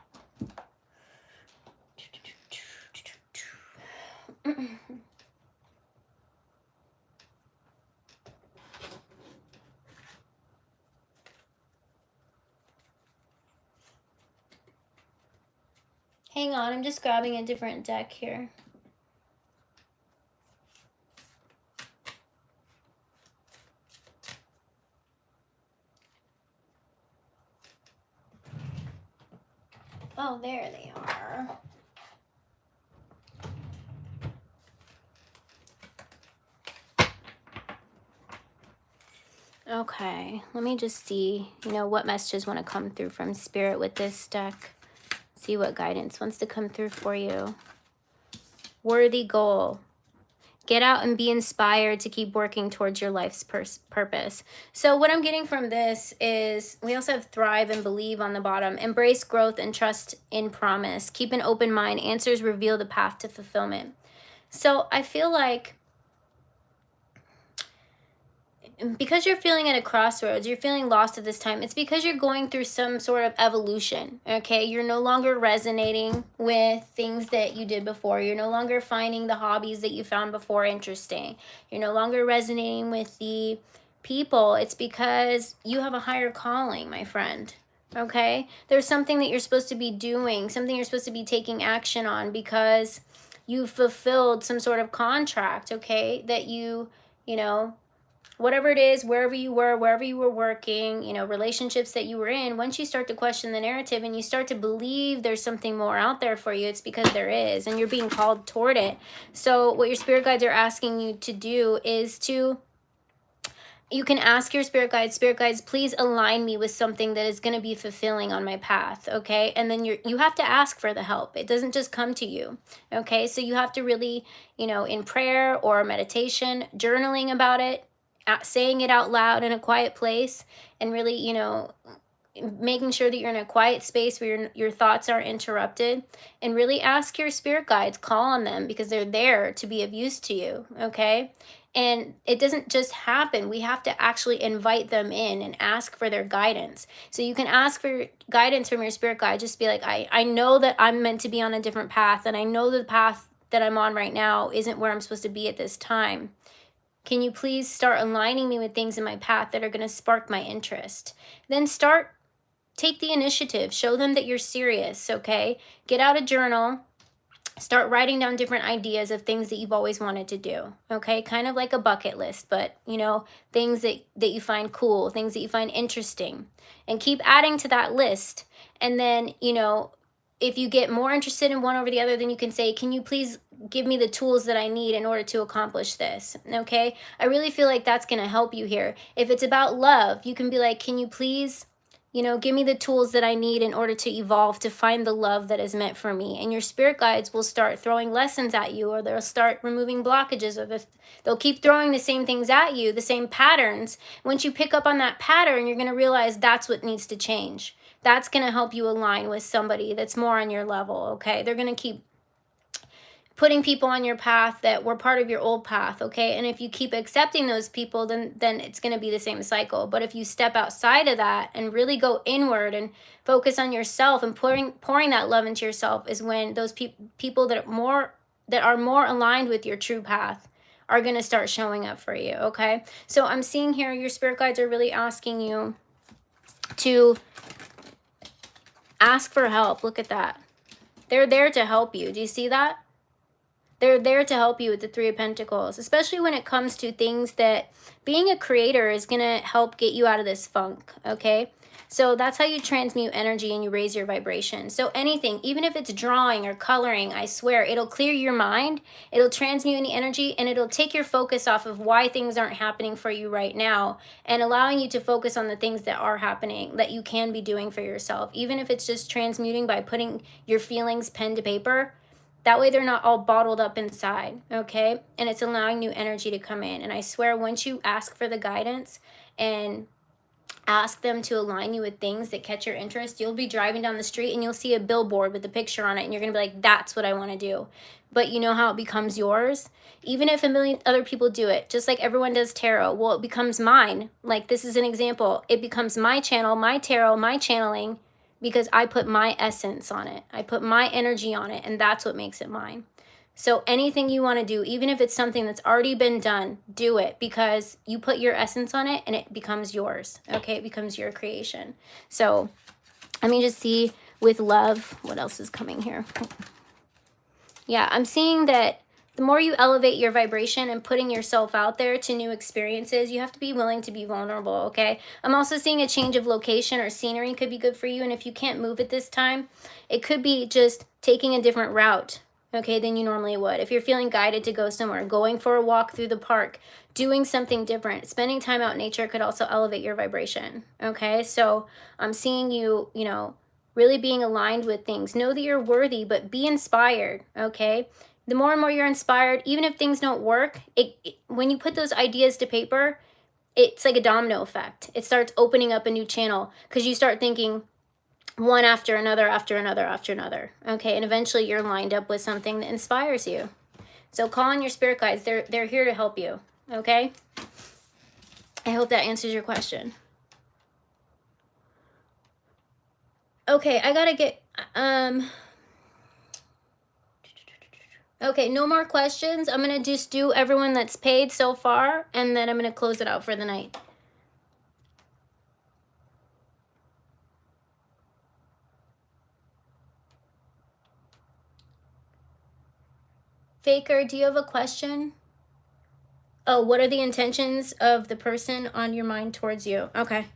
Hang on, I'm just grabbing a different deck here. Oh, there they are. Okay, let me just see, what messages want to come through from Spirit with this deck. See what guidance wants to come through for you. Worthy goal. Get out and be inspired to keep working towards your life's purpose. So what I'm getting from this is we also have thrive and believe on the bottom. Embrace growth and trust in promise. Keep an open mind. Answers reveal the path to fulfillment. So I feel like because you're feeling at a crossroads, you're feeling lost at this time, it's because you're going through some sort of evolution, okay? You're no longer resonating with things that you did before. You're no longer finding the hobbies that you found before interesting. You're no longer resonating with the people. It's because you have a higher calling, my friend, okay? There's something that you're supposed to be doing, something you're supposed to be taking action on because you fulfilled some sort of contract, okay? That you know, whatever it is, wherever you were working, relationships that you were in, once you start to question the narrative and you start to believe there's something more out there for you, it's because there is, and you're being called toward it. So what your spirit guides are asking you to do is you can ask your spirit guides, please align me with something that is going to be fulfilling on my path, okay? And then you have to ask for the help. It doesn't just come to you, okay? So you have to really, in prayer or meditation, journaling about it, saying it out loud in a quiet place, and really, making sure that you're in a quiet space where your thoughts aren't interrupted, and really ask your spirit guides, call on them because they're there to be of use to you, okay? And it doesn't just happen. We have to actually invite them in and ask for their guidance. So you can ask for guidance from your spirit guide. Just be like, I know that I'm meant to be on a different path, and I know the path that I'm on right now isn't where I'm supposed to be at this time. Can you please start aligning me with things in my path that are going to spark my interest? Then take the initiative. Show them that you're serious, okay? Get out a journal. Start writing down different ideas of things that you've always wanted to do, okay? Kind of like a bucket list, but, things that you find cool, things that you find interesting. And keep adding to that list. And then, if you get more interested in one over the other, then you can say, can you please give me the tools that I need in order to accomplish this, okay? I really feel like that's going to help you here. If it's about love, you can be like, can you please, give me the tools that I need in order to evolve, to find the love that is meant for me. And your spirit guides will start throwing lessons at you, or they'll start removing blockages, or they'll keep throwing the same things at you, the same patterns. Once you pick up on that pattern, you're going to realize that's what needs to change. That's going to help you align with somebody that's more on your level, okay? They're going to keep putting people on your path that were part of your old path, okay? And if you keep accepting those people, then it's going to be the same cycle. But if you step outside of that and really go inward and focus on yourself and pouring that love into yourself, is when those people that are more aligned with your true path are going to start showing up for you, okay? So I'm seeing here your spirit guides are really asking you to ask for help. Look at that. They're there to help you. Do you see that? They're there to help you with the Three of Pentacles, especially when it comes to things that being a creator is going to help get you out of this funk, okay? So that's how you transmute energy and you raise your vibration. So anything, even if it's drawing or coloring, I swear, it'll clear your mind, it'll transmute any energy, and it'll take your focus off of why things aren't happening for you right now, and allowing you to focus on the things that are happening, that you can be doing for yourself. Even if it's just transmuting by putting your feelings pen to paper, that way they're not all bottled up inside, okay? And it's allowing new energy to come in. And I swear, once you ask for the guidance and ask them to align you with things that catch your interest, you'll be driving down the street and you'll see a billboard with a picture on it, and you're going to be like, that's what I want to do. But you know how it becomes yours? Even if a million other people do it, just like everyone does tarot, well, it becomes mine. Like, this is an example. It becomes my channel, my tarot, my channeling, because I put my essence on it. I put my energy on it, and that's what makes it mine. So anything you want to do, even if it's something that's already been done, do it, because you put your essence on it and it becomes yours. Okay, it becomes your creation. So let me just see with love, what else is coming here? Yeah, I'm seeing that the more you elevate your vibration and putting yourself out there to new experiences, you have to be willing to be vulnerable, okay? I'm also seeing a change of location or scenery could be good for you. And if you can't move at this time, it could be just taking a different route, okay, than you normally would. If you're feeling guided to go somewhere, going for a walk through the park, doing something different, spending time out in nature could also elevate your vibration, okay? So I'm seeing you, you know, really being aligned with things. Know that you're worthy, but be inspired, okay? The more and more you're inspired, even if things don't work, when you put those ideas to paper, it's like a domino effect. It starts opening up a new channel because you start thinking one after another, after another, after another. Okay, and eventually you're lined up with something that inspires you. So call on your spirit guides. They're here to help you, okay? I hope that answers your question. Okay, I gotta get... Okay, no more questions. I'm going to just do everyone that's paid so far, and then I'm going to close it out for the night. Faker, do you have a question? Oh, what are the intentions of the person on your mind towards you? Okay.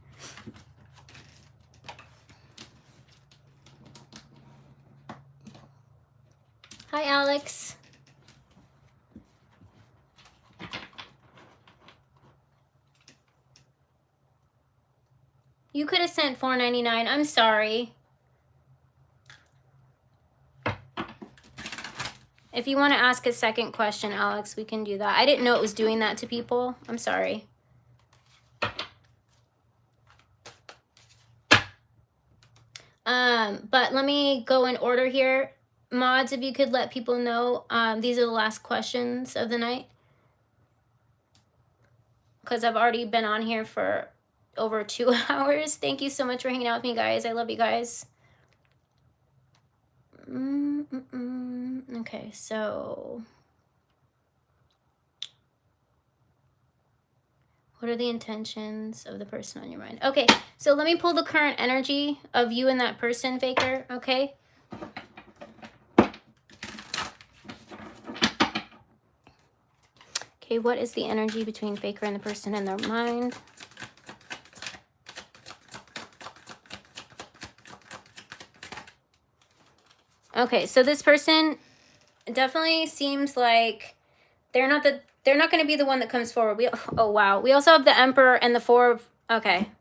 Hi, Alex. You could have sent $4.99. I'm sorry. If you want to ask a second question, Alex, we can do that. I didn't know it was doing that to people. I'm sorry. But let me go in order here. Mods, if you could let people know, these are the last questions of the night. Because I've already been on here for over 2 hours. Thank you so much for hanging out with me, guys. I love you guys. Okay, so what are the intentions of the person on your mind? Okay, so let me pull the current energy of you and that person, Faker, okay? Okay, what is the energy between Faker and the person in their mind? Okay, so this person definitely seems like they're not going to be the one that comes forward. Oh wow. We also have the Emperor and the Four of... Okay.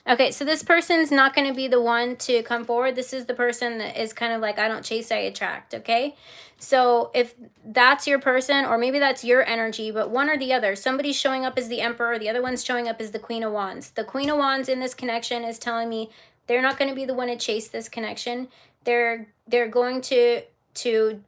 Okay, so this person's not going to be the one to come forward. This is the person that is kind of like, I don't chase, I attract, okay? So if that's your person, or maybe that's your energy, but one or the other, somebody's showing up as the Emperor, the other one's showing up as the Queen of Wands. The Queen of Wands in this connection is telling me they're not going to be the one to chase this connection. They're going to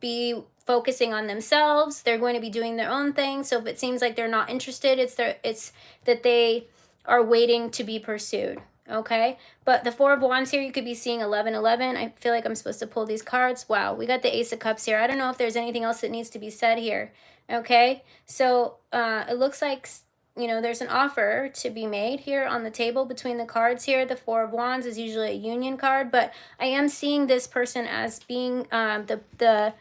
be focusing on themselves. They're going to be doing their own thing. So if it seems like they're not interested, it's that they are waiting to be pursued, okay? But the Four of Wands here, you could be seeing 1111. I feel like I'm supposed to pull these cards. Wow, we got the Ace of Cups here. I don't know if there's anything else that needs to be said here, okay? So it looks like, you know, there's an offer to be made here on the table between the cards here. The Four of Wands is usually a union card, but I am seeing this person as being the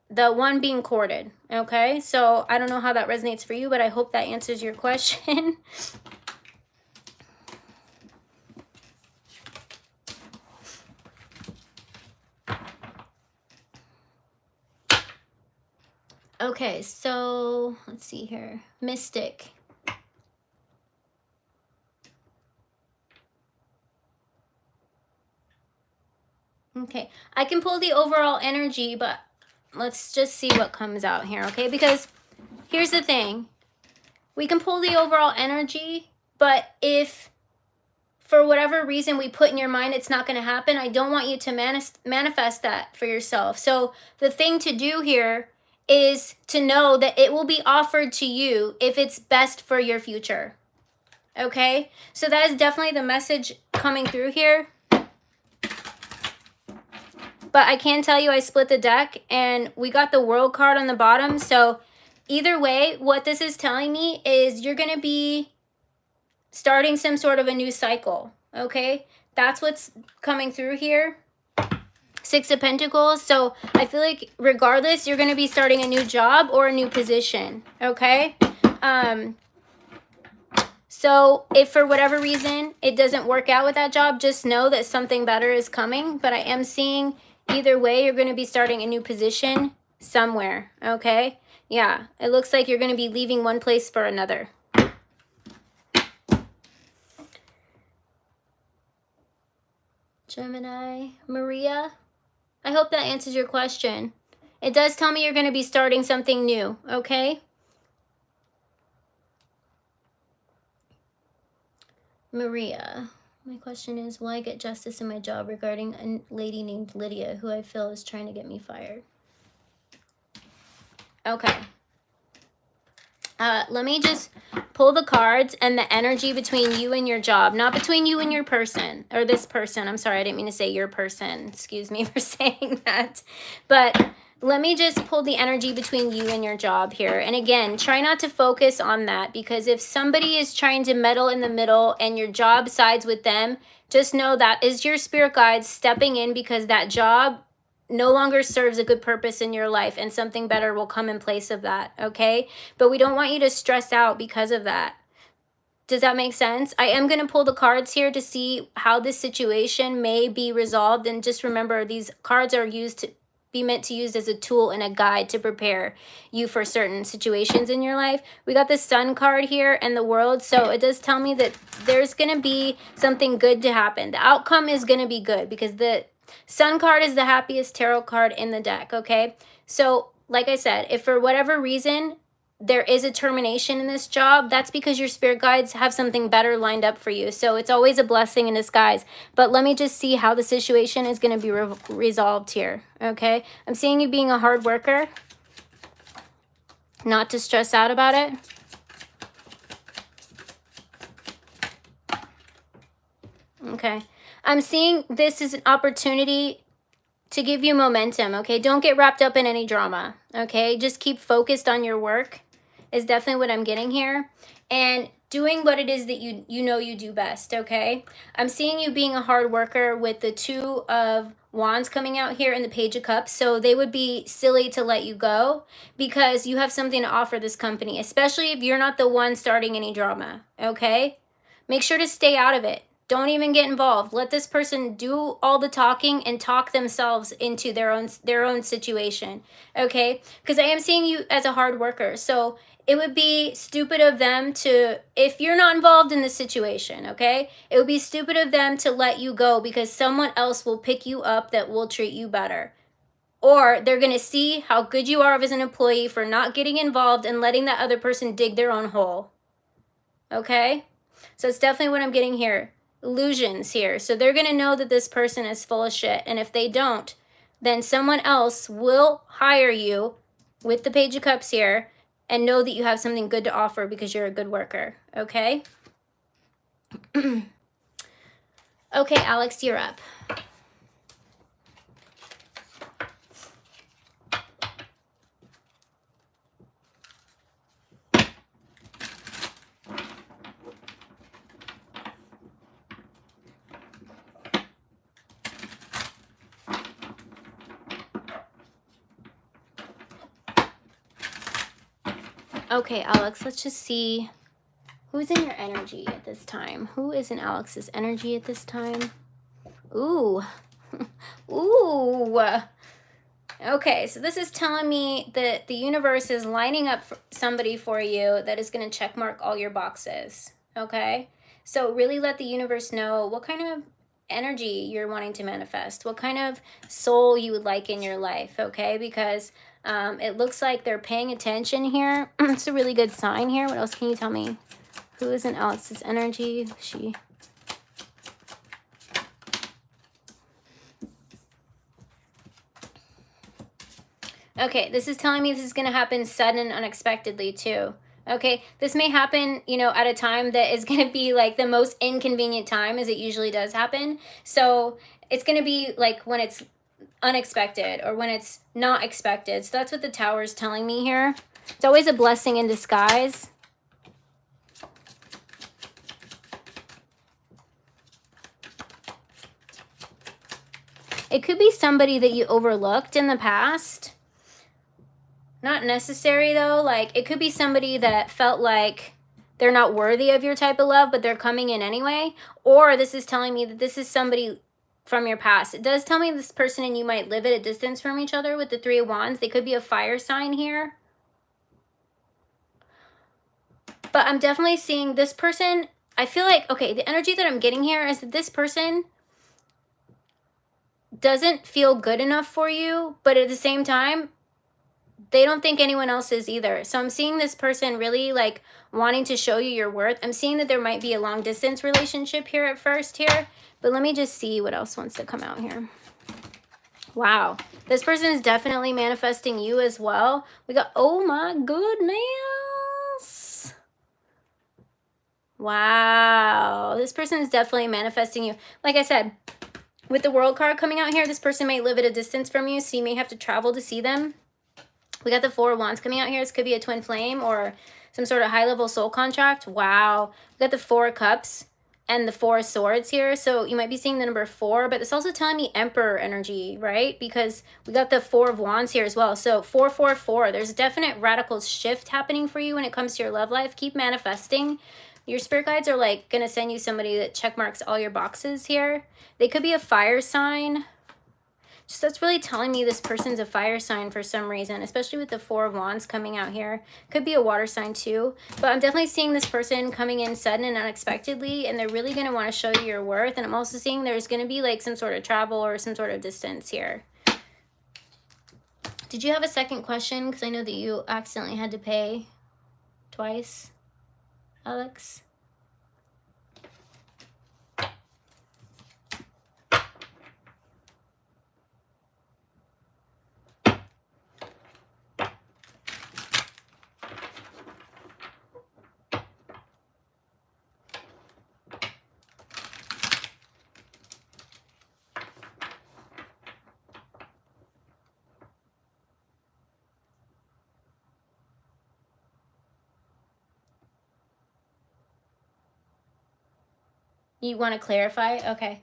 one being courted, okay? So I don't know how that resonates for you, but I hope that answers your question. Okay, so let's see here. Mystic. Okay, I can pull the overall energy, but let's just see what comes out here, okay? Because here's the thing. We can pull the overall energy, but if for whatever reason we put in your mind it's not going to happen, I don't want you to manifest that for yourself. So the thing to do here is to know that it will be offered to you if it's best for your future, okay? So that is definitely the message coming through here. But I can tell you I split the deck and we got the World card on the bottom. So either way, what this is telling me is you're going to be starting some sort of a new cycle, okay? That's what's coming through here. Six of Pentacles. So I feel like regardless, you're going to be starting a new job or a new position, okay? So if for whatever reason it doesn't work out with that job, just know that something better is coming. But I am seeing either way, you're going to be starting a new position somewhere, okay? Yeah, it looks like you're going to be leaving one place for another. Gemini, Maria, I hope that answers your question. It does tell me you're going to be starting something new, okay? Maria, my question is, will I get justice in my job regarding a lady named Lydia who I feel is trying to get me fired? Okay. Let me just pull the cards and the energy between you and your job, not between you and your person, or this person. I'm sorry, I didn't mean to say your person. Excuse me for saying that. But let me just pull the energy between you and your job here. And again, try not to focus on that, because if somebody is trying to meddle in the middle and your job sides with them, just know that is your spirit guides stepping in, because that job no longer serves a good purpose in your life and something better will come in place of that, okay? But we don't want you to stress out because of that. Does that make sense? I am going to pull the cards here to see how this situation may be resolved. And just remember, these cards are meant to use as a tool and a guide to prepare you for certain situations in your life. We got the Sun card here and the World. So it does tell me that there's going to be something good to happen. The outcome is going to be good, because the Sun card is the happiest tarot card in the deck, okay? So, like I said, if for whatever reason there is a termination in this job, that's because your spirit guides have something better lined up for you. So it's always a blessing in disguise. But let me just see how the situation is going to be resolved here, okay? I'm seeing you being a hard worker, not to stress out about it. Okay. I'm seeing this is an opportunity to give you momentum, okay? Don't get wrapped up in any drama, okay? Just keep focused on your work is definitely what I'm getting here. And doing what it is that you know you do best, okay? I'm seeing you being a hard worker with the Two of Wands coming out here and the Page of Cups. So they would be silly to let you go, because you have something to offer this company, especially if you're not the one starting any drama, okay? Make sure to stay out of it. Don't even get involved. Let this person do all the talking and talk themselves into their own situation, okay? Because I am seeing you as a hard worker. So it would be stupid of them to, if you're not involved in the situation, okay? It would be stupid of them to let you go, because someone else will pick you up that will treat you better. Or they're going to see how good you are as an employee for not getting involved and letting that other person dig their own hole, okay? So it's definitely what I'm getting here. Illusions here. So they're going to know that this person is full of shit. And if they don't, then someone else will hire you with the Page of Cups here and know that you have something good to offer because you're a good worker. Okay? Okay, Alex, you're up. Okay, Alex, let's just see who's in your energy at this time. Who is in Alex's energy at this time? Ooh. Ooh. Okay, so this is telling me that the universe is lining up for somebody for you that is going to check mark all your boxes, okay? So really let the universe know what kind of energy you're wanting to manifest, what kind of soul you would like in your life, okay? Because it looks like they're paying attention here. It's a really good sign here. What else can you tell me? Who is in Alex's energy? She... Okay, this is telling me this is going to happen sudden and unexpectedly too. Okay, this may happen, you know, at a time that is going to be like the most inconvenient time, as it usually does happen. So it's going to be like when it's unexpected or when it's not expected. So that's what the Tower is telling me here. It's always a blessing in disguise. It could be somebody that you overlooked in the past. Not necessary though. Like it could be somebody that felt like they're not worthy of your type of love, but they're coming in anyway. Or this is telling me that this is somebody from your past. It does tell me this person and you might live at a distance from each other with the Three of Wands. They could be a fire sign here. But I'm definitely seeing this person. I feel like, okay, the energy that I'm getting here is that this person doesn't feel good enough for you, but at the same time, they don't think anyone else is either. So I'm seeing this person really like wanting to show you your worth. I'm seeing that there might be a long distance relationship here at first here, but let me just see what else wants to come out here. Wow. This person is definitely manifesting you as well. We got, oh my goodness. Wow. This person is definitely manifesting you. Like I said, with the World card coming out here, this person may live at a distance from you, so you may have to travel to see them. We got the Four of Wands coming out here. This could be a twin flame or some sort of high-level soul contract. Wow. We got the Four of Cups and the Four of Swords here. So you might be seeing the number 4, but it's also telling me Emperor energy, right? Because we got the Four of Wands here as well. So 444. There's a definite radical shift happening for you when it comes to your love life. Keep manifesting. Your spirit guides are like going to send you somebody that check marks all your boxes here. They could be a fire sign. Just that's really telling me this person's a fire sign for some reason, especially with the Four of Wands coming out here. Could be a water sign too. But I'm definitely seeing this person coming in sudden and unexpectedly, and they're really going to want to show you your worth. And I'm also seeing there's going to be like some sort of travel or some sort of distance here. Did you have a second question? Because I know that you accidentally had to pay twice, Alex. You want to clarify? Okay.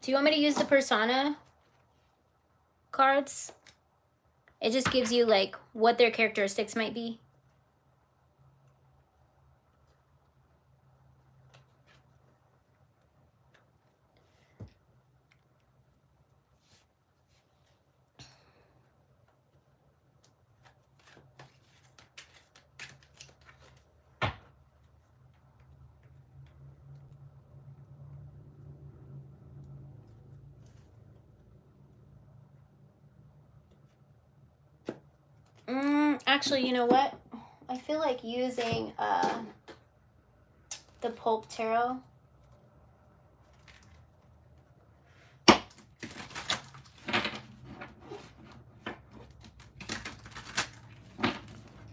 Do you want me to use the persona cards? It just gives you like what their characteristics might be. Actually, you know what? I feel like using the Pulp Tarot.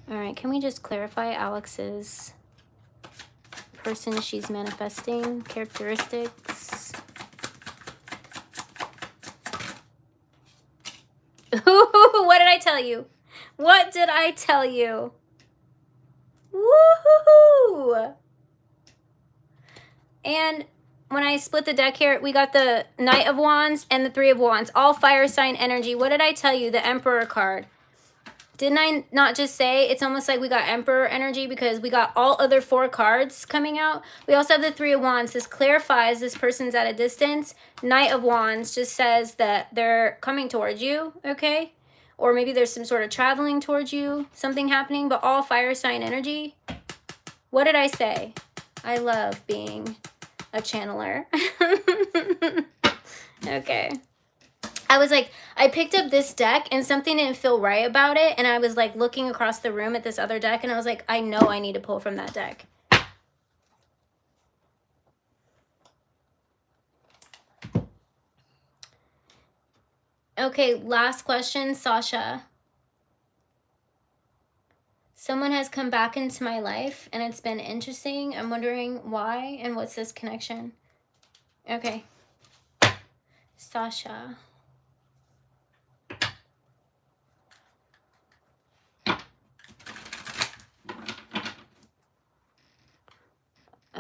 All right, can we just clarify Alex's person she's manifesting, characteristics? What did I tell you? What did I tell you? Woohoo! And when I split the deck here, we got the Knight of Wands and the Three of Wands, all fire sign energy. What did I tell you? The Emperor card. Didn't I not just say it's almost like we got Emperor energy because we got all other 4 cards coming out? We also have the Three of Wands. This clarifies this person's at a distance. Knight of Wands just says that they're coming towards you, okay? Or maybe there's some sort of traveling towards you, something happening, but all fire sign energy. What did I say? I love being a channeler. Okay. I was like, I picked up this deck and something didn't feel right about it. And I was like looking across the room at this other deck and I was like, I know I need to pull from that deck. Okay, last question, Sasha. Someone has come back into my life and it's been interesting. I'm wondering why and what's this connection? Okay. Sasha.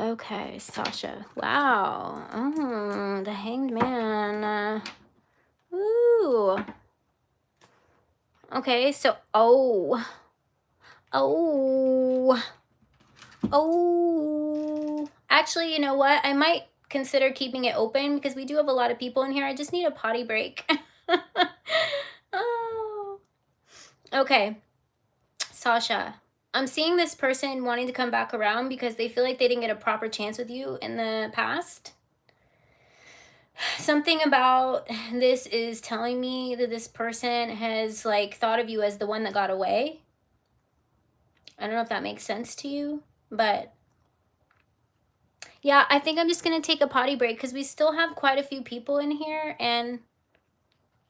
Okay, Sasha. Wow. Oh, the Hanged Man. Ooh. Okay, so, oh. Actually, you know what? I might consider keeping it open because we do have a lot of people in here. I just need a potty break. Oh. Okay, Sasha. I'm seeing this person wanting to come back around because they feel like they didn't get a proper chance with you in the past. Something about this is telling me that this person has like thought of you as the one that got away. I don't know if that makes sense to you, but yeah, I think I'm just going to take a potty break because we still have quite a few people in here, and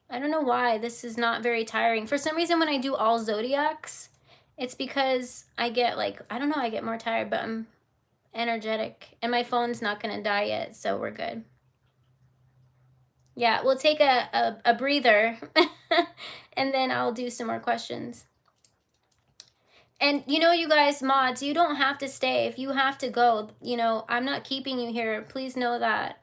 I don't know why this is not very tiring. For some reason, when I do all zodiacs, it's because I get like, I don't know, I get more tired, but I'm energetic, and my phone's not going to die yet, so we're good. Yeah, we'll take a breather, and then I'll do some more questions. And, you know, you guys, mods, you don't have to stay. If you have to go, you know, I'm not keeping you here. Please know that.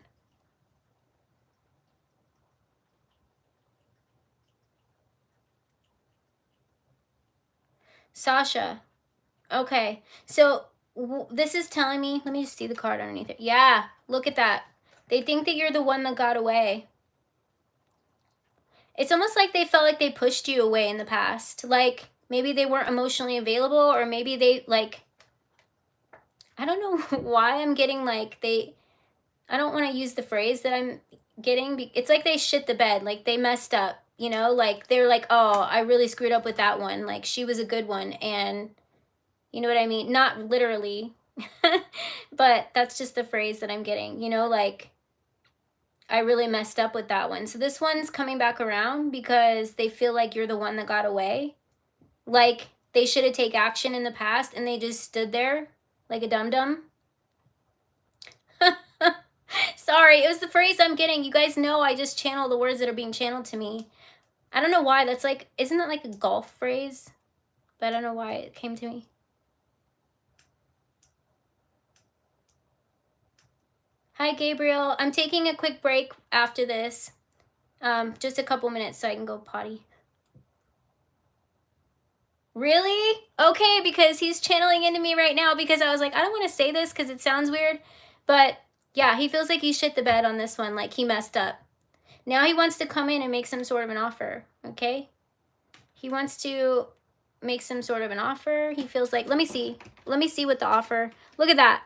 Sasha. Okay. So, this is telling me, let me just see the card underneath it. Yeah, look at that. They think that you're the one that got away. It's almost like they felt like they pushed you away in the past. Like, maybe they weren't emotionally available, or maybe they, like, I don't know why I'm getting, like, I don't want to use the phrase that I'm getting. It's like they shit the bed. Like, they messed up, you know? Like, they're like, oh, I really screwed up with that one. Like, she was a good one. And you know what I mean? Not literally, but that's just the phrase that I'm getting, you know? Like, I really messed up with that one. So this one's coming back around because they feel like you're the one that got away. Like, they should have taken action in the past and they just stood there like a dum-dum. Sorry, it was the phrase I'm getting. You guys know I just channel the words that are being channeled to me. I don't know why. That's like, isn't that like a golf phrase? But I don't know why it came to me. Hi, Gabriel. I'm taking a quick break after this. Just a couple minutes so I can go potty. Really? Okay, because he's channeling into me right now because I was like, I don't want to say this because it sounds weird. But yeah, he feels like he shit the bed on this one, like he messed up. Now he wants to come in and make some sort of an offer, okay? He wants to make some sort of an offer. He feels like, let me see what the offer, look at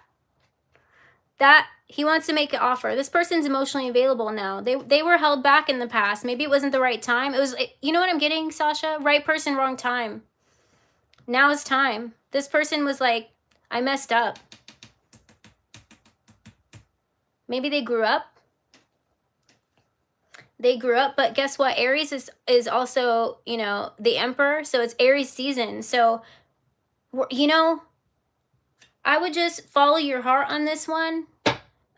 that. He wants to make an offer. This person's emotionally available now. They were held back in the past. Maybe it wasn't the right time. You know what I'm getting, Sasha? Right person, wrong time. Now is time. This person was like, I messed up. Maybe they grew up. But guess what? Aries is also, you know, the emperor. So it's Aries season. So, you know, I would just follow your heart on this one.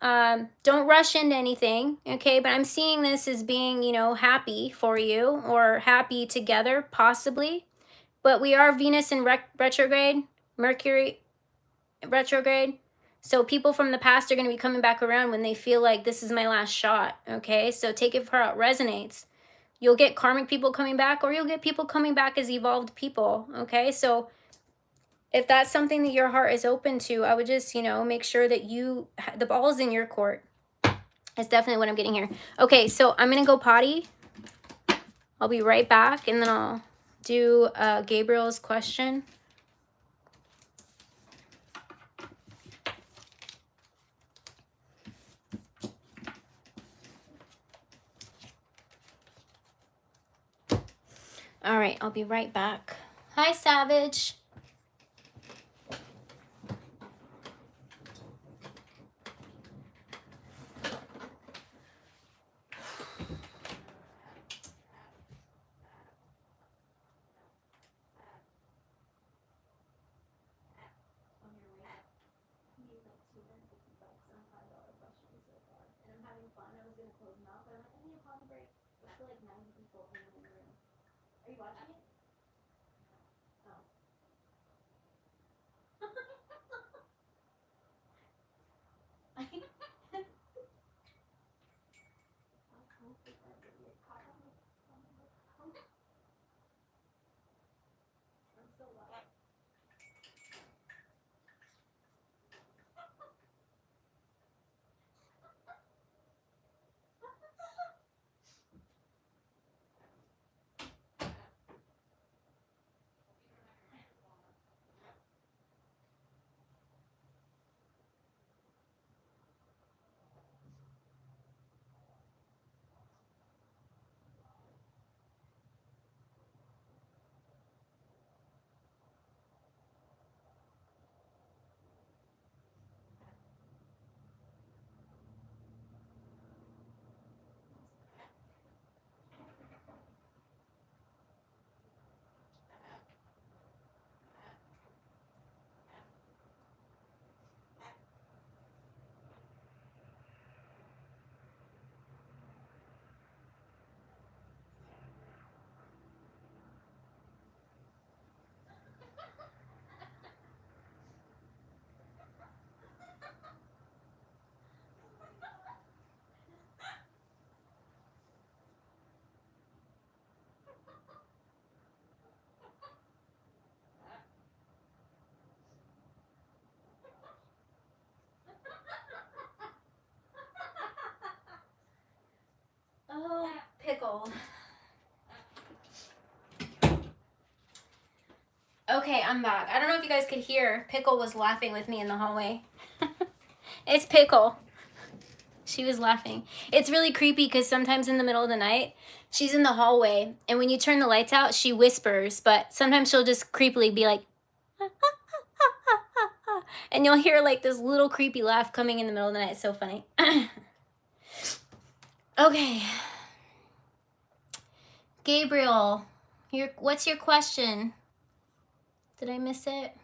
Don't rush into anything, okay? But I'm seeing this as being, you know, happy for you or happy together, possibly. But we are Venus in retrograde, Mercury retrograde. So people from the past are going to be coming back around when they feel like this is my last shot, okay? So take it for how it resonates. You'll get karmic people coming back, or you'll get people coming back as evolved people, okay? So if that's something that your heart is open to, I would just, you know, make sure that the ball's in your court. That's definitely what I'm getting here. Okay, so I'm going to go potty. I'll be right back, and then I'll do Gabriel's question. All right, I'll be right back. Hi, Savage. Are you watching it? Oh. Pickle. Okay, I'm back. I don't know if you guys could hear. Pickle was laughing with me in the hallway. It's Pickle. She was laughing. It's really creepy because sometimes in the middle of the night, she's in the hallway, and when you turn the lights out, she whispers, but sometimes she'll just creepily be like, and you'll hear like this little creepy laugh coming in the middle of the night. It's so funny. Okay. Gabriel, what's your question? Did I miss it?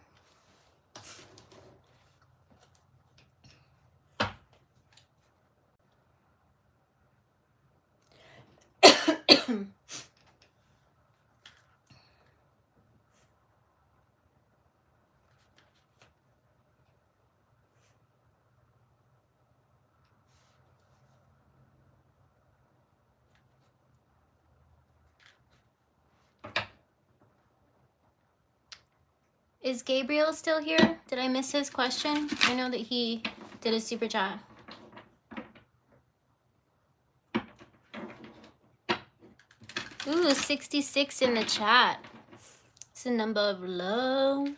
Is Gabriel still here? Did I miss his question? I know that he did a super chat. Ooh, 66 in the chat. It's a number of love.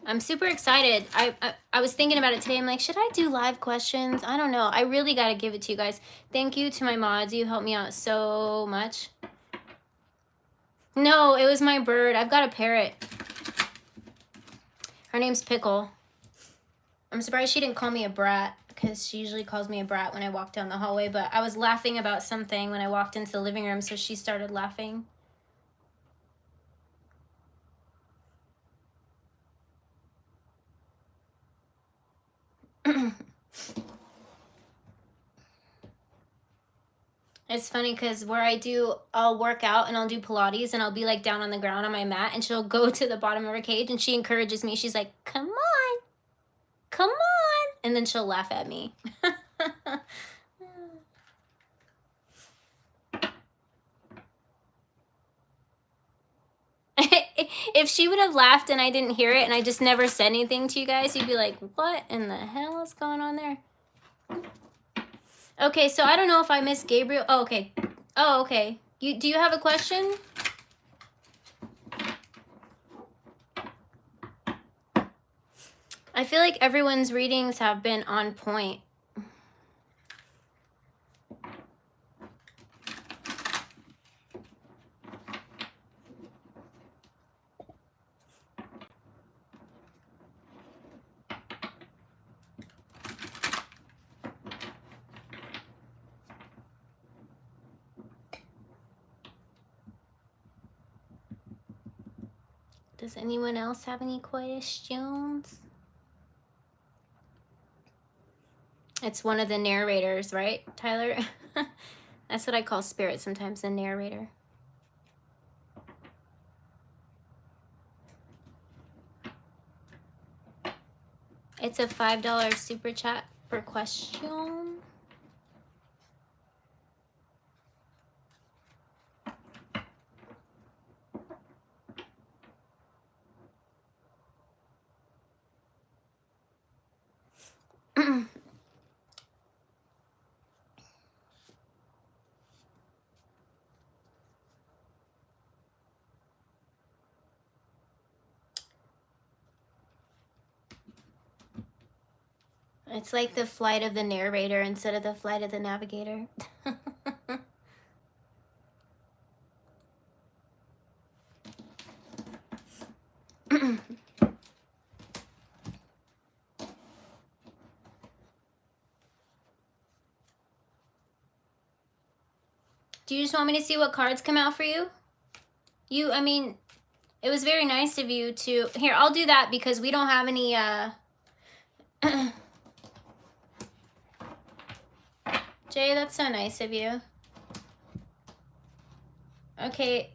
I'm super excited. I was thinking about it today. I'm like, should I do live questions? I don't know. I really got to give it to you guys. Thank you to my mods. You helped me out so much. No, it was my bird. I've got a parrot. Her name's Pickle. I'm surprised she didn't call me a brat because she usually calls me a brat when I walk down the hallway. But I was laughing about something when I walked into the living room, so she started laughing. It's funny because where I'll work out and I'll do Pilates and I'll be like down on the ground on my mat and she'll go to the bottom of her cage and she encourages me. She's like, come on, come on. And then she'll laugh at me. If she would have laughed and I didn't hear it and I just never said anything to you guys, you'd be like, what in the hell is going on there? Okay, so I don't know if I missed Gabriel. Oh, okay. Oh, okay. Do you have a question? I feel like everyone's readings have been on point. Does anyone else have any questions? It's one of the narrators, right, Tyler? That's what I call spirit sometimes, the narrator. It's a $5 super chat per question. It's like the flight of the narrator instead of the flight of the navigator. Do you just want me to see what cards come out for you? I mean, it was very nice of you to... Here, I'll do that because we don't have any... Jay, that's so nice of you. Okay,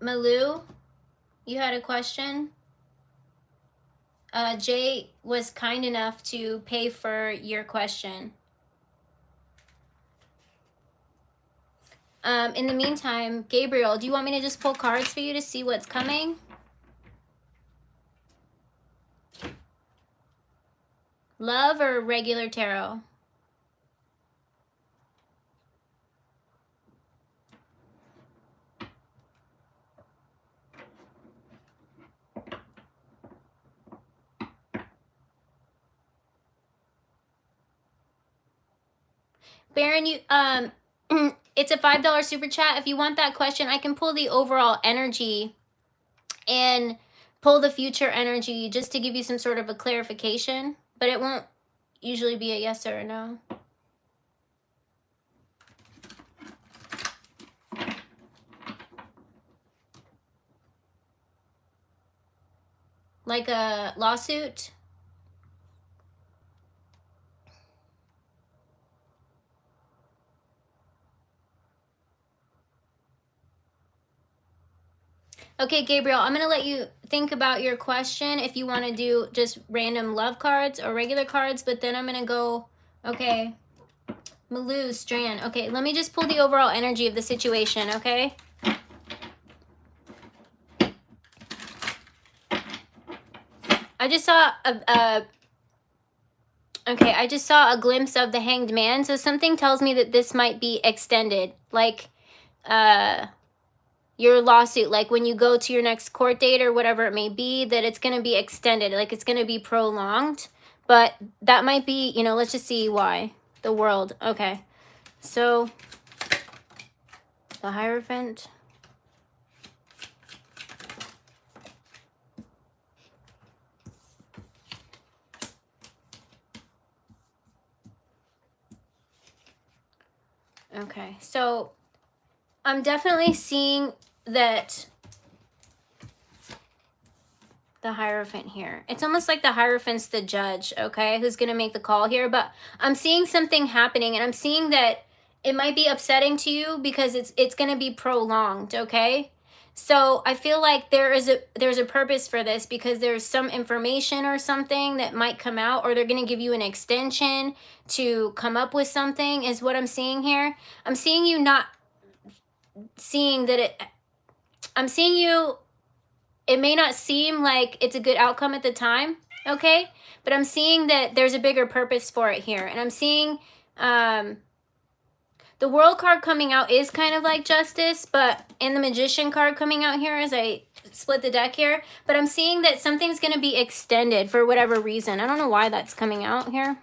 Malou, you had a question? Jay was kind enough to pay for your question. In the meantime, Gabriel, do you want me to just pull cards for you to see what's coming? Love or regular tarot? Baron, you it's a $5 super chat. If you want that question, I can pull the overall energy and pull the future energy just to give you some sort of a clarification, but it won't usually be a yes or a no. Like a lawsuit? Okay, Gabriel, I'm going to let you think about your question if you want to do just random love cards or regular cards, but then I'm going to go, okay, Malou, Strand. Okay, let me just pull the overall energy of the situation, okay? I just saw I just saw a glimpse of the Hanged Man, so something tells me that this might be extended, like your lawsuit, like when you go to your next court date or whatever it may be, that it's going to be extended, like it's going to be prolonged, but that might be, you know, let's just see why. The World, okay. So, the Hierophant. Okay, so I'm definitely seeing that the Hierophant here. It's almost like the Hierophant's the judge, okay, who's going to make the call here, but I'm seeing something happening, and I'm seeing that it might be upsetting to you because it's going to be prolonged, okay? So I feel like there's a purpose for this because there's some information or something that might come out, or they're going to give you an extension to come up with something is what I'm seeing here. I'm seeing you not seeing that I'm seeing you, it may not seem like it's a good outcome at the time, okay? But I'm seeing that there's a bigger purpose for it here. And I'm seeing the World card coming out is kind of like justice, but and the Magician card coming out here as I split the deck here. But I'm seeing that something's going to be extended for whatever reason. I don't know why that's coming out here.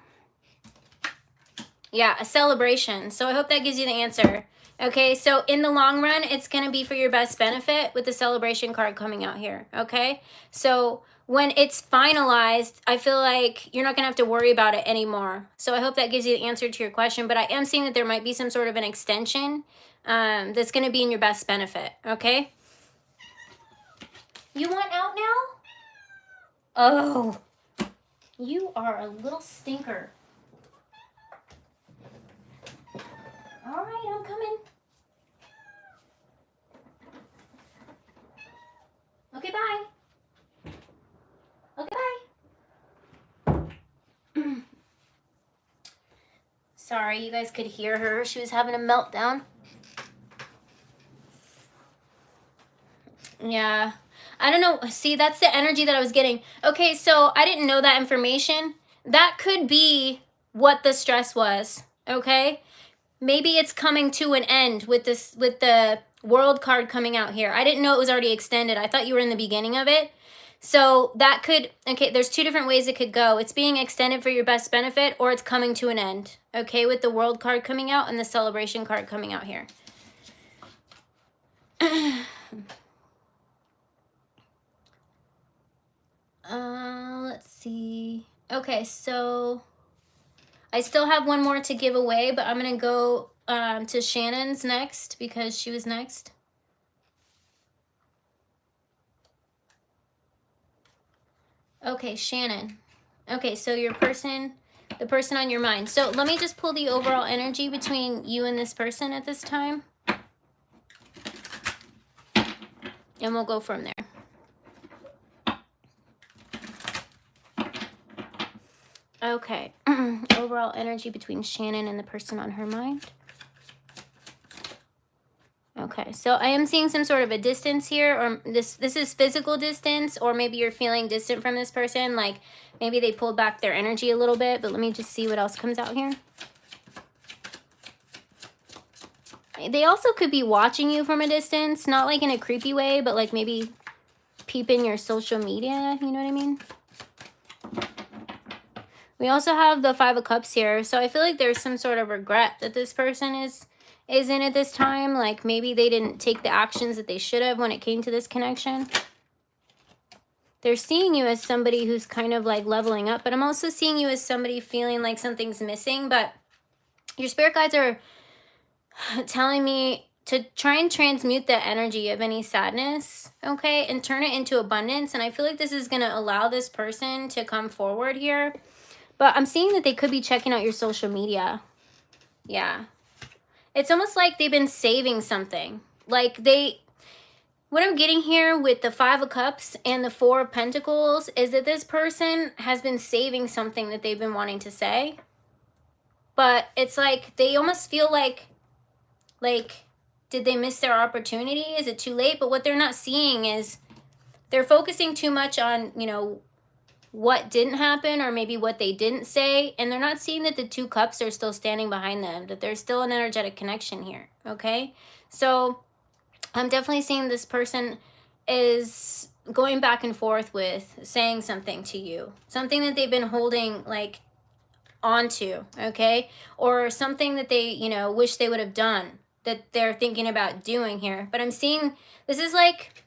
Yeah, a celebration. So I hope that gives you the answer. Okay, so in the long run, it's going to be for your best benefit with the celebration card coming out here, okay? So when it's finalized, I feel like you're not going to have to worry about it anymore. So I hope that gives you the answer to your question, but I am seeing that there might be some sort of an extension that's going to be in your best benefit, okay? You want out now? Oh, you are a little stinker. All right, I'm coming. Okay, bye. Okay, bye. Sorry, you guys could hear her. She was having a meltdown. Yeah. I don't know. See, that's the energy that I was getting. Okay, so I didn't know that information. That could be what the stress was, okay? Maybe it's coming to an end with this, with the World card coming out here. I didn't know it was already extended. I thought you were in the beginning of it. So that could, okay, there's two different ways it could go. It's being extended for your best benefit, or it's coming to an end, okay, with the World card coming out and the Celebration card coming out here. Let's see. Okay, so I still have one more to give away, but I'm going to go to Shannon's next because she was next. Okay, Shannon. Okay, so your person, the person on your mind. So let me just pull the overall energy between you and this person at this time. And we'll go from there. Okay, overall energy between Shannon and the person on her mind. Okay, so I am seeing some sort of a distance here, or this is physical distance, or maybe you're feeling distant from this person, like maybe they pulled back their energy a little bit, but let me just see what else comes out here. They also could be watching you from a distance, not like in a creepy way, but like maybe peeping your social media, you know what I mean? We also have the Five of Cups here. So I feel like there's some sort of regret that this person is in at this time. Like maybe they didn't take the actions that they should have when it came to this connection. They're seeing you as somebody who's kind of like leveling up, but I'm also seeing you as somebody feeling like something's missing. But your spirit guides are telling me to try and transmute the energy of any sadness, okay, and turn it into abundance. And I feel like this is going to allow this person to come forward here. But I'm seeing that they could be checking out your social media. Yeah. It's almost like they've been saving something. Like what I'm getting here with the Five of Cups and the Four of Pentacles is that this person has been saving something that they've been wanting to say. But it's like they almost feel like, did they miss their opportunity? Is it too late? But what they're not seeing is they're focusing too much on, you know, what didn't happen or maybe what they didn't say. And they're not seeing that the Two Cups are still standing behind them, that there's still an energetic connection here, okay? So I'm definitely seeing this person is going back and forth with saying something to you. Something that they've been holding, like, onto, okay? Or something that they, you know, wish they would have done, that they're thinking about doing here. But I'm seeing, this is like,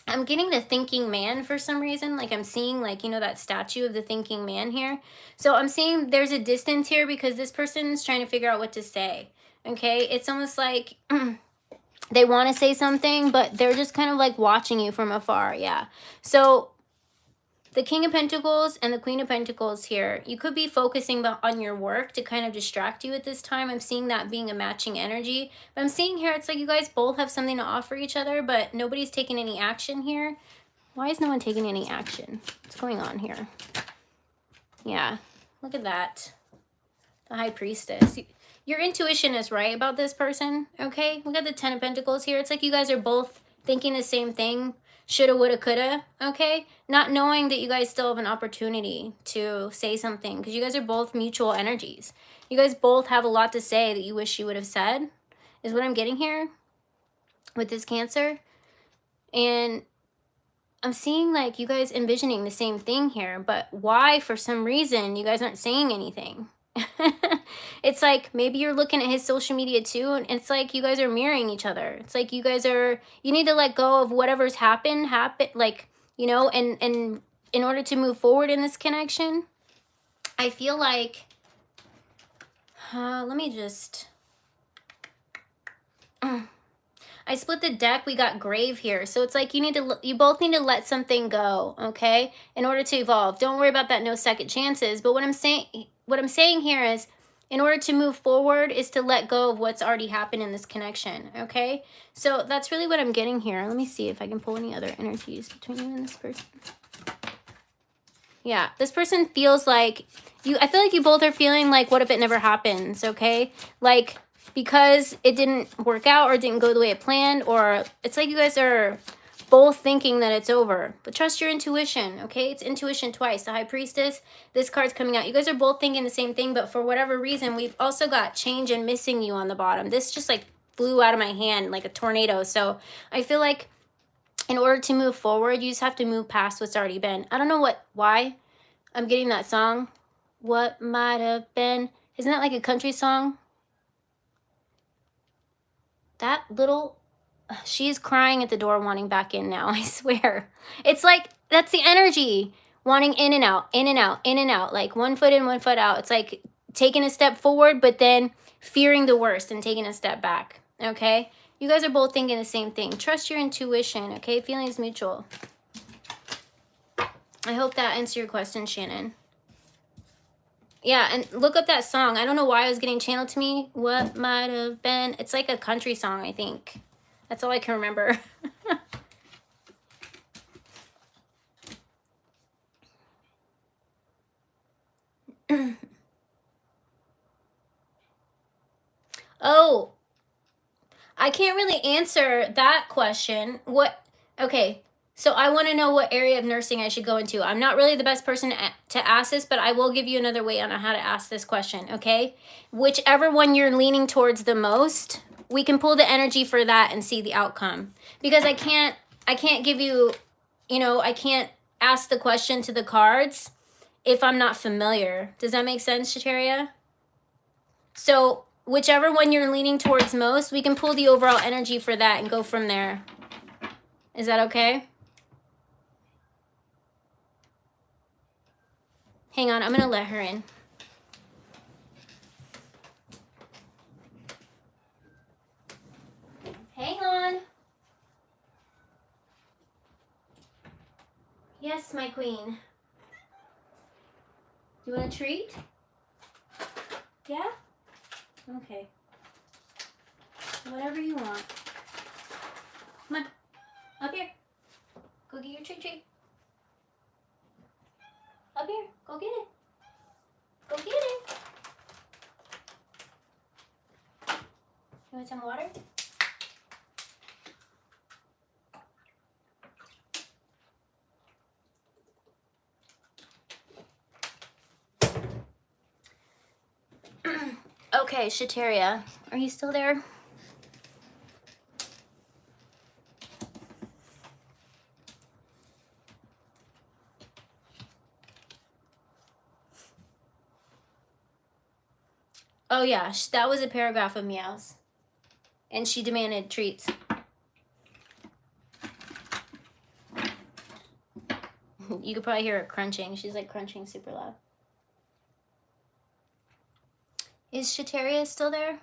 I'm getting the thinking man for some reason. Like I'm seeing, like, you know, that statue of the thinking man here. So I'm seeing there's a distance here because this person's trying to figure out what to say, okay? It's almost like they want to say something, but they're just kind of like watching you from afar, yeah. So the King of Pentacles and the Queen of Pentacles here, you could be focusing on your work to kind of distract you at this time. I'm seeing that being a matching energy. But I'm seeing here, it's like you guys both have something to offer each other, but nobody's taking any action here. Why is no one taking any action? What's going on here? Yeah, look at that. The High Priestess. Your intuition is right about this person, okay? We got the Ten of Pentacles here. It's like you guys are both thinking the same thing. Shoulda, woulda, coulda, okay? Not knowing that you guys still have an opportunity to say something because you guys are both mutual energies. You guys both have a lot to say that you wish you would have said, is what I'm getting here with this Cancer. And I'm seeing like you guys envisioning the same thing here, but why, for some reason, you guys aren't saying anything? It's like maybe you're looking at his social media too, and it's like you guys are mirroring each other. It's like you guys are, you need to let go of whatever's happened, like, you know, and in order to move forward in this connection. I feel like, let me just, I split the deck. We got Grave here. So it's like you both need to let something go, okay? In order to evolve. Don't worry about that no second chances. But what I'm saying here is, in order to move forward is to let go of what's already happened in this connection, okay? So that's really what I'm getting here. Let me see if I can pull any other energies between you and this person. Yeah, this person feels like I feel like you both are feeling like, what if it never happens, okay? Like, because it didn't work out or didn't go the way it planned, or it's like you guys are both thinking that it's over. But trust your intuition, okay? It's intuition twice. The High Priestess, this card's coming out. You guys are both thinking the same thing, but for whatever reason, we've also got change and missing you on the bottom. This just like flew out of my hand like a tornado. So I feel like in order to move forward, you just have to move past what's already been. I don't know why I'm getting that song. What might have been. Isn't that like a country song? That little, she's crying at the door wanting back in now, I swear. It's like, that's the energy. Wanting in and out, in and out, in and out. Like 1 foot in, 1 foot out. It's like taking a step forward, but then fearing the worst and taking a step back, okay? You guys are both thinking the same thing. Trust your intuition, okay? Feelings mutual. I hope that answered your question, Shannon. Yeah, and look up that song. I don't know why it was getting channeled to me. What might have been. It's like a country song, I think. That's all I can remember. Oh, I can't really answer that question. Okay, so I want to know what area of nursing I should go into. I'm not really the best person to ask this, but I will give you another way on how to ask this question, okay? Whichever one you're leaning towards the most, we can pull the energy for that and see the outcome. Because I can't give you, you know, I can't ask the question to the cards if I'm not familiar. Does that make sense, Sharia? So whichever one you're leaning towards most, we can pull the overall energy for that and go from there. Is that okay? Hang on, I'm going to let her in. Hang on. Yes, my queen. You want a treat? Yeah? Okay. Whatever you want. Come on. Up here. Go get your treat. Up here. Go get it. Go get it. You want some water? Okay, Shateria, are you still there? Oh yeah, that was a paragraph of meows. And she demanded treats. You could probably hear her crunching. She's like crunching super loud. Is Shateria still there?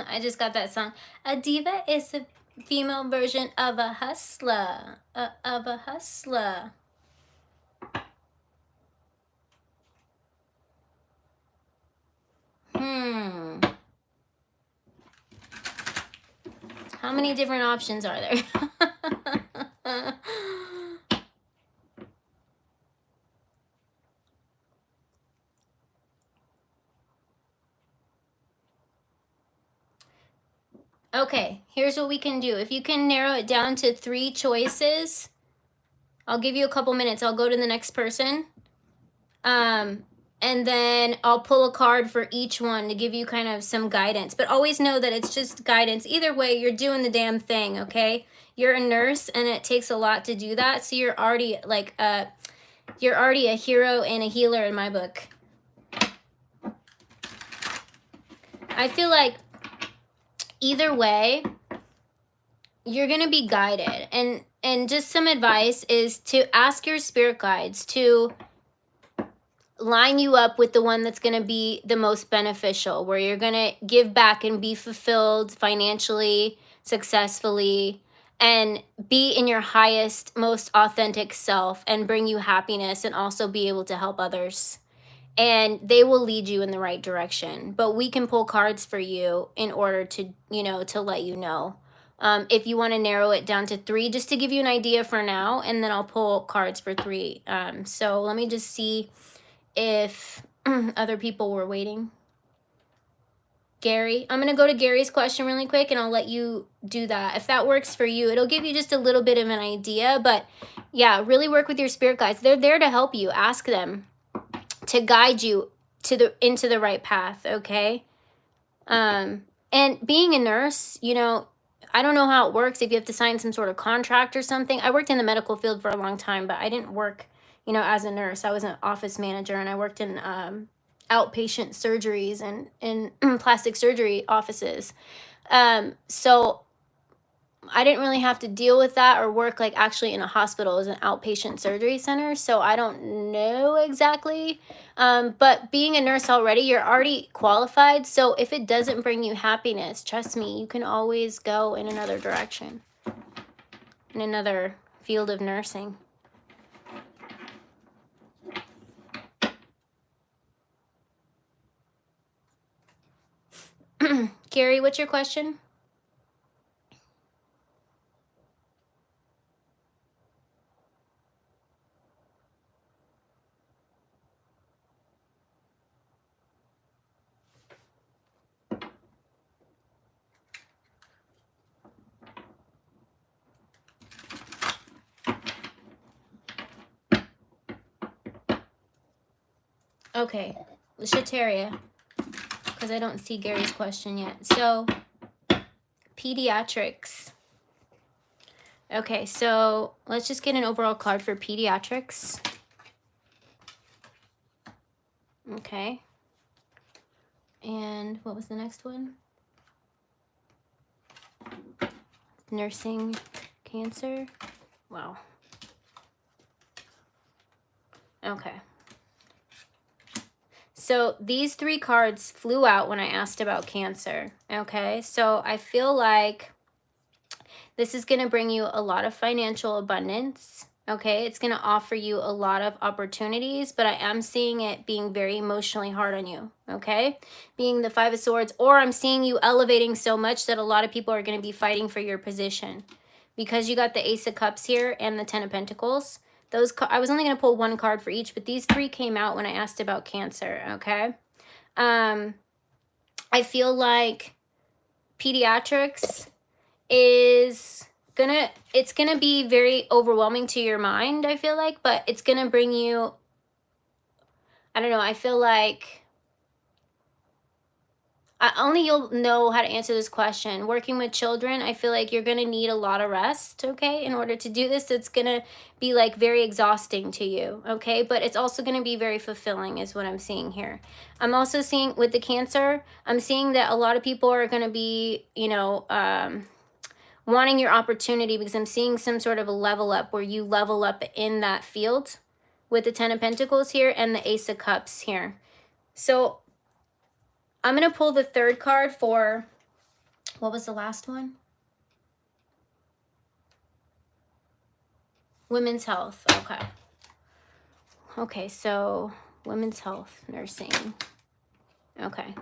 I just got that song. A diva is a female version of a hustler. Of a hustler. How many different options are there? Okay, here's what we can do. If you can narrow it down to 3 choices, I'll give you a couple minutes. I'll go to the next person. And then I'll pull a card for each one to give you kind of some guidance. But always know that it's just guidance. Either way, you're doing the damn thing, okay? You're a nurse, and it takes a lot to do that. So you're already like you're already a hero and a healer in my book. I feel like either way, you're gonna be guided. And just some advice is to ask your spirit guides to line you up with the one that's going to be the most beneficial, where you're going to give back and be fulfilled financially, successfully, and be in your highest, most authentic self and bring you happiness and also be able to help others. And they will lead you in the right direction. But we can pull cards for you in order to, to let you know. If you want to narrow it down to 3, just to give you an idea for now, and then I'll pull cards for 3. So let me just see if other people were waiting. Gary, I'm going to go to Gary's question really quick, and I'll let you do that. If that works for you, it'll give you just a little bit of an idea. But yeah, really work with your spirit guides. They're there to help you. Ask them to guide you into the right path, okay? And being a nurse, I don't know how it works, if you have to sign some sort of contract or something. I worked in the medical field for a long time, but I didn't work, as a nurse. I was an office manager, and I worked in outpatient surgeries and in plastic surgery offices. So I didn't really have to deal with that or work like actually in a hospital as an outpatient surgery center. So I don't know exactly. But being a nurse already, you're already qualified. So if it doesn't bring you happiness, trust me, you can always go in another direction, in another field of nursing. Gary, what's your question? Okay, Shateria. because I don't see Gary's question yet. So, pediatrics. Okay, so let's just get an overall card for pediatrics. Okay. And what was the next one? Nursing, cancer. Wow. Okay. So these 3 cards flew out when I asked about cancer. Okay, so I feel like this is going to bring you a lot of financial abundance. Okay, it's going to offer you a lot of opportunities, but I am seeing it being very emotionally hard on you. Okay, being the 5 of Swords, or I'm seeing you elevating so much that a lot of people are going to be fighting for your position because you got the Ace of Cups here and the 10 of Pentacles. Those I was only going to pull 1 card for each, but these 3 came out when I asked about cancer. Okay, I feel like pediatrics is it's gonna be very overwhelming to your mind, I feel like, but it's gonna bring you, I don't know, I feel like only you'll know how to answer this question. Working with children, I feel like you're gonna need a lot of rest, okay, in order to do this. It's gonna be like very exhausting to you, okay, but it's also gonna be very fulfilling is what I'm seeing here. I'm also seeing with the cancer, I'm seeing that a lot of people are gonna be, you know, wanting your opportunity, because I'm seeing some sort of a level up where you level up in that field with the 10 of Pentacles here and the Ace of Cups here. So I'm going to pull the 3rd card for, what was the last one? Women's health. Okay. Okay, so women's health, nursing. Okay.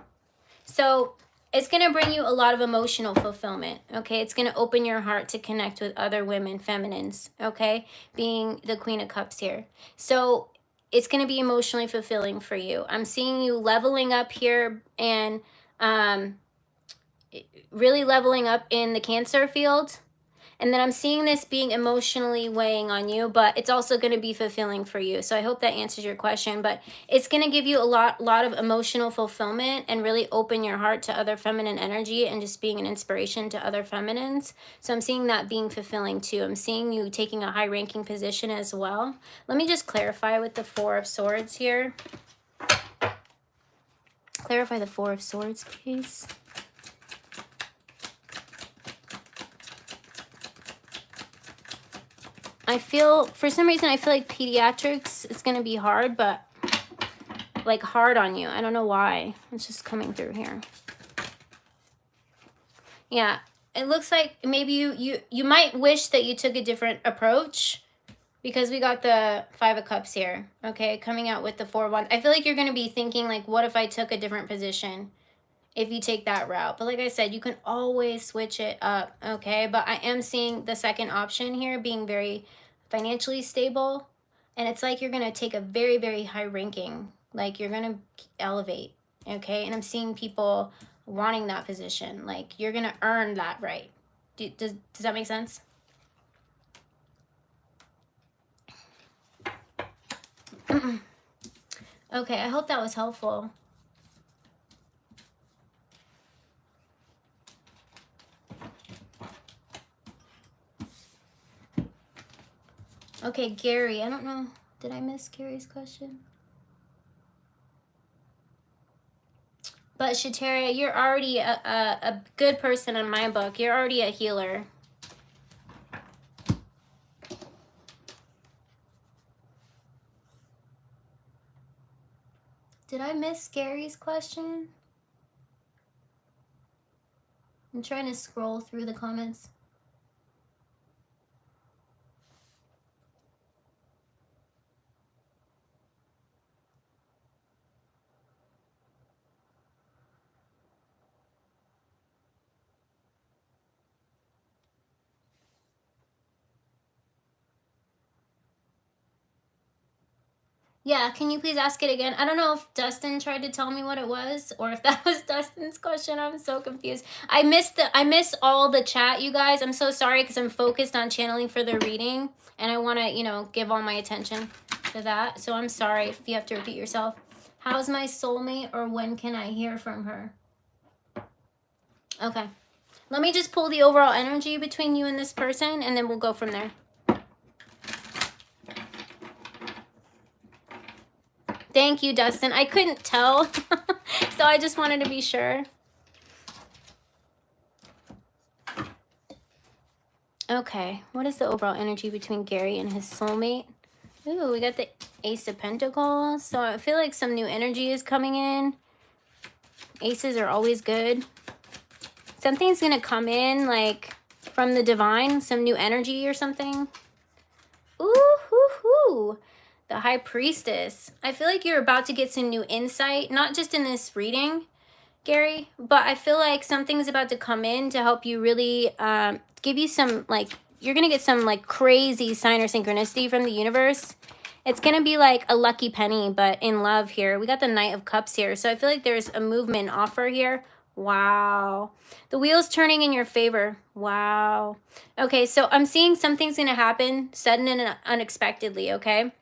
So it's going to bring you a lot of emotional fulfillment, okay? It's going to open your heart to connect with other women, feminines, okay? Being the Queen of Cups here. So it's going to be emotionally fulfilling for you. I'm seeing you leveling up here and really leveling up in the Cancer field. And then I'm seeing this being emotionally weighing on you, but it's also going to be fulfilling for you. So I hope that answers your question. But it's going to give you a lot of emotional fulfillment and really open your heart to other feminine energy and just being an inspiration to other feminines. So I'm seeing that being fulfilling too. I'm seeing you taking a high-ranking position as well. Let me just clarify with the 4 of Swords here. Clarify the 4 of Swords, please. I feel, for some reason, I feel like pediatrics is going to be hard, but like hard on you. I don't know why. It's just coming through here. Yeah, it looks like maybe you might wish that you took a different approach, because we got the 5 of Cups here, okay, coming out with the 4 of Wands. I feel like you're going to be thinking, like, what if I took a different position if you take that route? But like I said, you can always switch it up, okay? But I am seeing the second option here being very financially stable, and it's like you're going to take a very, very high ranking, like you're going to elevate, okay? And I'm seeing people wanting that position, like you're going to earn that right. Does that make sense? Okay, I hope that was helpful. Okay, Gary, I don't know. Did I miss Gary's question? But Shatera, you're already a good person in my book. You're already a healer. Did I miss Gary's question? I'm trying to scroll through the comments. Yeah, can you please ask it again? I don't know if Dustin tried to tell me what it was or if that was Dustin's question. I'm so confused. I missed all the chat, you guys. I'm so sorry because I'm focused on channeling for the reading and I want to, you know, give all my attention to that. So I'm sorry if you have to repeat yourself. How's my soulmate, or when can I hear from her? Okay. Let me just pull the overall energy between you and this person, and then we'll go from there. Thank you, Dustin. I couldn't tell, so I just wanted to be sure. Okay, what is the overall energy between Gary and his soulmate? Ooh, we got the Ace of Pentacles. So I feel like some new energy is coming in. Aces are always good. Something's going to come in, like, from the divine. Some new energy or something. Ooh, hoo, hoo. The High Priestess. I feel like you're about to get some new insight. Not just in this reading, Gary, but I feel like something's about to come in to help you really give you some, like, you're going to get some, like, crazy sign or synchronicity from the universe. It's going to be like a lucky penny, but in love here. We got the Knight of Cups here, so I feel like there's a movement offer here. Wow. The wheel's turning in your favor. Wow. Okay, so I'm seeing something's going to happen sudden and unexpectedly, okay?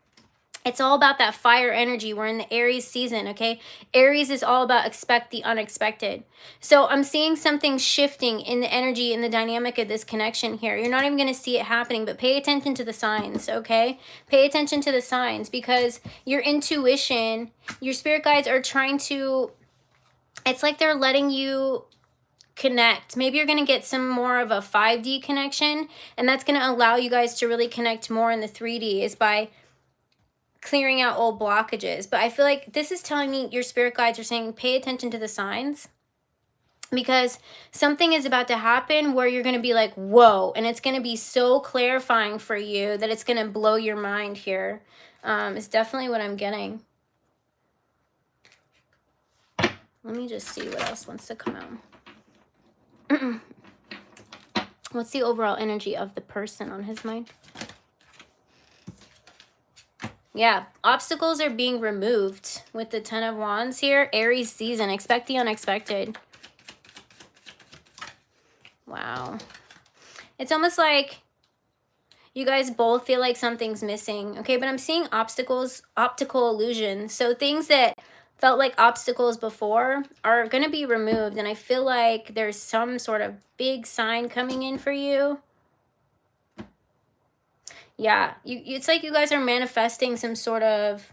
It's all about that fire energy. We're in the Aries season, okay? Aries is all about expect the unexpected. So I'm seeing something shifting in the energy and the dynamic of this connection here. You're not even going to see it happening, but pay attention to the signs, okay? Pay attention to the signs, because your intuition, your spirit guides are trying to, it's like they're letting you connect. Maybe you're going to get some more of a 5D connection, and that's going to allow you guys to really connect more in the 3D is by clearing out old blockages. But I feel like this is telling me your spirit guides are saying pay attention to the signs, because something is about to happen where you're going to be like, whoa, and it's going to be so clarifying for you that it's going to blow your mind here. It's definitely what I'm getting. Let me just see what else wants to come out. What's the overall energy of the person on his mind? Yeah, obstacles are being removed with the Ten of Wands here. Aries season, expect the unexpected. Wow. It's almost like you guys both feel like something's missing, okay? But I'm seeing obstacles, optical illusion. So things that felt like obstacles before are going to be removed. And I feel like there's some sort of big sign coming in for you. Yeah, it's like you guys are manifesting some sort of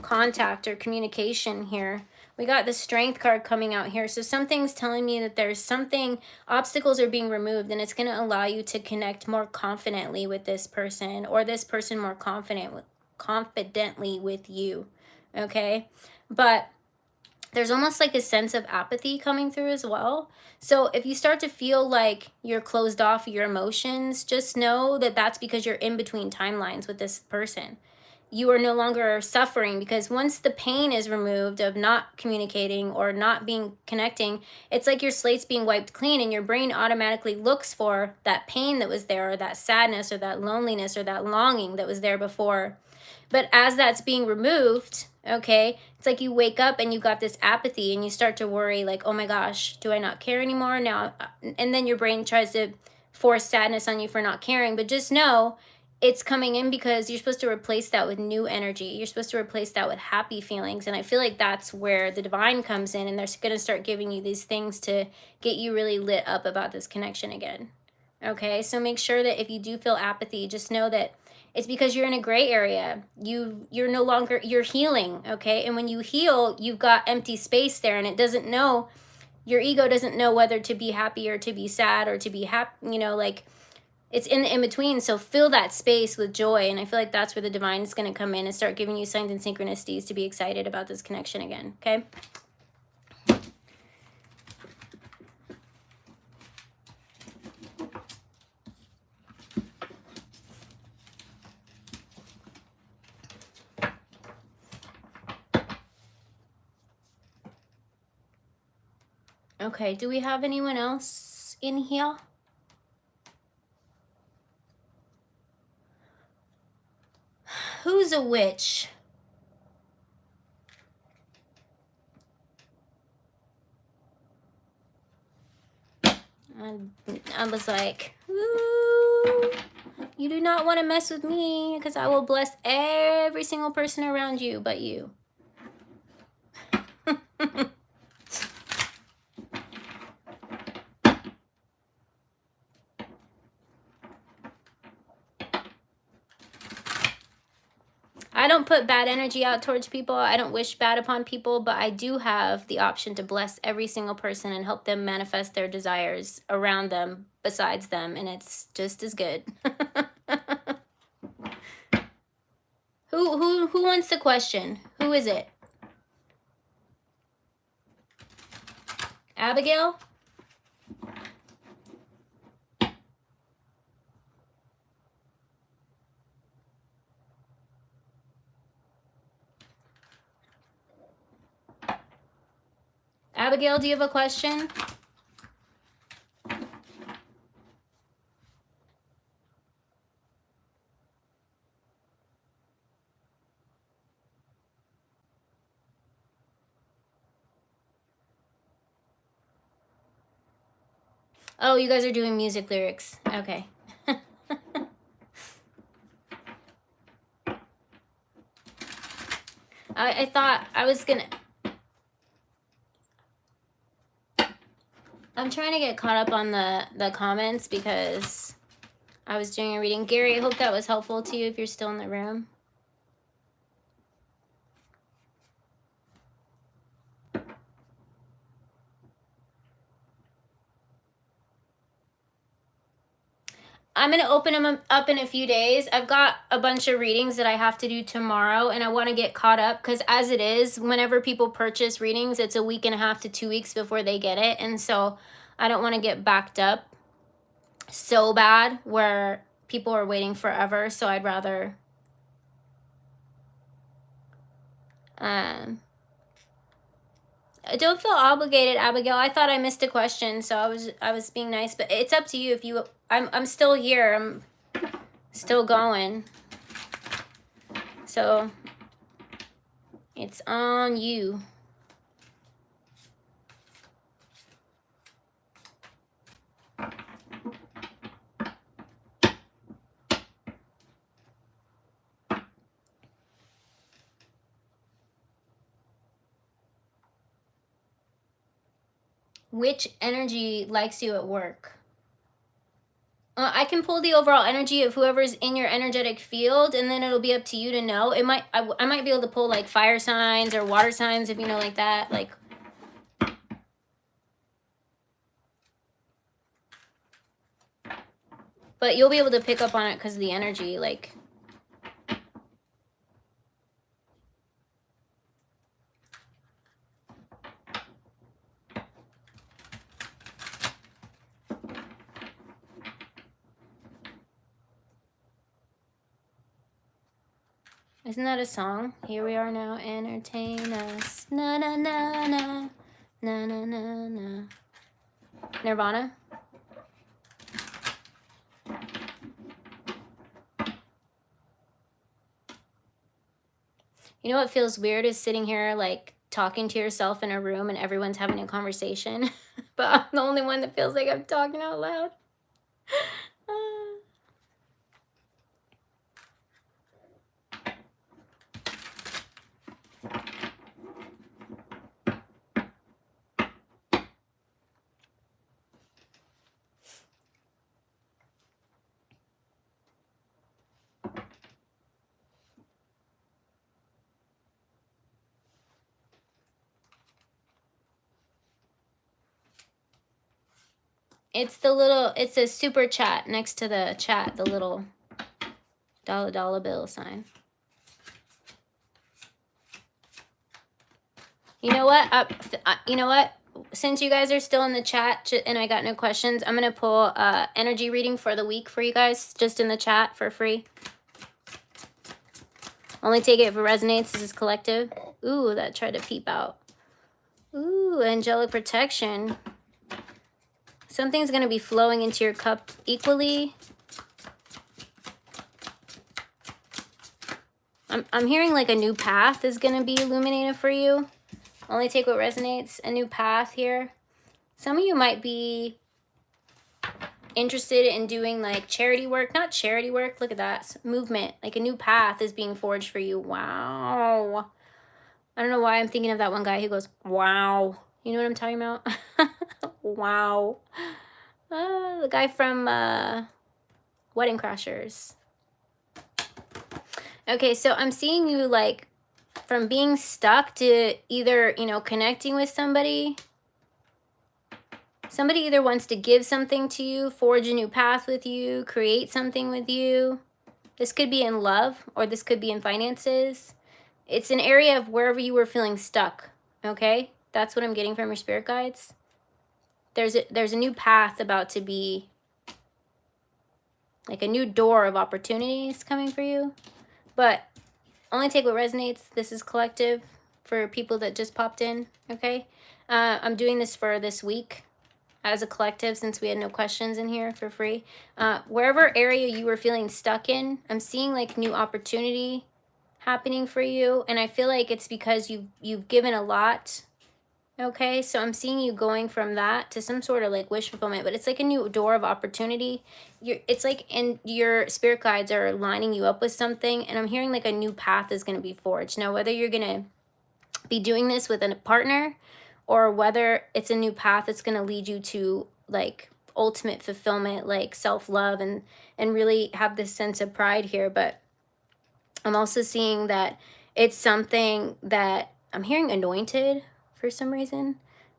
contact or communication here. We got the Strength card coming out here. So something's telling me that there's something, obstacles are being removed, and it's going to allow you to connect more confidently with this person, or this person more confidently with you, okay? But there's almost like a sense of apathy coming through as well. So if you start to feel like you're closed off your emotions, just know that that's because you're in between timelines with this person. You are no longer suffering, because once the pain is removed of not communicating or not connecting, it's like your slate's being wiped clean, and your brain automatically looks for that pain that was there, or that sadness, or that loneliness, or that longing that was there before. But as that's being removed, okay, it's like you wake up and you got this apathy, and you start to worry like, oh my gosh, do I not care anymore now? And then your brain tries to force sadness on you for not caring. But just know it's coming in because you're supposed to replace that with new energy. You're supposed to replace that with happy feelings. And I feel like that's where the divine comes in, and they're going to start giving you these things to get you really lit up about this connection again. Okay, so make sure that if you do feel apathy, just know that it's because you're in a gray area. You're no longer, you're healing, okay? And when you heal, you've got empty space there, and it doesn't know, your ego doesn't know whether to be happy or to be sad or to be happy, you know, like it's in the in-between. So fill that space with joy, and I feel like that's where the divine is going to come in and start giving you signs and synchronicities to be excited about this connection again, okay? Okay, do we have anyone else in here? Who's a witch? I was like, ooh, you do not want to mess with me, because I will bless every single person around you but you. I don't put bad energy out towards people. I don't wish bad upon people, but I do have the option to bless every single person and help them manifest their desires around them, besides them, and it's just as good. Who wants the question? Who is it? Abigail? Abigail, do you have a question? Oh, you guys are doing music lyrics. Okay. I thought I was gonna... I'm trying to get caught up on the comments because I was doing a reading. Gary, I hope that was helpful to you if you're still in the room. I'm going to open them up in a few days. I've got a bunch of readings that I have to do tomorrow, and I want to get caught up because as it is, whenever people purchase readings, it's a week and a half to 2 weeks before they get it. And so I don't want to get backed up so bad where people are waiting forever. So I'd rather... don't feel obligated, Abigail. I thought I missed a question, so I was being nice, but it's up to you. If you... I'm still here. I'm still going. So it's on you. Which energy likes you at work? I can pull the overall energy of whoever's in your energetic field, and then it'll be up to you to know. It might I might be able to pull like fire signs or water signs, if you know, like that. Like, but you'll be able to pick up on it because of the energy, like. Isn't that a song? Here we are now, entertain us. Na na na na. Na na na na. Nirvana? You know what feels weird is sitting here like talking to yourself in a room and everyone's having a conversation. But I'm the only one that feels like I'm talking out loud. It's the little, it's a super chat next to the chat, the little dollar bill sign. You know what? You know what? Since you guys are still in the chat and I got no questions, I'm going to pull energy reading for the week for you guys, just in the chat for free. Only take it if it resonates. This is collective. Ooh, that tried to peep out. Ooh, angelic protection. Something's going to be flowing into your cup equally. I'm hearing like a new path is going to be illuminated for you. Only take what resonates. A new path here. Some of you might be interested in doing like charity work. Not charity work. Look at that. Movement. Like a new path is being forged for you. Wow. I don't know why I'm thinking of that one guy who goes, wow. You know what I'm talking about? Wow. The guy from Wedding Crashers. Okay, so I'm seeing you like from being stuck to either, you know, connecting with somebody. Somebody either wants to give something to you, forge a new path with you, create something with you. This could be in love or this could be in finances. It's an area of wherever you were feeling stuck, okay? That's what I'm getting from your spirit guides. There's a new path about to be, like a new door of opportunities coming for you. But only take what resonates. This is collective for people that just popped in, okay? I'm doing this for this week as a collective since we had no questions in here for free. Wherever area you were feeling stuck in, I'm seeing like new opportunity happening for you. And I feel like it's because you've given a lot. Okay, so I'm seeing you going from that to some sort of like wish fulfillment, but it's like a new door of opportunity. It's like in your spirit guides are lining you up with something, and I'm hearing like a new path is going to be forged. Now, whether you're going to be doing this with a partner or whether it's a new path that's going to lead you to like ultimate fulfillment, like self-love and really have this sense of pride here. But I'm also seeing that it's something that I'm hearing anointed for some reason.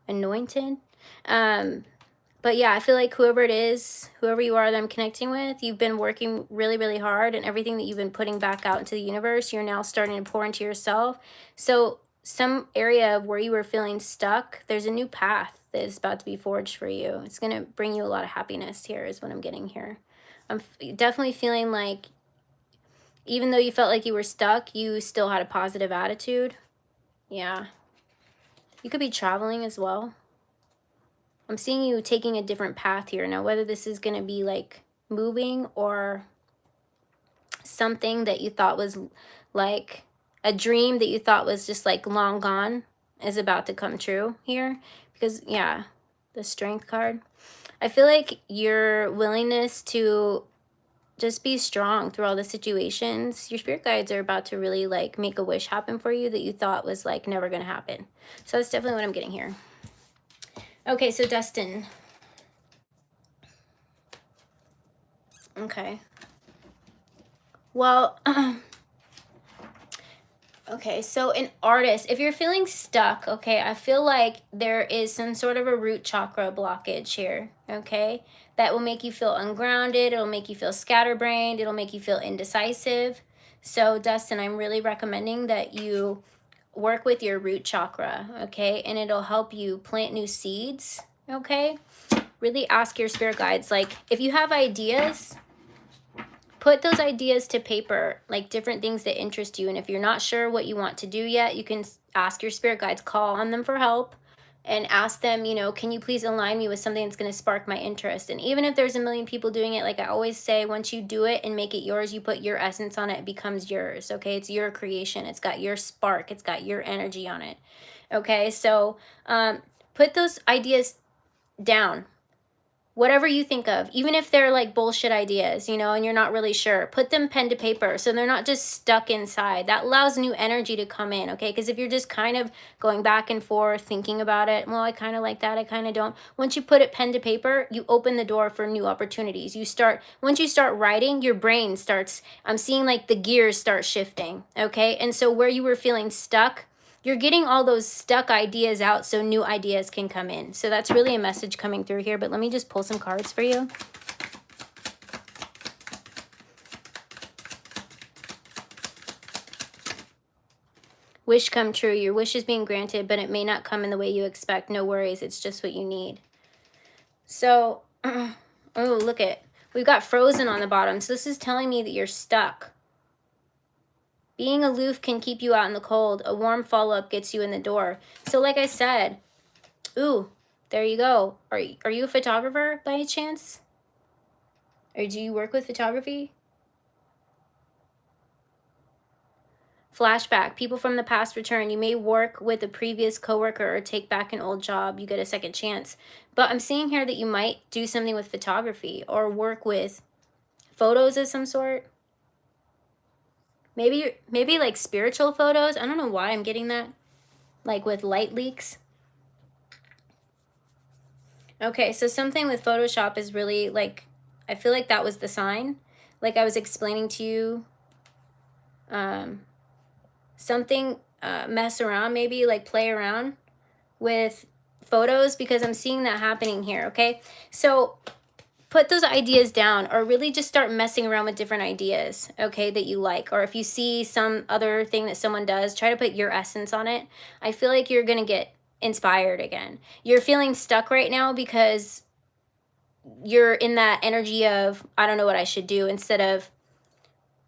Anointed. But yeah, I feel like whoever it is, whoever you are that I'm connecting with, you've been working really, really hard, and everything that you've been putting back out into the universe, you're now starting to pour into yourself. So some area of where you were feeling stuck, there's a new path that is about to be forged for you. It's going to bring you a lot of happiness here is what I'm getting here. I'm definitely feeling like even though you felt like you were stuck, you still had a positive attitude. Yeah. You could be traveling as well. I'm seeing you taking a different path here. Now, whether this is going to be like moving or something that you thought was like a dream that you thought was just like long gone is about to come true here. Because, yeah, the Strength card. I feel like your willingness to just be strong through all the situations. Your spirit guides are about to really like make a wish happen for you that you thought was like never going to happen. So that's definitely what I'm getting here. Okay, so Dustin. Okay. Well, okay, so an artist, if you're feeling stuck, okay, I feel like there is some sort of a root chakra blockage here, okay? That will make you feel ungrounded, it'll make you feel scatterbrained, it'll make you feel indecisive. So Dustin, I'm really recommending that you work with your root chakra, okay? And it'll help you plant new seeds, okay? Really ask your spirit guides, like if you have ideas, put those ideas to paper, like different things that interest you. And if you're not sure what you want to do yet, you can ask your spirit guides, call on them for help and ask them, you know, can you please align me with something that's going to spark my interest? And even if there's a million people doing it, like I always say, once you do it and make it yours, you put your essence on it, it becomes yours, okay? It's your creation. It's got your spark. It's got your energy on it, okay? So put those ideas down. Whatever you think of, even if they're like bullshit ideas, you know, and you're not really sure, put them pen to paper so they're not just stuck inside. That allows new energy to come in, okay? Because if you're just kind of going back and forth thinking about it, well, I kind of like that, I kind of don't. Once you put it pen to paper, you open the door for new opportunities. Once you start writing, your brain starts, I'm seeing like the gears start shifting, okay? And so where you were feeling stuck, you're getting all those stuck ideas out so new ideas can come in. So that's really a message coming through here. But let me just pull some cards for you. Wish come true. Your wish is being granted, but it may not come in the way you expect. No worries. It's just what you need. So, oh, look at, we've got frozen on the bottom. So this is telling me that you're stuck. Being aloof can keep you out in the cold. A warm follow-up gets you in the door. So like I said, ooh, there you go. Are you a photographer by any chance? Or do you work with photography? Flashback. People from the past return. You may work with a previous coworker or take back an old job. You get a second chance. But I'm seeing here that you might do something with photography or work with photos of some sort. Maybe like spiritual photos. I don't know why I'm getting that. like with light leaks. Okay, so something with Photoshop is really like, I feel like that was the sign. Like I was explaining to you, something, mess around, maybe like play around with photos, because I'm seeing that happening here, okay? So put those ideas down, or really just start messing around with different ideas, okay, that you like. Or if you see some other thing that someone does, try to put your essence on it. I feel like you're going to get inspired again. You're feeling stuck right now because you're in that energy of, I don't know what I should do, instead of,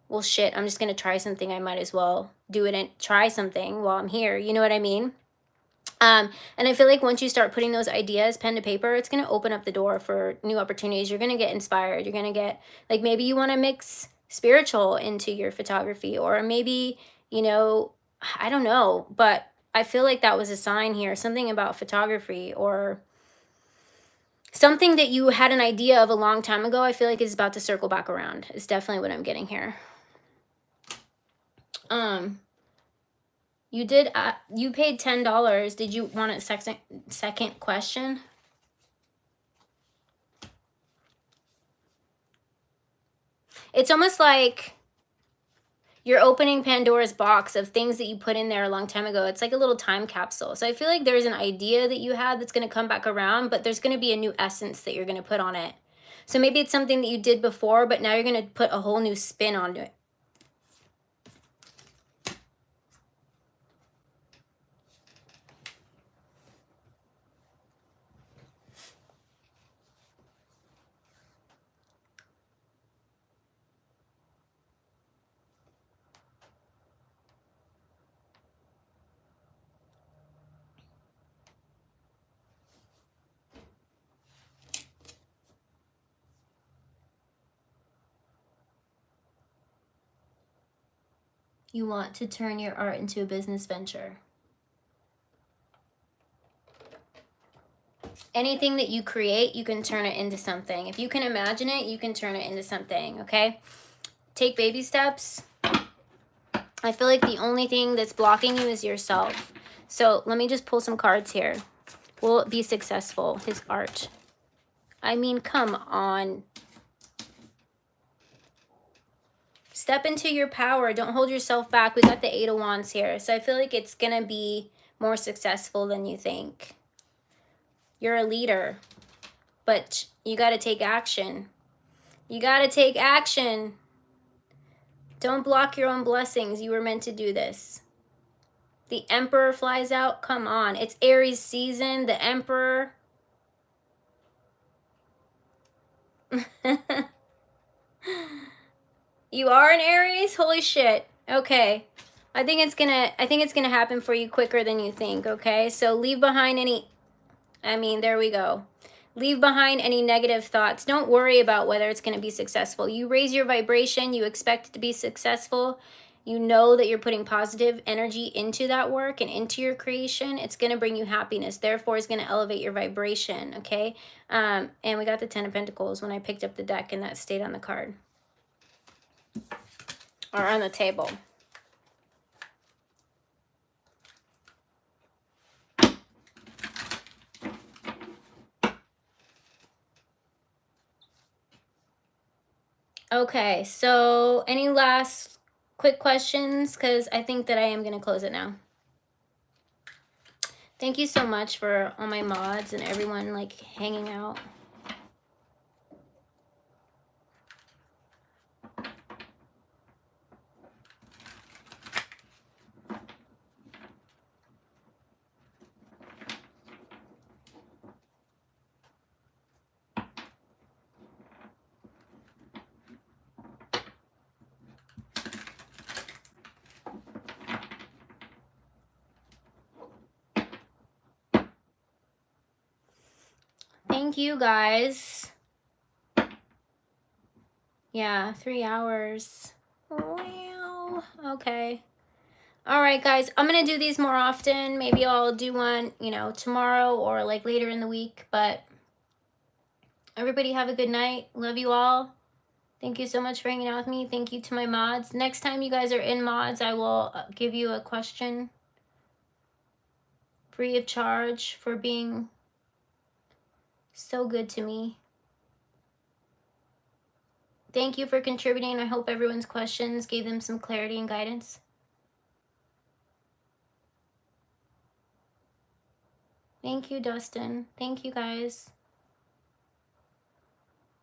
well, shit, I'm just going to try something. I might as well do it and try something while I'm here. You know what I mean? And I feel like once you start putting those ideas pen to paper, it's going to open up the door for new opportunities. You're going to get inspired. You're going to get, like, maybe you want to mix spiritual into your photography, or maybe, you know, I don't know, but I feel like that was a sign here, something about photography, or something that you had an idea of a long time ago. I feel like is about to circle back around. It's definitely what I'm getting here. You did, you paid $10. Did you want a second question? It's almost like you're opening Pandora's box of things that you put in there a long time ago. It's like a little time capsule. So I feel like there's an idea that you had that's going to come back around, but there's going to be a new essence that you're going to put on it. So maybe it's something that you did before, but now you're going to put a whole new spin on it. You want to turn your art into a business venture. Anything that you create, you can turn it into something. If you can imagine it, you can turn it into something, okay? Take baby steps. I feel like the only thing that's blocking you is yourself. So let me just pull some cards here. Will it be successful, his art? I mean, come on. Step into your power. Don't hold yourself back. We got the 8 of Wands here. So I feel like it's going to be more successful than you think. You're a leader, but you got to take action. You got to take action. Don't block your own blessings. You were meant to do this. The Emperor flies out. Come on. It's Aries season. The Emperor. You are an Aries? Holy shit. Okay. I think it's gonna happen for you quicker than you think, okay? So leave behind any, there we go. Leave behind any negative thoughts. Don't worry about whether it's going to be successful. You raise your vibration. You expect it to be successful. You know that you're putting positive energy into that work and into your creation. It's going to bring you happiness. Therefore, it's going to elevate your vibration, okay? And we got the 10 of Pentacles when I picked up the deck, and that stayed on the card. Or on the table. Okay, so any last quick questions? Because I think that I am going to close it now. Thank you so much for all my mods and everyone like hanging out. Thank you guys. Yeah, 3 hours. Wow. Okay. All right, guys. I'm going to do these more often. Maybe I'll do one, you know, tomorrow or like later in the week. But everybody have a good night. Love you all. Thank you so much for hanging out with me. Thank you to my mods. Next time you guys are in mods, I will give you a question. free of charge for being so good to me. Thank you for contributing. I hope everyone's questions gave them some clarity and guidance. Thank you, Dustin. Thank you, guys.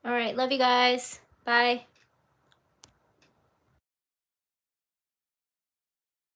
All right, love you guys. Bye.